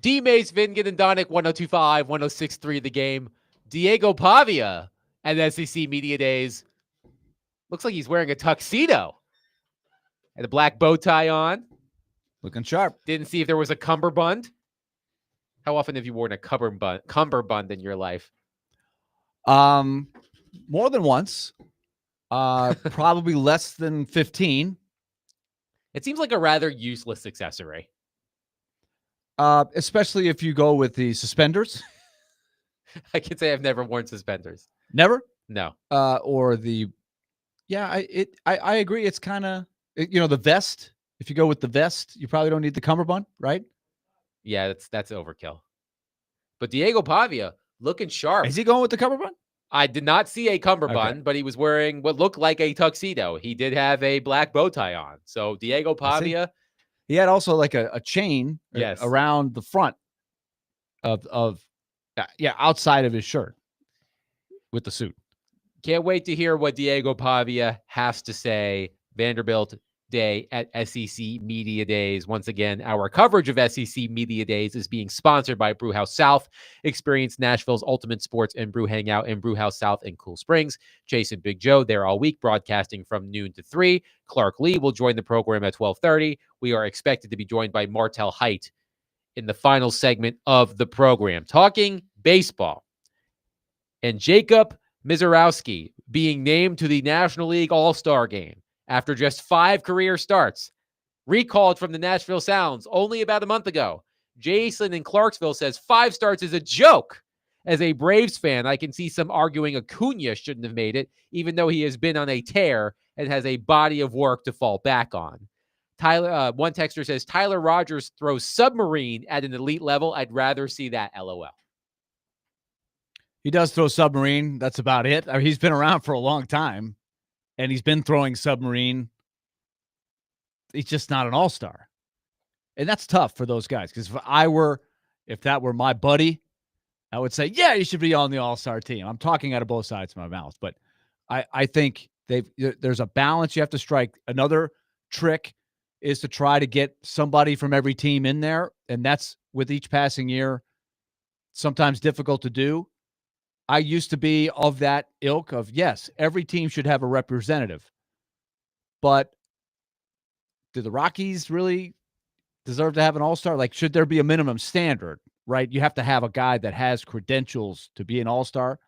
D. Mace, Vingan, and Donick, 1025, 1063 the game. Diego Pavia at SEC Media Days. Looks like he's wearing a tuxedo and a black bow tie on. Looking sharp. Didn't see if there was a cummerbund. How often have you worn a cummerbund in your life? More than once. Probably less than 15. It seems like a rather useless accessory. Especially if you go with the suspenders. I can say I've never worn suspenders. Never? No. Or the, yeah, I agree. It's kind of, the vest. If you go with the vest, you probably don't need the cummerbund, right? Yeah, that's overkill. But Diego Pavia looking sharp. Is he going with the cummerbund? I did not see a cummerbund, but he was wearing what looked like a tuxedo. He did have a black bow tie on. So Diego Pavia. He had also like a chain around the front of outside of his shirt with the suit. Can't wait to hear what Diego Pavia has to say. Vanderbilt Day at SEC Media Days. Once again, our coverage of SEC Media Days is being sponsored by Brewhouse South. Experience Nashville's ultimate sports and brew hangout in Brewhouse South in Cool Springs. Chase and Big Joe there all week, broadcasting from noon to 3. Clark Lee will join the program at 12:30. We are expected to be joined by Martel Height in the final segment of the program, talking baseball. And Jacob Mizorowski being named to the National League All-Star game after just 5 career starts, recalled from the Nashville Sounds only about a month ago. Jason in Clarksville says 5 starts is a joke. As a Braves fan, I can see some arguing Acuna shouldn't have made it, even though he has been on a tear and has a body of work to fall back on. Tyler, one texter says, Tyler Rogers throws submarine at an elite level. I'd rather see that, LOL. He does throw submarine. That's about it. I mean, he's been around for a long time, and he's been throwing submarine. He's just not an all-star. And that's tough for those guys, because if that were my buddy, I would say, yeah, you should be on the all-star team. I'm talking out of both sides of my mouth, but I think there's a balance you have to strike. Another trick is to try to get somebody from every team in there, and that's with each passing year sometimes difficult to do. I used to be of that ilk of, yes, every team should have a representative. But do the Rockies really deserve to have an all-star? Like, should there be a minimum standard, right? You have to have a guy that has credentials to be an all-star.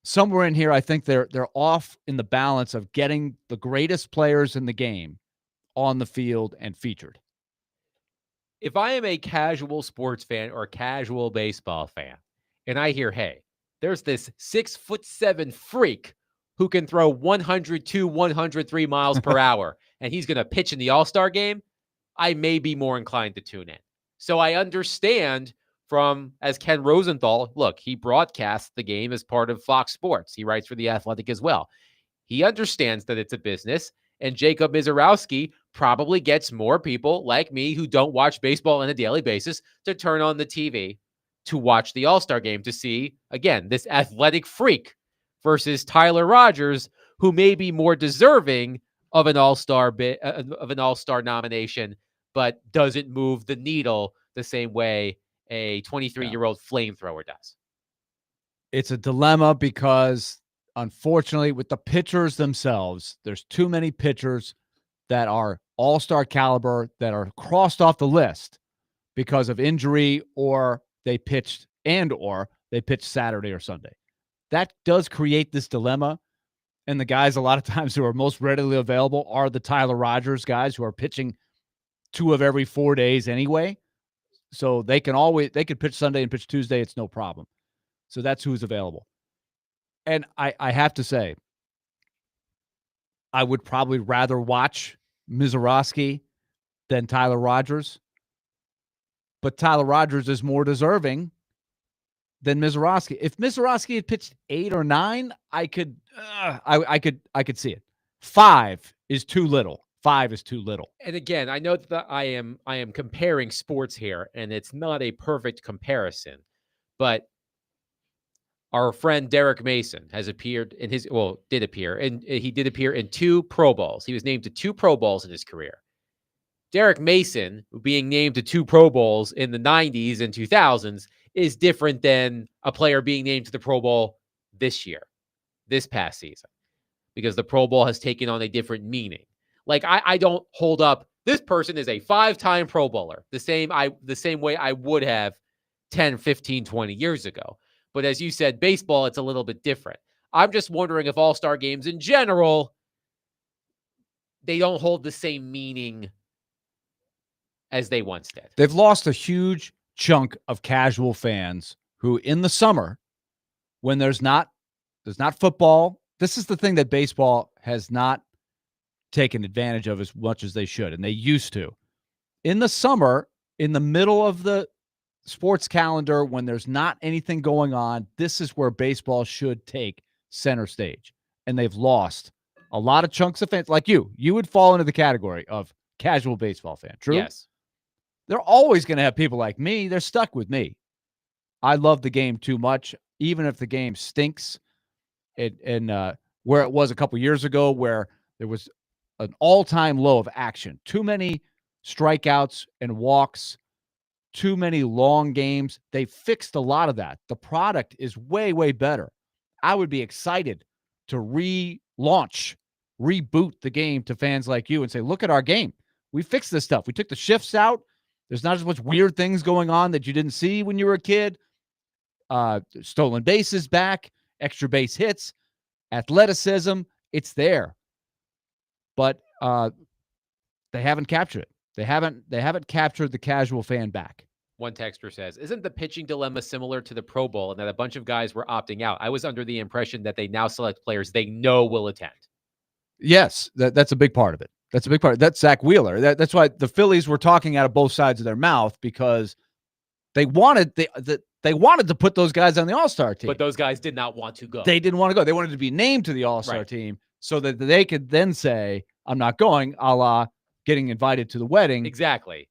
Somewhere in here, I think they're off in the balance of getting the greatest players in the game on the field and featured. If I am a casual sports fan or a casual baseball fan, and I hear, hey, there's this 6'7" freak who can throw 102, 103 miles per hour, and he's going to pitch in the All-Star game, I may be more inclined to tune in. So I understand as Ken Rosenthal, look, he broadcasts the game as part of Fox Sports. He writes for The Athletic as well. He understands that it's a business, and Jacob Mizorowski probably gets more people like me who don't watch baseball on a daily basis to turn on the TV to watch the All-Star game to see, again, this athletic freak versus Tyler Rogers, who may be more deserving of an All-Star nomination, but doesn't move the needle the same way a 23-year-old flamethrower does. It's a dilemma because, unfortunately, with the pitchers themselves, there's too many pitchers that are all-star caliber that are crossed off the list because of injury or they pitched Saturday or Sunday. That does create this dilemma. And the guys a lot of times who are most readily available are the Tyler Rogers guys who are pitching 2 of every 4 days anyway. So they could pitch Sunday and pitch Tuesday. It's no problem. So that's who's available. And I have to say, I would probably rather watch Mizorowski than Tyler Rogers. But Tyler Rogers is more deserving than Mizorowski. If Mizorowski had pitched 8 or 9, I could see it. 5 is too little. 5 is too little. And again, I know that I am comparing sports here, and it's not a perfect comparison, but our friend Derek Mason has appeared in did appear in 2 Pro Bowls. He was named to 2 Pro Bowls in his career. Derek Mason being named to 2 Pro Bowls in the 90s and 2000s is different than a player being named to the Pro Bowl this past season, because the Pro Bowl has taken on a different meaning. Like, I don't hold up, this person is a 5-time Pro Bowler, the same way I would have 10, 15, 20 years ago. But as you said, baseball, it's a little bit different. I'm just wondering if all-star games in general, they don't hold the same meaning as they once did. They've lost a huge chunk of casual fans who in the summer, when there's not football, this is the thing that baseball has not taken advantage of as much as they should, and they used to. In the summer, in the middle of the sports calendar, when there's not anything going on, this is where baseball should take center stage. And they've lost a lot of chunks of fans. Like you would fall into the category of casual baseball fan. True? Yes. They're always going to have people like me. They're stuck with me. I love the game too much, even if the game stinks. And where it was a couple years ago, where there was an all-time low of action, too many strikeouts and walks, too many long games. They fixed a lot of that. The product is way, way better. I would be excited to reboot the game to fans like you and say, look at our game. We fixed this stuff. We took the shifts out. There's not as much weird things going on that you didn't see when you were a kid. Stolen bases back, extra base hits, athleticism. It's there. But they haven't captured it. They haven't captured the casual fan back. One texter says, isn't the pitching dilemma similar to the Pro Bowl and that a bunch of guys were opting out? I was under the impression that they now select players they know will attend. Yes, that's a big part of it. That's a big part. That's Zach Wheeler. That's why the Phillies were talking out of both sides of their mouth, because they wanted to put those guys on the All-Star team. But those guys did not want to go. They didn't want to go. They wanted to be named to the All-Star team so that they could then say, I'm not going, a la getting invited to the wedding. Exactly.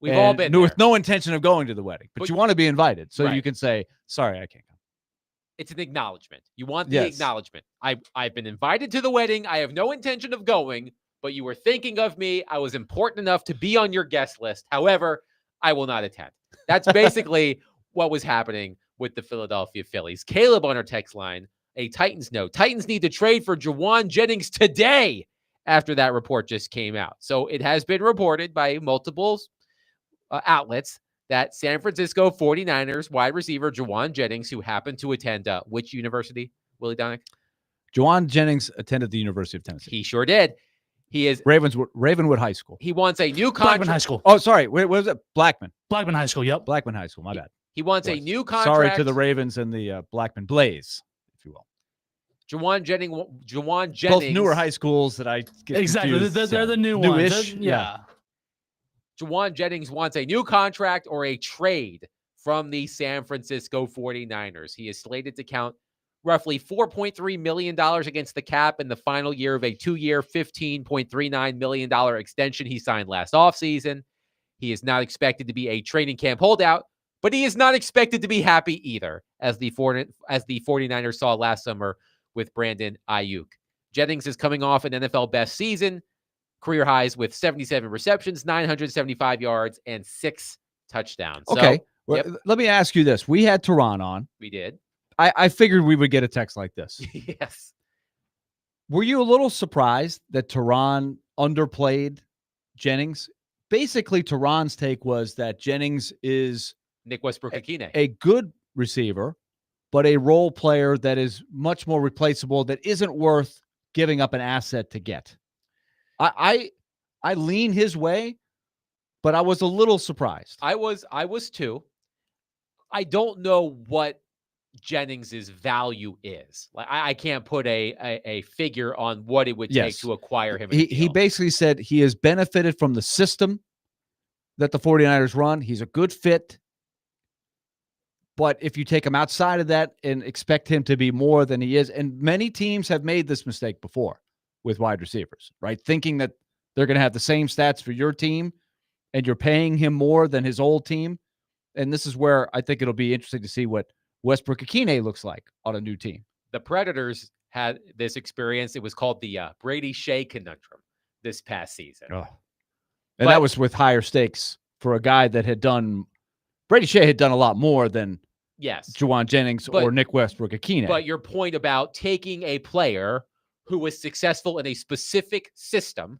We've all been there. With no intention of going to the wedding. But you want to be invited. So Right. you can say, sorry, I can't come. It's an acknowledgement. You want the acknowledgement. I've been invited to the wedding. I have no intention of going, but you were thinking of me. I was important enough to be on your guest list. However, I will not attend. That's basically what was happening with the Philadelphia Phillies. Caleb on our text line, a Titans note. Titans need to trade for Juwan Jennings today after that report just came out. So it has been reported by multiple outlets that San Francisco 49ers wide receiver Juwan Jennings, who happened to attend which university, Willie Donick? Juwan Jennings attended the University of Tennessee. He sure did. He is Ravenwood High School. He wants a new Blackman contract. High School. Oh, sorry. What was it? Blackman High School. Yep. Blackman High School. My bad. He wants a new contract. Sorry to the Ravens and the Blackman Blaze, if you will. Juwan Jennings. Both newer high schools that I get Exactly. confused. They're the new Newish. ones. Yeah. Juwan Jennings wants a new contract or a trade from the San Francisco 49ers. He is slated to count roughly $4.3 million against the cap in the final year of a 2-year, $15.39 million extension he signed last offseason. He is not expected to be a training camp holdout, but he is not expected to be happy either, as the 49ers saw last summer with Brandon Ayuk. Jennings is coming off an NFL best season, career highs with 77 receptions, 975 yards, and 6 touchdowns. Okay. So, Well, let me ask you this. We had Tehran on. we did. I figured we would get a text like this. Yes. Were you a little surprised that Tehran underplayed Jennings? Basically, Tehran's take was that Jennings is Nick Westbrook-Akine. a good receiver, but a role player that is much more replaceable, that isn't worth giving up an asset to get. I lean his way, but I was a little surprised. I was too. I don't know what Jennings's value is. Like I can't put a figure on what it would take to acquire him. He basically said he has benefited from the system that the 49ers run. He's a good fit. But if you take him outside of that and expect him to be more than he is, and many teams have made this mistake before with wide receivers, right? Thinking that they're going to have the same stats for your team and you're paying him more than his old team. And this is where I think it'll be interesting to see what Westbrook-Akine looks like on a new team. The Predators had this experience. It was called the Brady Shea conundrum this past season. Oh. And that was with higher stakes for a guy that had done – Brady Shea had done a lot more than Juwan Jennings or Nick Westbrook-Akine. But your point about taking a player who was successful in a specific system,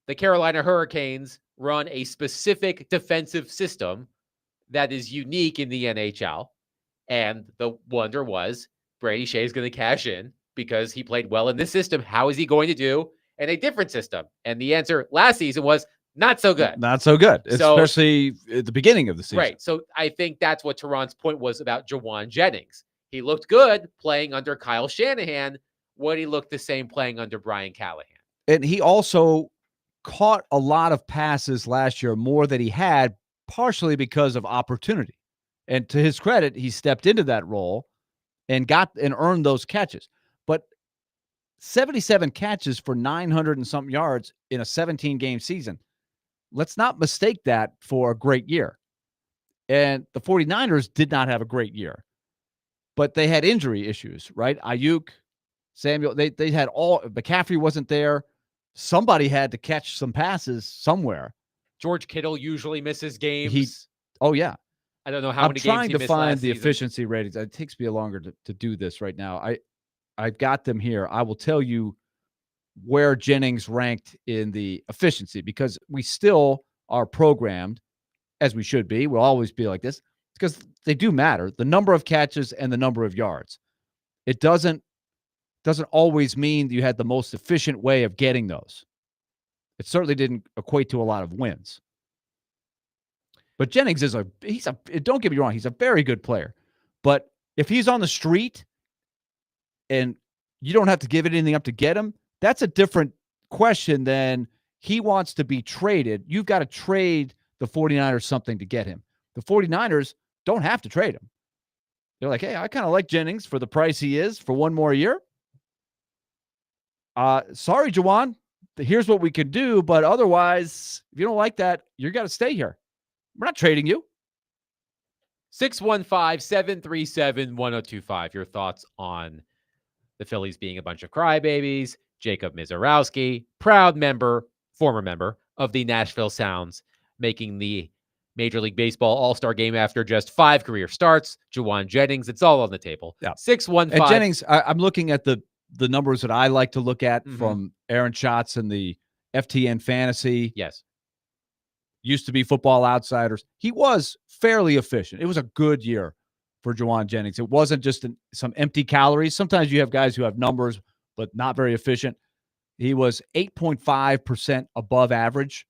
the Carolina Hurricanes run a specific defensive system that is unique in the NHL. And the wonder was Brady Shea is going to cash in because he played well in this system. How is he going to do in a different system? And the answer last season was not so good. Not so good, So, especially at the beginning of the season. Right. So I think that's what Teron's point was about Jawan Jennings. He looked good playing under Kyle Shanahan. Would he look the same playing under Brian Callahan? And he also caught a lot of passes last year, more than he had, partially because of opportunity. And to his credit, he stepped into that role and earned those catches. But 77 catches for 900 and something yards in a 17-game season. Let's not mistake that for a great year. And the 49ers did not have a great year, but they had injury issues, right? Ayuk, Samuel, they had McCaffrey wasn't there. Somebody had to catch some passes somewhere. George Kittle usually misses games. Oh, yeah. I don't know how many games he missed. I'm trying to find the season. efficiency ratings. It takes me longer to do this right now. I've got them here. I will tell you where Jennings ranked in the efficiency, because we still are programmed, as we should be. We'll always be like this because they do matter. The number of catches and the number of yards. It doesn't always mean you had the most efficient way of getting those. It certainly didn't equate to a lot of wins. But Jennings don't get me wrong, he's a very good player. But if he's on the street and you don't have to give anything up to get him, that's a different question than he wants to be traded. You've got to trade the 49ers something to get him. The 49ers don't have to trade him. They're like, hey, I kind of like Jennings for the price he is for one more year. Sorry, Jawan. Here's what we could do, but otherwise, if you don't like that, you got to stay here. We're not trading you. 615-737-1025. Your thoughts on the Phillies being a bunch of crybabies. Jacob Mizorowski, former member of the Nashville Sounds, making the Major League Baseball All-Star game after just 5 career starts. Jawan Jennings, it's all on the table. Yeah. 615. And Jennings, I'm looking at the numbers that I like to look at from Aaron Schatz and the FTN Fantasy. Yes. Used to be Football Outsiders. He was fairly efficient. It was a good year for Jawan Jennings. It wasn't just some empty calories. Sometimes you have guys who have numbers but not very efficient. He was 8.5% above average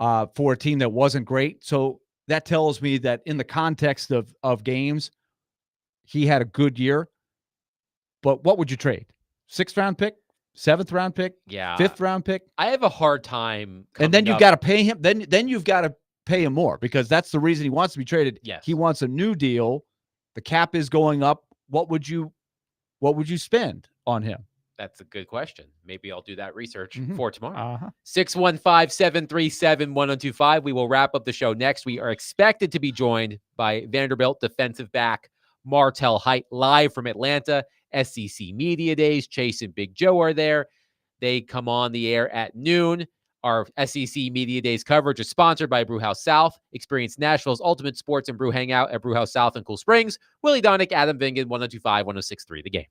for a team that wasn't great. So that tells me that in the context of games, he had a good year. But what would you trade? 6th round pick? 7th round pick? Yeah. 5th round pick? I have a hard time. And then you've got to pay him. Then you've got to pay him more, because that's the reason he wants to be traded. Yes. He wants a new deal. The cap is going up. What would you spend on him? That's a good question. Maybe I'll do that research for tomorrow. Uh-huh. 615-737-1025. We will wrap up the show next. We are expected to be joined by Vanderbilt defensive back Martel Height, live from Atlanta. SEC Media Days. Chase and Big Joe are there. They come on the air at noon. Our SEC Media Days coverage is sponsored by Brewhouse South. Experience Nashville's ultimate sports and brew hangout at Brewhouse South in Cool Springs. Willie Donick, Adam Vingan, 102.5, 106.3 The Game.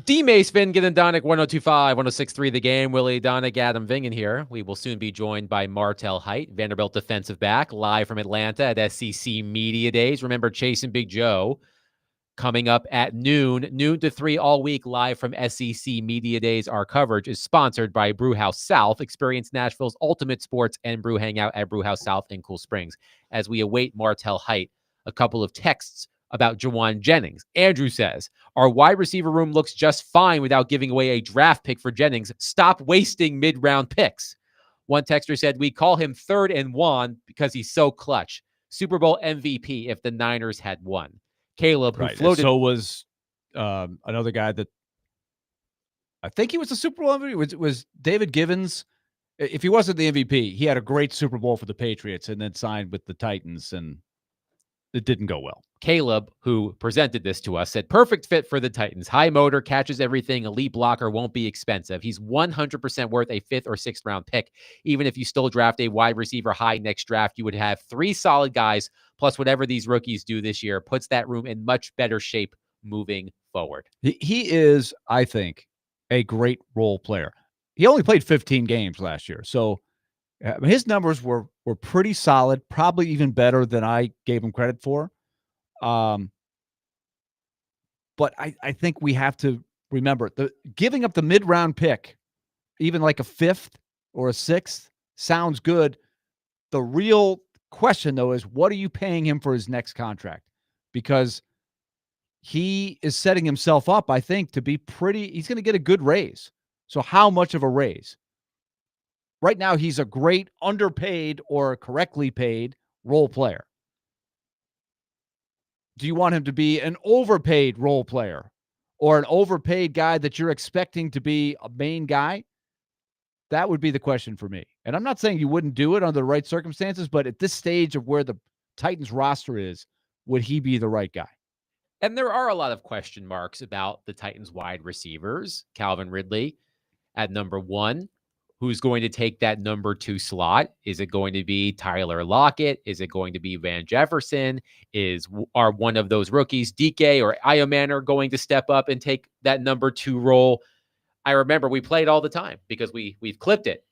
D. Mace, Vingen, and Donick, 1025, 1063 the game. Willie Donick, Adam Vingen here. We will soon be joined by Martel Height, Vanderbilt defensive back, live from Atlanta at SEC Media Days. Remember, Chase and Big Joe coming up at noon to 3 all week, live from SEC Media Days. Our coverage is sponsored by Brewhouse South. Experience Nashville's ultimate sports and brew hangout at Brewhouse South in Cool Springs. As we await Martel Height, a couple of texts about Jawan Jennings. Andrew says, our wide receiver room looks just fine without giving away a draft pick for Jennings. Stop wasting mid-round picks. One texter said, we call him 3rd and 1 because he's so clutch. Super Bowl MVP if the Niners had won. Caleb, who floated. So was another guy that I think he was the Super Bowl MVP. Was David Givens. If he wasn't the MVP, he had a great Super Bowl for the Patriots and then signed with the Titans, and it didn't go well. Caleb, who presented this to us, said, perfect fit for the Titans. High motor, catches everything, elite blocker, won't be expensive. He's 100% worth a 5th or 6th round pick. Even if you still draft a wide receiver high next draft, you would have 3 solid guys, plus whatever these rookies do this year puts that room in much better shape moving forward. He is, I think, a great role player. He only played 15 games last year, so his numbers were pretty solid, probably even better than I gave him credit for. But I think we have to remember giving up the mid-round pick, even like a 5th or a 6th, sounds good. The real question, though, is what are you paying him for his next contract? Because he is setting himself up, I think, to be he's going to get a good raise. So how much of a raise? Right now, he's a great underpaid or correctly paid role player. Do you want him to be an overpaid role player or an overpaid guy that you're expecting to be a main guy? That would be the question for me. And I'm not saying you wouldn't do it under the right circumstances, but at this stage of where the Titans roster is, would he be the right guy? And there are a lot of question marks about the Titans wide receivers. Calvin Ridley at number 1. Who's going to take that number 2 slot? Is it going to be Tyler Lockett? Is it going to be Van Jefferson? Are one of those rookies, DK or Iomanner, going to step up and take that number 2 role? I remember we played all the time because we've clipped it.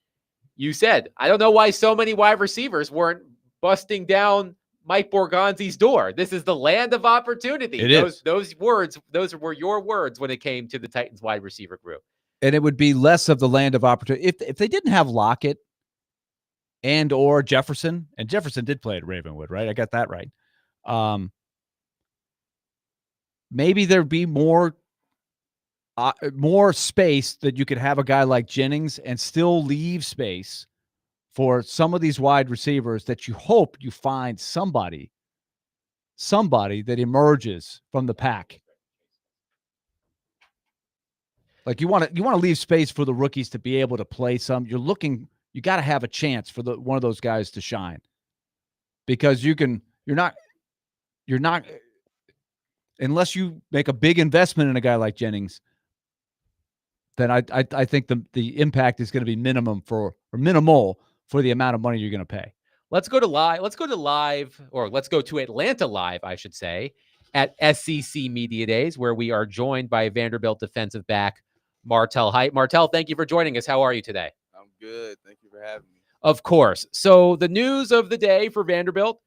You said, I don't know why so many wide receivers weren't busting down Mike Borgonzi's door. This is the land of opportunity. Those words, those were your words when it came to the Titans wide receiver group. And it would be less of the land of opportunity. If they didn't have Lockett and or Jefferson, and Jefferson did play at Ravenwood, right? I got that right. Maybe there'd be more space that you could have a guy like Jennings and still leave space for some of these wide receivers that you hope you find somebody that emerges from the pack. Like you want to leave space for the rookies to be able to play some. You got to have a chance for one of those guys to shine, because you're not unless you make a big investment in a guy like Jennings, then I think the impact is going to be minimal for the amount of money you're going to pay. Let's go to Atlanta live, I should say, at SEC Media Days, where we are joined by Vanderbilt defensive back Martel Height. Martel, thank you for joining us. How are you today? I'm good. Thank you for having me. Of course. So the news of the day for Vanderbilt,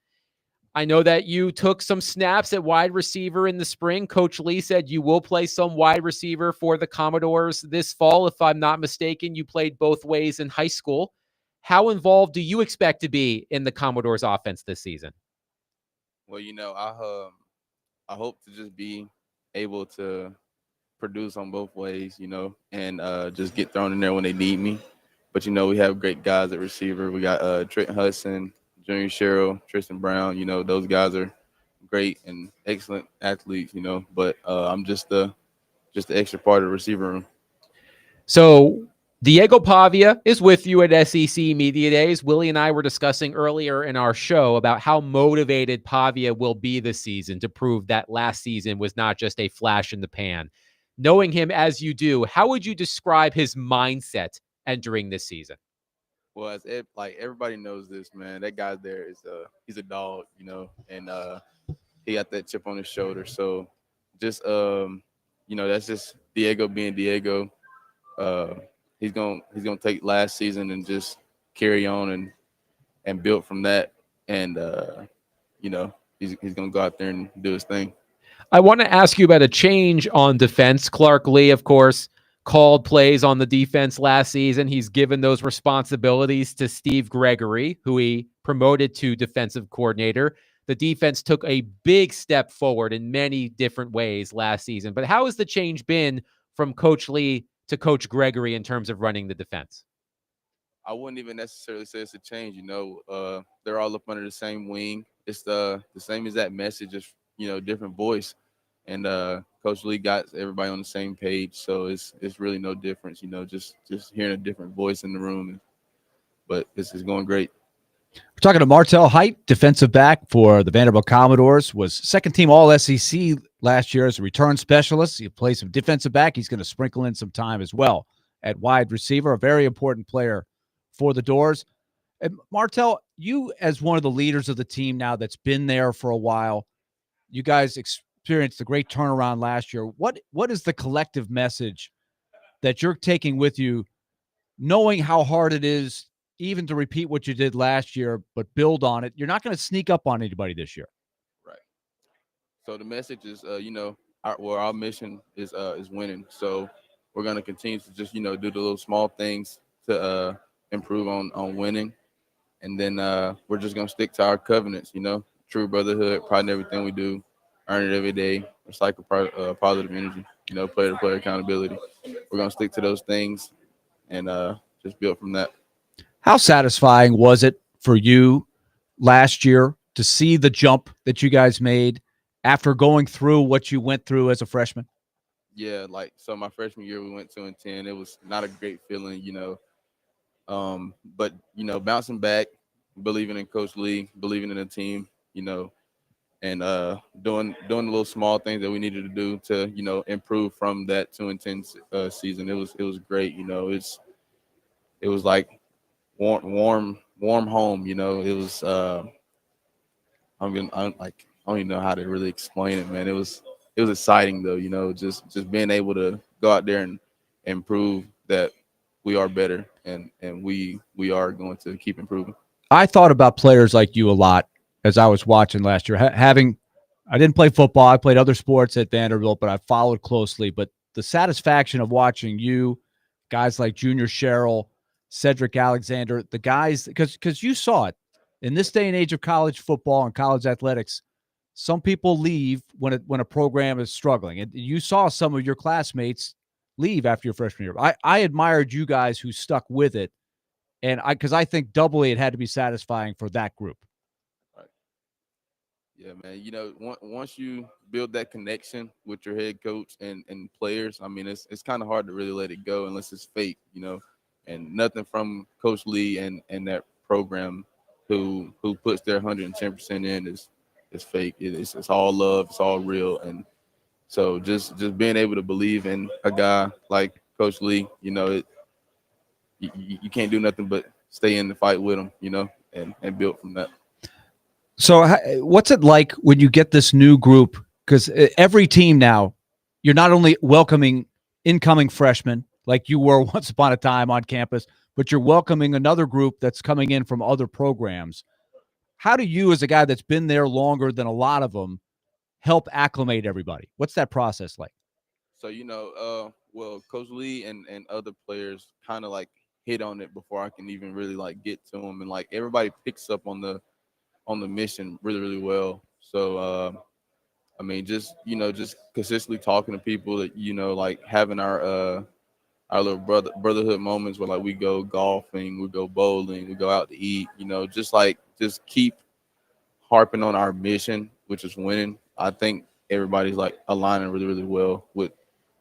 I know that you took some snaps at wide receiver in the spring. Coach Lee said you will play some wide receiver for the Commodores this fall. If I'm not mistaken, you played both ways in high school. How involved do you expect to be in the Commodores offense this season? Well, I hope to just be able to produce on both ways, and just get thrown in there when they need me. But, we have great guys at receiver. We got Trent Hudson, Junior Sherrill, Tristan Brown. Those guys are great and excellent athletes, but I'm just the extra part of the receiver room. So Diego Pavia is with you at SEC Media Days. Willie and I were discussing earlier in our show about how motivated Pavia will be this season to prove that last season was not just a flash in the pan. Knowing him as you do, how would you describe his mindset entering this season? Well, everybody knows this, man. That guy there he's a dog, and he got that chip on his shoulder. So just you know, that's just Diego being Diego. He's gonna take last season and just carry on and build from that. And you know, he's gonna go out there and do his thing. I want to ask you about a change on defense. Clark Lee, of course, called plays on the defense last season. He's given those responsibilities to Steve Gregory, who he promoted to defensive coordinator. The defense took a big step forward in many different ways last season. But how has the change been from Coach Lee to Coach Gregory in terms of running the defense? I wouldn't even necessarily say it's a change. You know, they're all up under the same wing. It's the same as that message, just, you know, different voice. And Coach Lee got everybody on the same page, so it's really no difference. You know, just hearing a different voice in the room. But this is going great. We're talking to Martel Height, defensive back for the Vanderbilt Commodores, was second team All-SEC last year as a return specialist. He plays some defensive back. He's going to sprinkle in some time as well at wide receiver, a very important player for the Doors. And Martel, you as one of the leaders of the team now that's been there for a while, you guys experienced a great turnaround last year. What is the collective message that you're taking with you, knowing how hard it is even to repeat what you did last year, but build on it? You're not going to sneak up on anybody this year. Right. So the message is, you know, our mission is winning. So we're going to continue to just, you know, do the little small things to improve on winning. And then we're just going to stick to our covenants, you know, true brotherhood, pride in everything we do, earn it every day, recycle positive energy, you know, player-to-player accountability. We're going to stick to those things and just build from that. How satisfying was it for you last year to see the jump that you guys made after going through what you went through as a freshman? Yeah, like, so my freshman year we went 2-10. It was not a great feeling, you know. But, you know, bouncing back, believing in Coach Lee, believing in the team, you know, and doing the little small things that we needed to do to, you know, improve from that 2-10 season. It was great, you know. It was like warm home, you know. It was I don't even know how to really explain it, man. It was exciting though, you know, just being able to go out there and prove that we are better and we are going to keep improving. I thought about players like you a lot as I was watching last year. I didn't play football. I played other sports at Vanderbilt, but I followed closely. But the satisfaction of watching you, guys like Junior Sherrill, Cedric Alexander, the guys, because you saw it in this day and age of college football and college athletics. Some people leave when a program is struggling, and you saw some of your classmates leave after your freshman year. I admired you guys who stuck with it, and because I think doubly it had to be satisfying for that group. Right. Yeah, man. You know, once you build that connection with your head coach and players, I mean, it's kind of hard to really let it go unless it's fake, you know. And nothing from Coach Lee and that program who puts their 110% in is fake. It's all love. It's all real. And so just being able to believe in a guy like Coach Lee, you know, you can't do nothing but stay in the fight with him, you know, and build from that. So what's it like when you get this new group? Because every team now, you're not only welcoming incoming freshmen like you were once upon a time on campus, but you're welcoming another group that's coming in from other programs. How do you, as a guy that's been there longer than a lot of them, help acclimate everybody? What's that process like? So, you know, well, Coach Lee and other players kind of like hit on it before I can even really like get to them. And like everybody picks up on the mission really, really well. So, I mean, just, you know, just consistently talking to people that, you know, like having our little brotherhood moments where like we go golfing, we go bowling, we go out to eat, you know, just keep harping on our mission, which is winning. I think everybody's like aligning really, really well with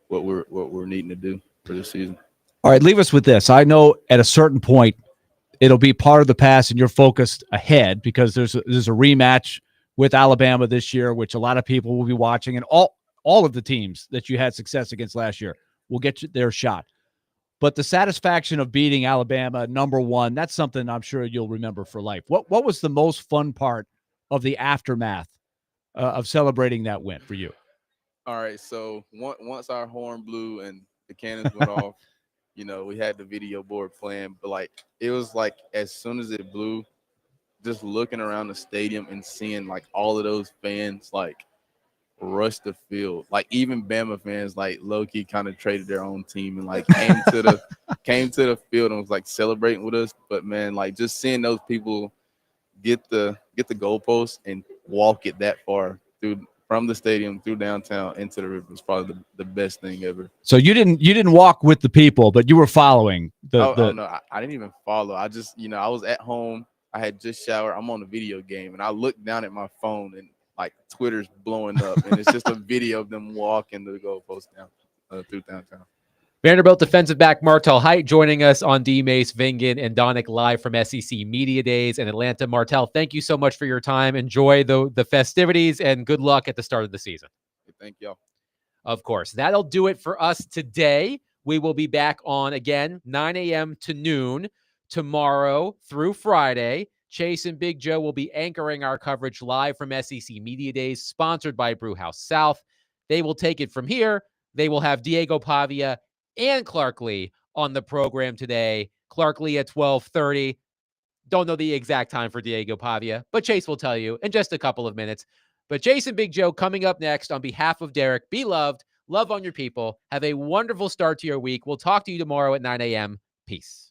what we're needing to do for this season. All right, leave us with this. I know at a certain point it'll be part of the past and you're focused ahead because there's a rematch with Alabama this year, which a lot of people will be watching, and all of the teams that you had success against last year will get their shot. But the satisfaction of beating Alabama #1, that's something I'm sure you'll remember for life. What was the most fun part of the aftermath of celebrating that win for you? All right, so once our horn blew and the cannons went off, we had the video board playing, but like it was like as soon as it blew, just looking around the stadium and seeing like all of those fans like rush the field. Like even Bama fans like low key kind of traded their own team and like came to the field and was like celebrating with us. But man, like just seeing those people get the goalpost and walk it that far from the stadium through downtown into the river was probably the best thing ever. So you didn't walk with the people, but you were following Oh no, I didn't even follow. I just I was at home. I had just showered. I'm on a video game, and I looked down at my phone, and like Twitter's blowing up, and it's just a video of them walking the goalpost down through downtown. Vanderbilt defensive back Martel Height joining us on D. Mace, Vingan, and Donick live from SEC Media Days in Atlanta. Martel, thank you so much for your time. Enjoy the festivities, and good luck at the start of the season. Thank y'all. Of course. That'll do it for us today. We will be back on again 9 a.m. to noon tomorrow through Friday. Chase and Big Joe will be anchoring our coverage live from SEC Media Days, sponsored by Brewhouse South. They will take it from here. They will have Diego Pavia and Clark Lee on the program today. Clark Lee at 12:30. Don't know the exact time for Diego Pavia, but Chase will tell you in just a couple of minutes. But Jason Big Joe coming up next on behalf of Derek. Be loved. Love on your people. Have a wonderful start to your week. We'll talk to you tomorrow at 9 a.m. Peace.